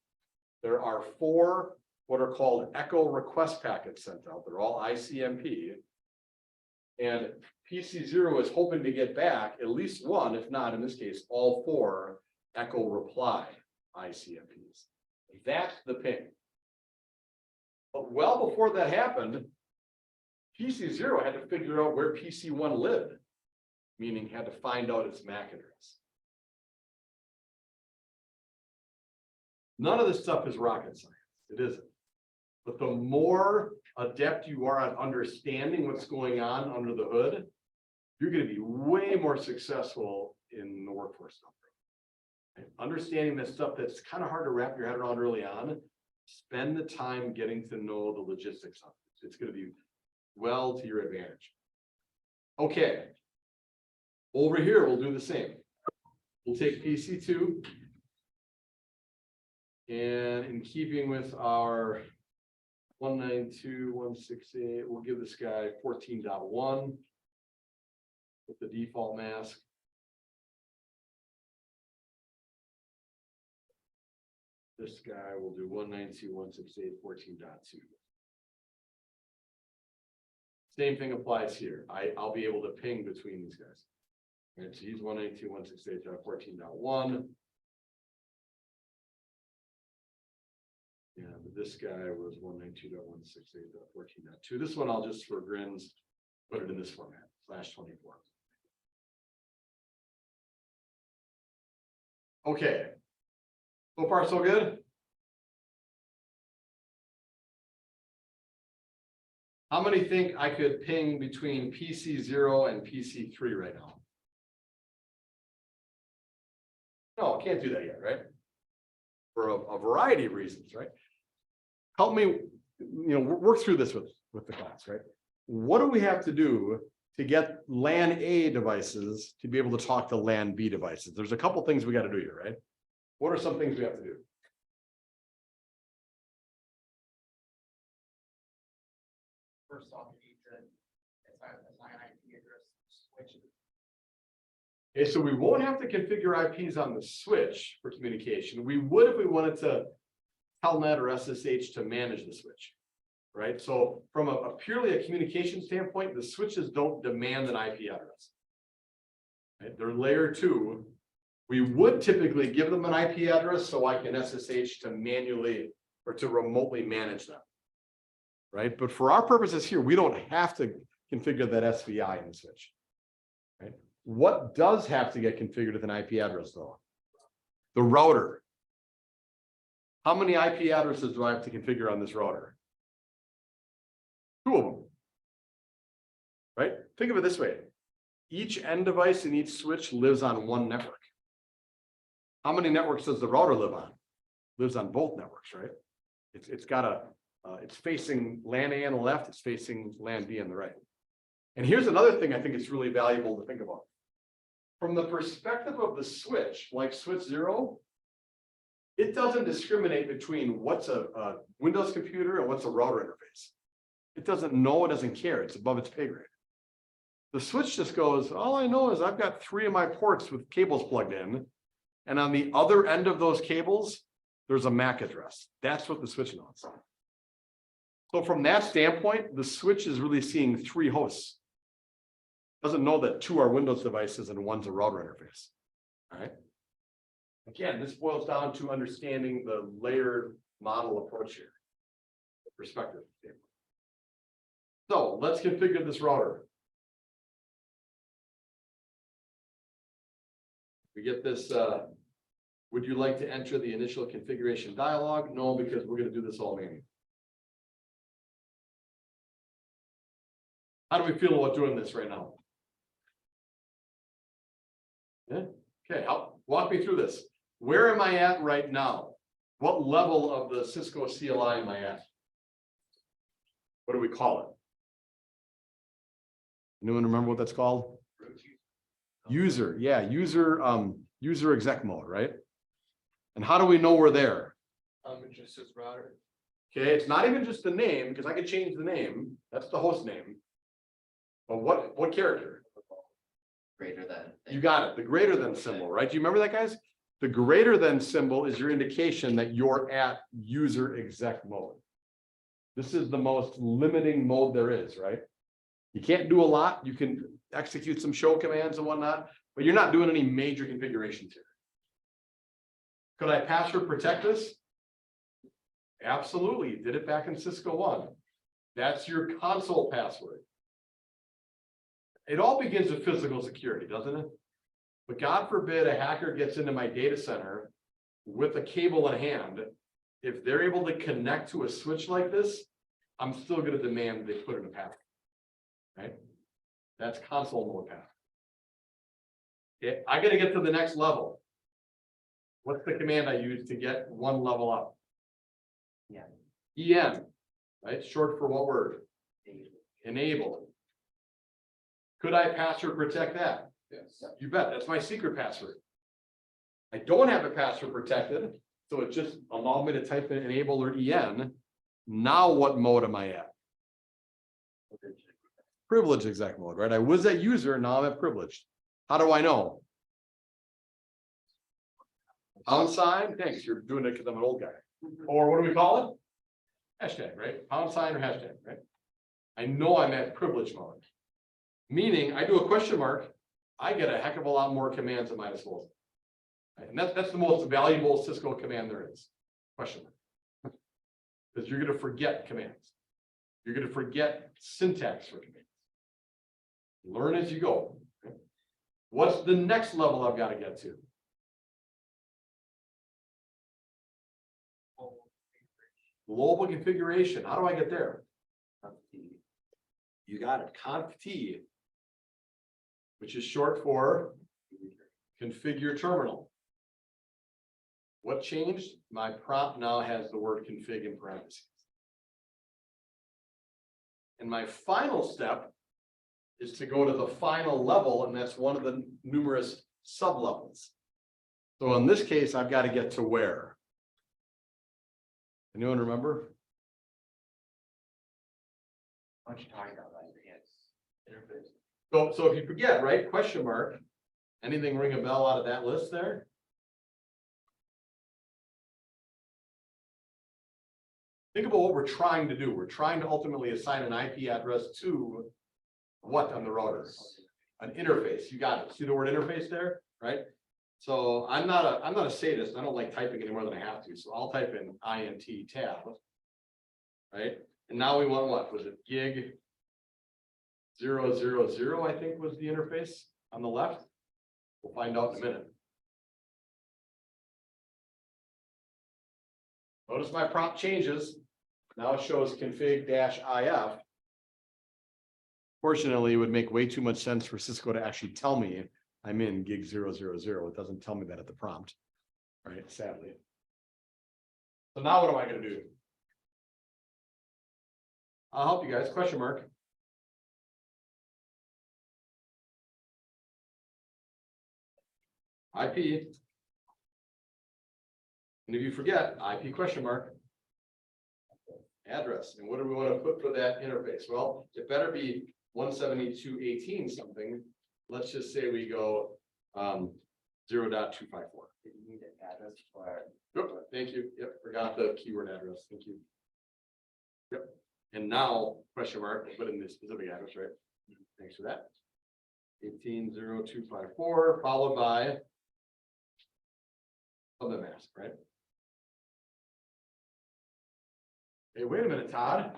there are 4 what are called echo request packets sent out. They're all ICMP. And PC0 is hoping to get back at least one, if not in this case, all 4 echo reply ICMPs. That's the ping. But well before that happened, PC0 had to figure out where PC1 lived, meaning had to find out its MAC address. None of this stuff is rocket science. It isn't. But the more adept you are at understanding what's going on under the hood, you're going to be way more successful in the workforce stuff. And understanding that stuff that's kind of hard to wrap your head around early on, spend the time getting to know the logistics of it. It's going to be well to your advantage. Okay. Over here, we'll do the same. We'll take PC2. And in keeping with our 192.168, we'll give this guy 14.1 with the default mask. This guy will do 192.168, 14.2. Same thing applies here. I'll be able to ping between these guys. Right, so he's 192.168, 14.1. And this guy was 192.168.14.2. This one I'll just for grins, put it in this format, /24. Okay. So far, so good? How many think I could ping between PC 0 and PC 3 right now? No, can't do that yet, right? For a variety of reasons, right? Help me, work through this with the class, right? What do we have to do to get LAN A devices to be able to talk to LAN B devices? There's a couple things we got to do here, right? What are some things we have to do? First off, you need to assign IP address switches. Okay, so we won't have to configure IPs on the switch for communication. We would if we wanted to Telnet or SSH to manage the switch, right? So from a purely a communication standpoint, the switches don't demand an IP address. Right? They're layer 2. We would typically give them an IP address so I can SSH to manually or to remotely manage them. Right? But for our purposes here, we don't have to configure that SVI in the switch. Right? What does have to get configured with an IP address though? The router. How many IP addresses do I have to configure on this router? 2 of them. Right? Think of it this way. Each end device in each switch lives on one network. How many networks does the router live on? Lives on both networks, right? It's got a it's facing LAN A on the left, it's facing LAN B on the right. And here's another thing I think it's really valuable to think about. From the perspective of the switch, like switch 0, it doesn't discriminate between what's a Windows computer and what's a router interface. It doesn't know, it doesn't care, it's above its pay grade. The switch just goes, all I know is I've got 3 of my ports with cables plugged in, and on the other end of those cables, there's a MAC address. That's what the switch knows. So from that standpoint, the switch is really seeing 3 hosts. Doesn't know that 2 are Windows devices and 1's a router interface. All right. Again, this boils down to understanding the layered model approach here. The perspective. So let's configure this router. We get this, would you like to enter the initial configuration dialog? No, because we're going to do this all manually. How do we feel about doing this right now? Yeah. Okay, walk me through this. Where am I at right now? What level of the Cisco CLI am I at? What do we call it? Anyone remember what that's called? User, yeah, user exec mode, right? And how do we know we're there? It just says router. Okay, it's not even just the name, because I could change the name. That's the host name. But what character? Greater than. You got it, the greater than symbol, right? Do you remember that, guys? The greater than symbol is your indication that you're at user exec mode. This is the most limiting mode there is, right? You can't do a lot. You can execute some show commands and whatnot, but you're not doing any major configurations here. Could I password protect this? Absolutely, you did it back in Cisco 1. That's your console password. It all begins with physical security, doesn't it? But God forbid a hacker gets into my data center with a cable in hand. If they're able to connect to a switch like this, I'm still going to demand they put in a password. Right? That's console mode path. Okay, I got to get to the next level. What's the command I use to get one level up? EN, right? Short for what word? Enable. Could I password protect that? Yes. You bet. That's my secret password. I don't have a password protected, so it just allow me to type in enable or EN. Now what mode am I at? Privileged exec mode, right? I was at user, now I'm at privileged. How do I know? Pound sign, thanks, you're doing it because I'm an old guy. Or what do we call it? Hashtag, right? Pound sign or hashtag, right? I know I'm at privilege mode. Meaning I do a question mark, I get a heck of a lot more commands at my disposal. Right? And that's the most valuable Cisco command there is. Question mark. Because you're gonna forget commands. You're gonna forget syntax for commands. Learn as you go. Okay? What's the next level I've got to get to? Global configuration. How do I get there? You got it. Conf T, which is short for configure terminal. What changed? My prompt now has the word config in parentheses. And my final step is to go to the final level, and that's one of the numerous sub-levels. So in this case, I've got to get to where? Anyone remember? What you talking about, right? Yes. Interface. So if you forget, right, question mark, anything ring a bell out of that list there? Think about what we're trying to do. We're trying to ultimately assign an IP address to what on the router? An interface. You got it. See the word interface there, right? So I'm not a sadist. I don't like typing any more than I have to. So I'll type in INT tab. Right? And now we want what? Was it gig 000, I think was the interface on the left? We'll find out in a minute. Notice my prompt changes. Now it shows config-if. Fortunately, it would make way too much sense for Cisco to actually tell me I'm in gig 000. It doesn't tell me that at the prompt, right? Sadly. So now what am I going to do? I'll help you guys. Question mark. IP. And if you forget, IP question mark. Address. And what do we want to put for that interface? Well, it better be 172.18 something. Let's just say we go 0.254. You need an address for. Yep, thank you. Yep, forgot the keyword address. Thank you. Yep. And now question mark, put in the specific address, right? Thanks for that. 18.0254 followed by the mask, right? Hey, wait a minute, Todd.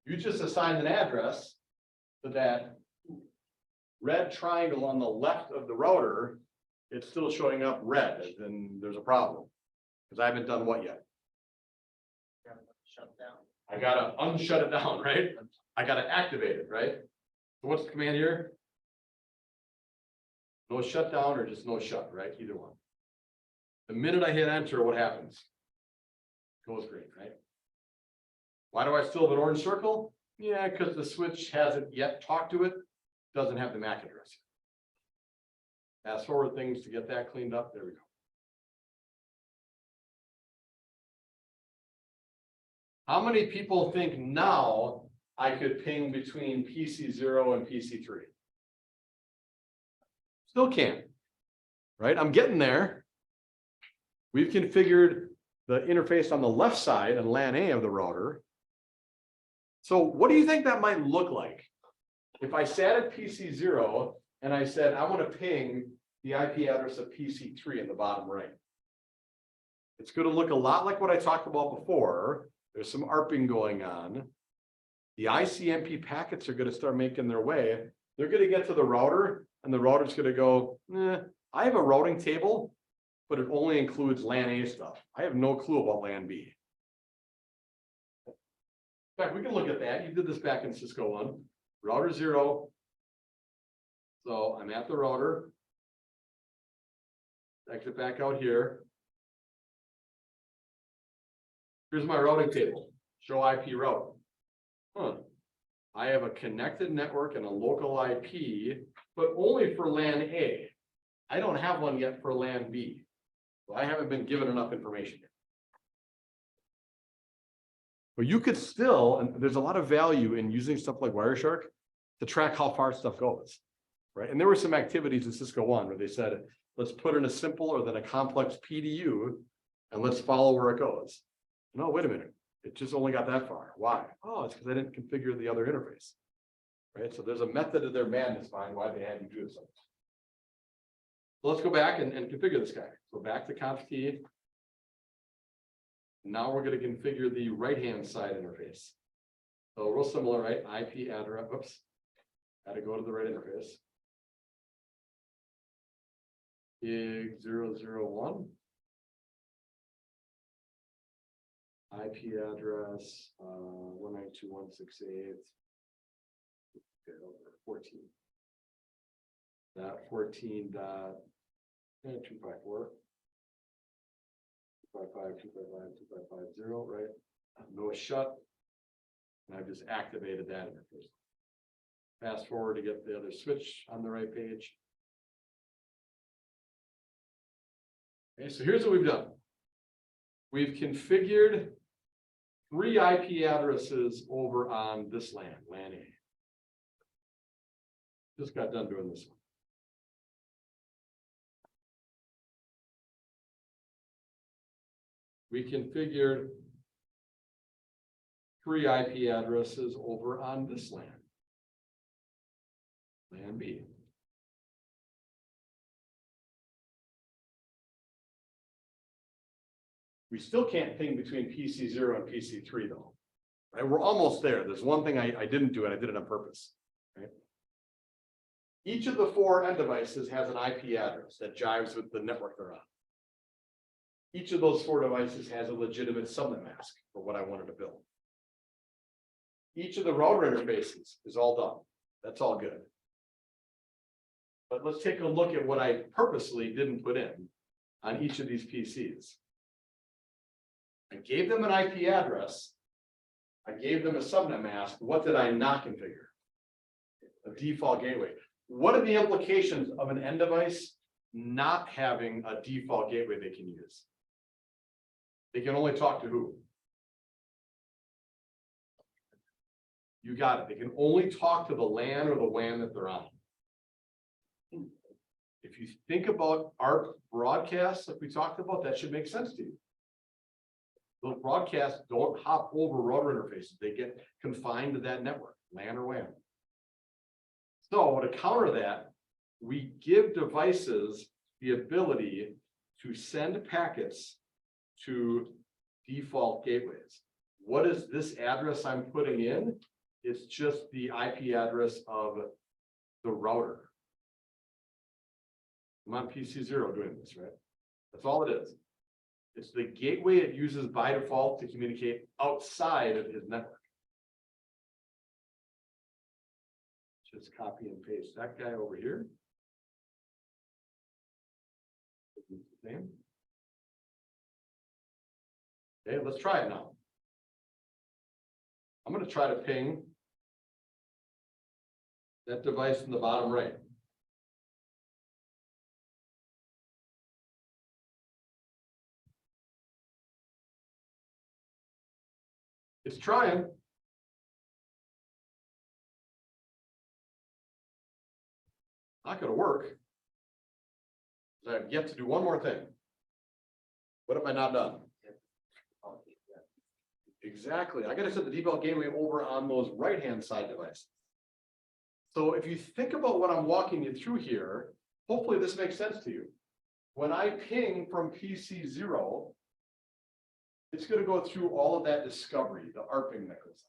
You just assigned an address to that red triangle on the left of the router. It's still showing up red, then there's a problem. Because I haven't done what yet? Shut down. I gotta unshut it down, right? I gotta activate it, right? So what's the command here? No shutdown or just no shut, right? Either one. The minute I hit enter, what happens? Goes green, right? Why do I still have an orange circle? Yeah, because the switch hasn't yet talked to it, doesn't have the MAC address. Fast forward things to get that cleaned up. There we go. How many people think now I could ping between PC0 and PC3? Still can't, right? I'm getting there. We've configured the interface on the left side and LAN A of the router. So what do you think that might look like? If I sat at PC0 and I said, I want to ping the IP address of PC3 in the bottom right. It's going to look a lot like what I talked about before. There's some ARPing going on. The ICMP packets are going to start making their way. They're going to get to the router and the router's going to go, I have a routing table, but it only includes LAN A stuff. I have no clue about LAN B. In fact, we can look at that. You did this back in Cisco 1. Router 0. So I'm at the router. Exit back out here. Here's my routing table. Show IP route. I have a connected network and a local IP, but only for LAN A. I don't have one yet for LAN B. So I haven't been given enough information yet. But you could still, and there's a lot of value in using stuff like Wireshark to track how far stuff goes, right? And there were some activities in Cisco 1 where they said, let's put in a simple or then a complex PDU and let's follow where it goes. No, wait a minute. It just only got that far. Why? Oh, it's because I didn't configure the other interface, right? So there's a method of their madness behind why they had you do this. So let's go back and configure this guy. So back to conf T. Now we're gonna configure the right-hand side interface. So real similar, right? IP address, whoops. Gotta go to the right interface. Gig 001. IP address, 192.168. Okay, over 14. That 14 dot 254. 255.255.255.0, right? No shut. And I've just activated that interface. Fast forward to get the other switch on the right page. Okay, so here's what we've done. We've configured 3 IP addresses over on this LAN, LAN A. Just got done doing this one. We configured 3 IP addresses over on this LAN, LAN B. We still can't ping between PC 0 and PC 3 though. Right? We're almost there. There's one thing I didn't do and I did it on purpose. Right? Each of the 4 end devices has an IP address that jives with the network they're on. Each of those 4 devices has a legitimate subnet mask for what I wanted to build. Each of the router interfaces is all done. That's all good. But let's take a look at what I purposely didn't put in on each of these PCs. I gave them an IP address. I gave them a subnet mask. What did I not configure? A default gateway. What are the implications of an end device not having a default gateway they can use? They can only talk to who? You got it. They can only talk to the LAN or the WAN that they're on. If you think about our broadcasts, like we talked about, that should make sense to you. Those broadcasts don't hop over router interfaces. They get confined to that network, LAN or WAN. So to counter that, we give devices the ability to send packets to default gateways. What is this address I'm putting in? It's just the IP address of the router. I'm on PC 0 doing this, right? That's all it is. It's the gateway it uses by default to communicate outside of his network. Just copy and paste that guy over here. Name. Okay, let's try it now. I'm going to try to ping that device in the bottom right. It's trying. Not going to work. I've yet to do one more thing. What have I not done? Exactly. I got to set the default gateway over on those right-hand side devices. So if you think about what I'm walking you through here, hopefully this makes sense to you. When I ping from PC 0, it's going to go through all of that discovery, the ARPing that goes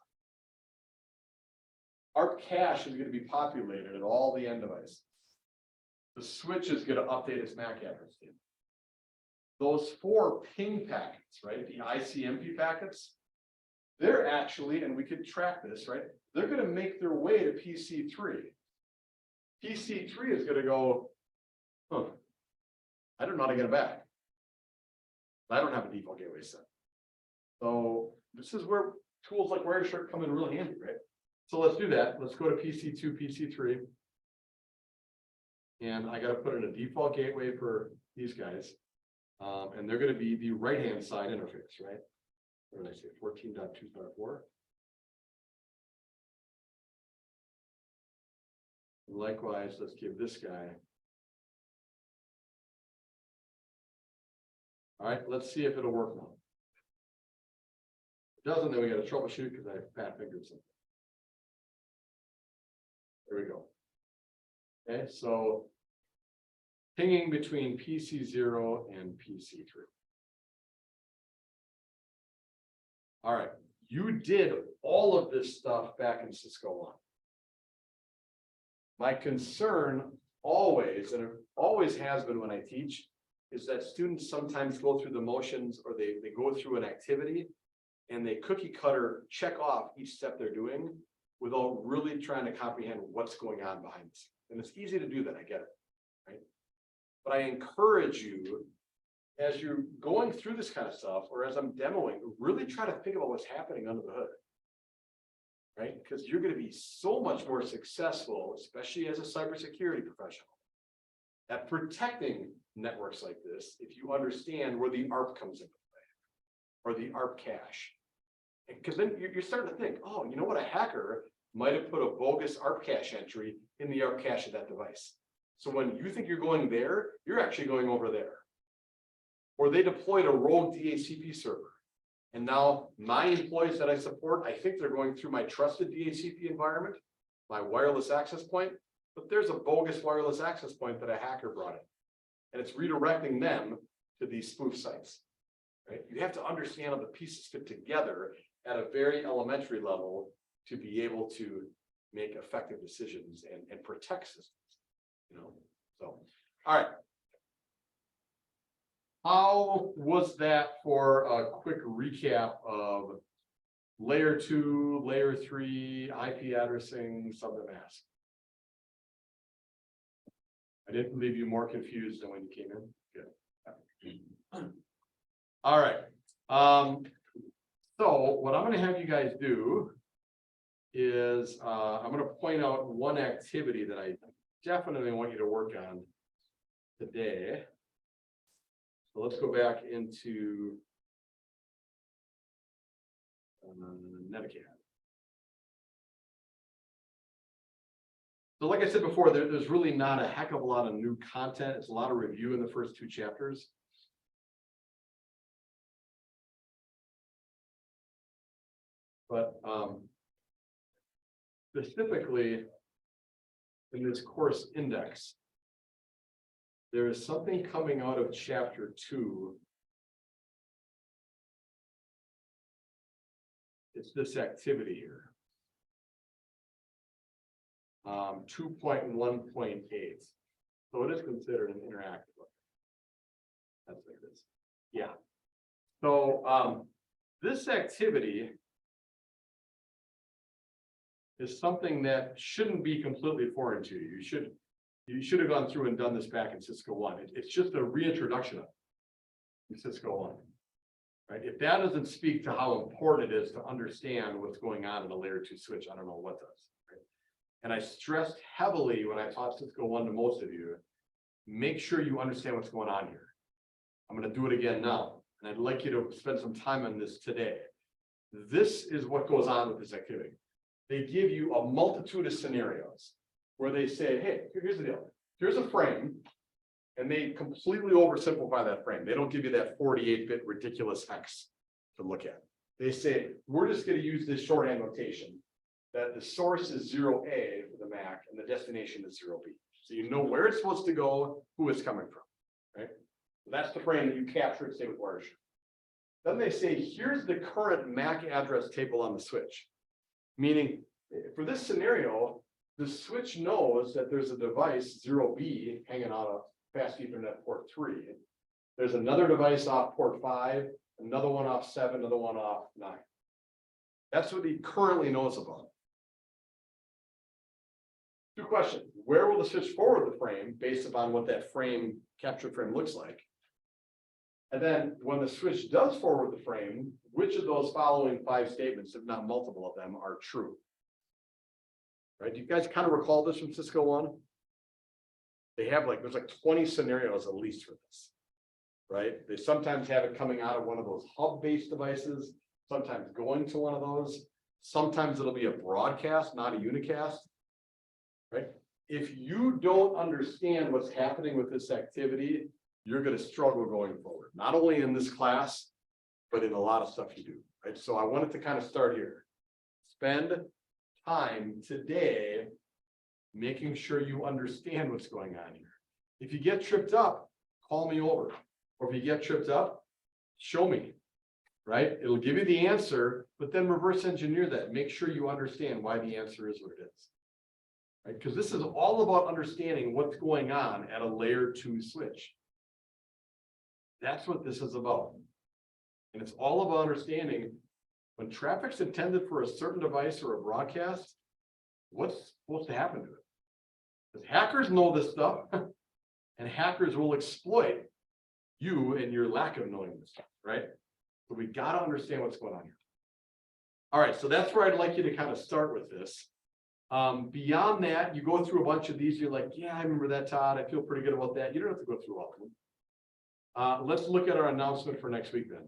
on. ARP cache is going to be populated at all the end devices. The switch is going to update its MAC address. Those 4 ping packets, right? The ICMP packets, they're actually, and we could track this, right? They're going to make their way to PC3. PC3 is going to go, huh, I don't know how to get it back. I don't have a default gateway set. So this is where tools like Wireshark come in really handy, right? So let's do that. Let's go to PC2, PC3. And I got to put in a default gateway for these guys. And they're going to be the right-hand side interface, right? What did I say? 14.254. Likewise, let's give this guy. All right, let's see if it'll work now. If it doesn't, then we got to troubleshoot because I fat fingered something. There we go. Okay, so pinging between PC 0 and PC 3. All right, you did all of this stuff back in Cisco 1. My concern always, and it always has been when I teach, is that students sometimes go through the motions or they go through an activity and they cookie cutter check off each step they're doing without really trying to comprehend what's going on behind the scenes. And it's easy to do that, I get it, right? But I encourage you, as you're going through this kind of stuff, or as I'm demoing, really try to think about what's happening under the hood. Right? Because you're going to be so much more successful, especially as a cybersecurity professional, at protecting networks like this if you understand where the ARP comes into play, or the ARP cache. Because then you're starting to think, oh, you know what, a hacker might have put a bogus ARP cache entry in the ARP cache of that device. So when you think you're going there, you're actually going over there. Or they deployed a rogue DHCP server. And now my employees that I support, I think they're going through my trusted DHCP environment, my wireless access point, but there's a bogus wireless access point that a hacker brought in. And it's redirecting them to these spoof sites, right? You have to understand how the pieces fit together at a very elementary level to be able to make effective decisions and protect systems, you know? So, all right. How was that for a quick recap of layer 2, layer 3, IP addressing, subdomask? I didn't leave you more confused than when you came in. Good. All right. So what I'm going to have you guys do is I'm going to point out one activity that I definitely want you to work on today. So let's go back into Netacad. So like I said before, there's really not a heck of a lot of new content. It's a lot of review in the first 2 chapters. But specifically in this course index, there is something coming out of chapter 2. It's this activity here. 2.1.8. So it is considered an interactive. That's like this. Yeah. So this activity is something that shouldn't be completely foreign to you. You should have gone through and done this back in Cisco 1. It's just a reintroduction of it in Cisco 1. Right? If that doesn't speak to how important it is to understand what's going on in a layer 2 switch, I don't know what does. Right? And I stressed heavily when I taught Cisco 1 to most of you, make sure you understand what's going on here. I'm going to do it again now. And I'd like you to spend some time on this today. This is what goes on with this activity. They give you a multitude of scenarios where they say, hey, here's the deal. Here's a frame. And they completely oversimplify that frame. They don't give you that 48-bit ridiculous hex to look at. They say, we're just going to use this shorthand notation that the source is 0A for the MAC and the destination is 0B. So you know where it's supposed to go, who it's coming from, right? So that's the frame that you captured, say, with Wireshark. Then they say, here's the current MAC address table on the switch. Meaning, for this scenario, the switch knows that there's a device 0B hanging out of fast Ethernet port 3. There's another device off port 5, another one off 7, another one off 9. That's what he currently knows about. 2 questions. Where will the switch forward the frame based upon what that frame, captured frame, looks like? And then when the switch does forward the frame, which of those following 5 statements, if not multiple of them, are true? Right? Do you guys kind of recall this from Cisco 1? They have there's like 20 scenarios at least for this, right? They sometimes have it coming out of one of those hub-based devices, sometimes going to one of those. Sometimes it'll be a broadcast, not a unicast, right? If you don't understand what's happening with this activity, you're going to struggle going forward, not only in this class, but in a lot of stuff you do, right? So I wanted to kind of start here. Spend time today making sure you understand what's going on here. If you get tripped up, call me over. Or if you get tripped up, show me, right? It'll give you the answer, but then reverse engineer that. Make sure you understand why the answer is what it is. Right? Because this is all about understanding what's going on at a layer 2 switch. That's what this is about. And it's all about understanding when traffic's intended for a certain device or a broadcast, what's supposed to happen to it. Because hackers know this stuff, and hackers will exploit you and your lack of knowing this stuff, right? So we got to understand what's going on here. All right, so that's where I'd like you to kind of start with this. Beyond that, you go through a bunch of these, you're like, yeah, I remember that, Todd. I feel pretty good about that. You don't have to go through all of them. Let's look at our announcement for next week then.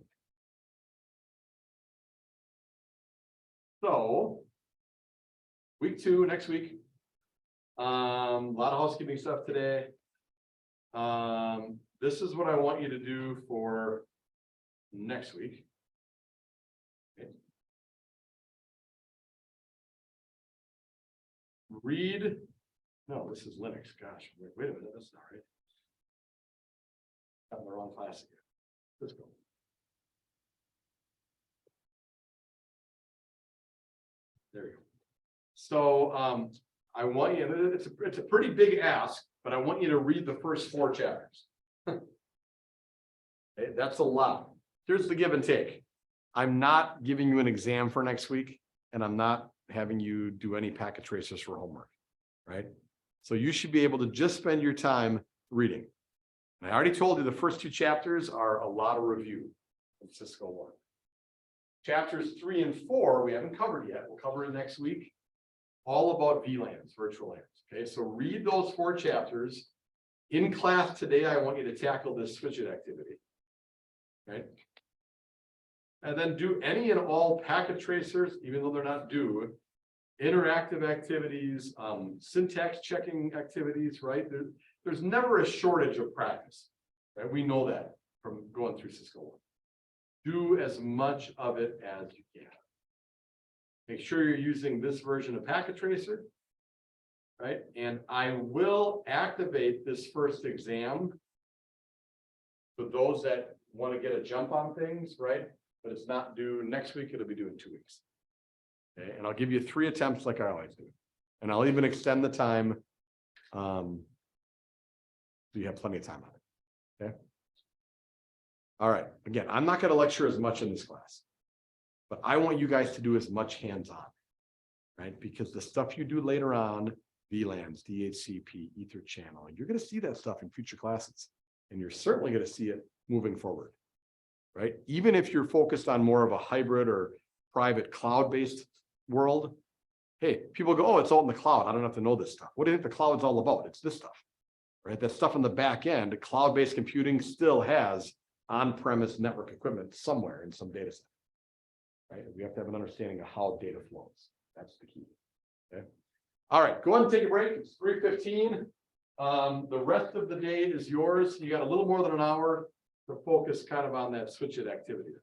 So, week 2, next week. A lot of housekeeping stuff today. This is what I want you to do for next week. Okay. Read, no, this is Linux, gosh, wait a minute, that's not right. Got the wrong class again. Let's go. There we go. So I want you, it's a pretty big ask, but I want you to read the first 4 chapters. Okay, that's a lot. Here's the give and take. I'm not giving you an exam for next week, and I'm not having you do any packet tracers for homework, right? So you should be able to just spend your time reading. And I already told you the first 2 chapters are a lot of review in Cisco 1. Chapters 3 and 4, we haven't covered yet. We'll cover it next week. All about VLANs, virtual LANs. Okay, so read those 4 chapters. In class today, I want you to tackle this switch it activity. Right? And then do any and all packet tracers, even though they're not due, interactive activities, syntax checking activities, right? There's never a shortage of practice, right? We know that from going through Cisco 1. Do as much of it as you can. Make sure you're using this version of packet tracer, right? And I will activate this first exam for those that want to get a jump on things, right? But it's not due next week, it'll be due in 2 weeks. Okay, and I'll give you 3 attempts like I always do. And I'll even extend the time. So you have plenty of time on it. Okay. All right. Again, I'm not going to lecture as much in this class, but I want you guys to do as much hands-on, right? Because the stuff you do later on, VLANs, DHCP, Ether channel, you're going to see that stuff in future classes. And you're certainly going to see it moving forward, right? Even if you're focused on more of a hybrid or private cloud-based world, hey, people go, oh, it's all in the cloud. I don't have to know this stuff. What do you think the cloud's all about? It's this stuff, right? That stuff on the back end, cloud-based computing still has on-premise network equipment somewhere in some data center, right? We have to have an understanding of how data flows. That's the key. Okay. All right, go ahead and take a break. It's 3:15. The rest of the day is yours. You got a little more than an hour to focus kind of on that switch it activity.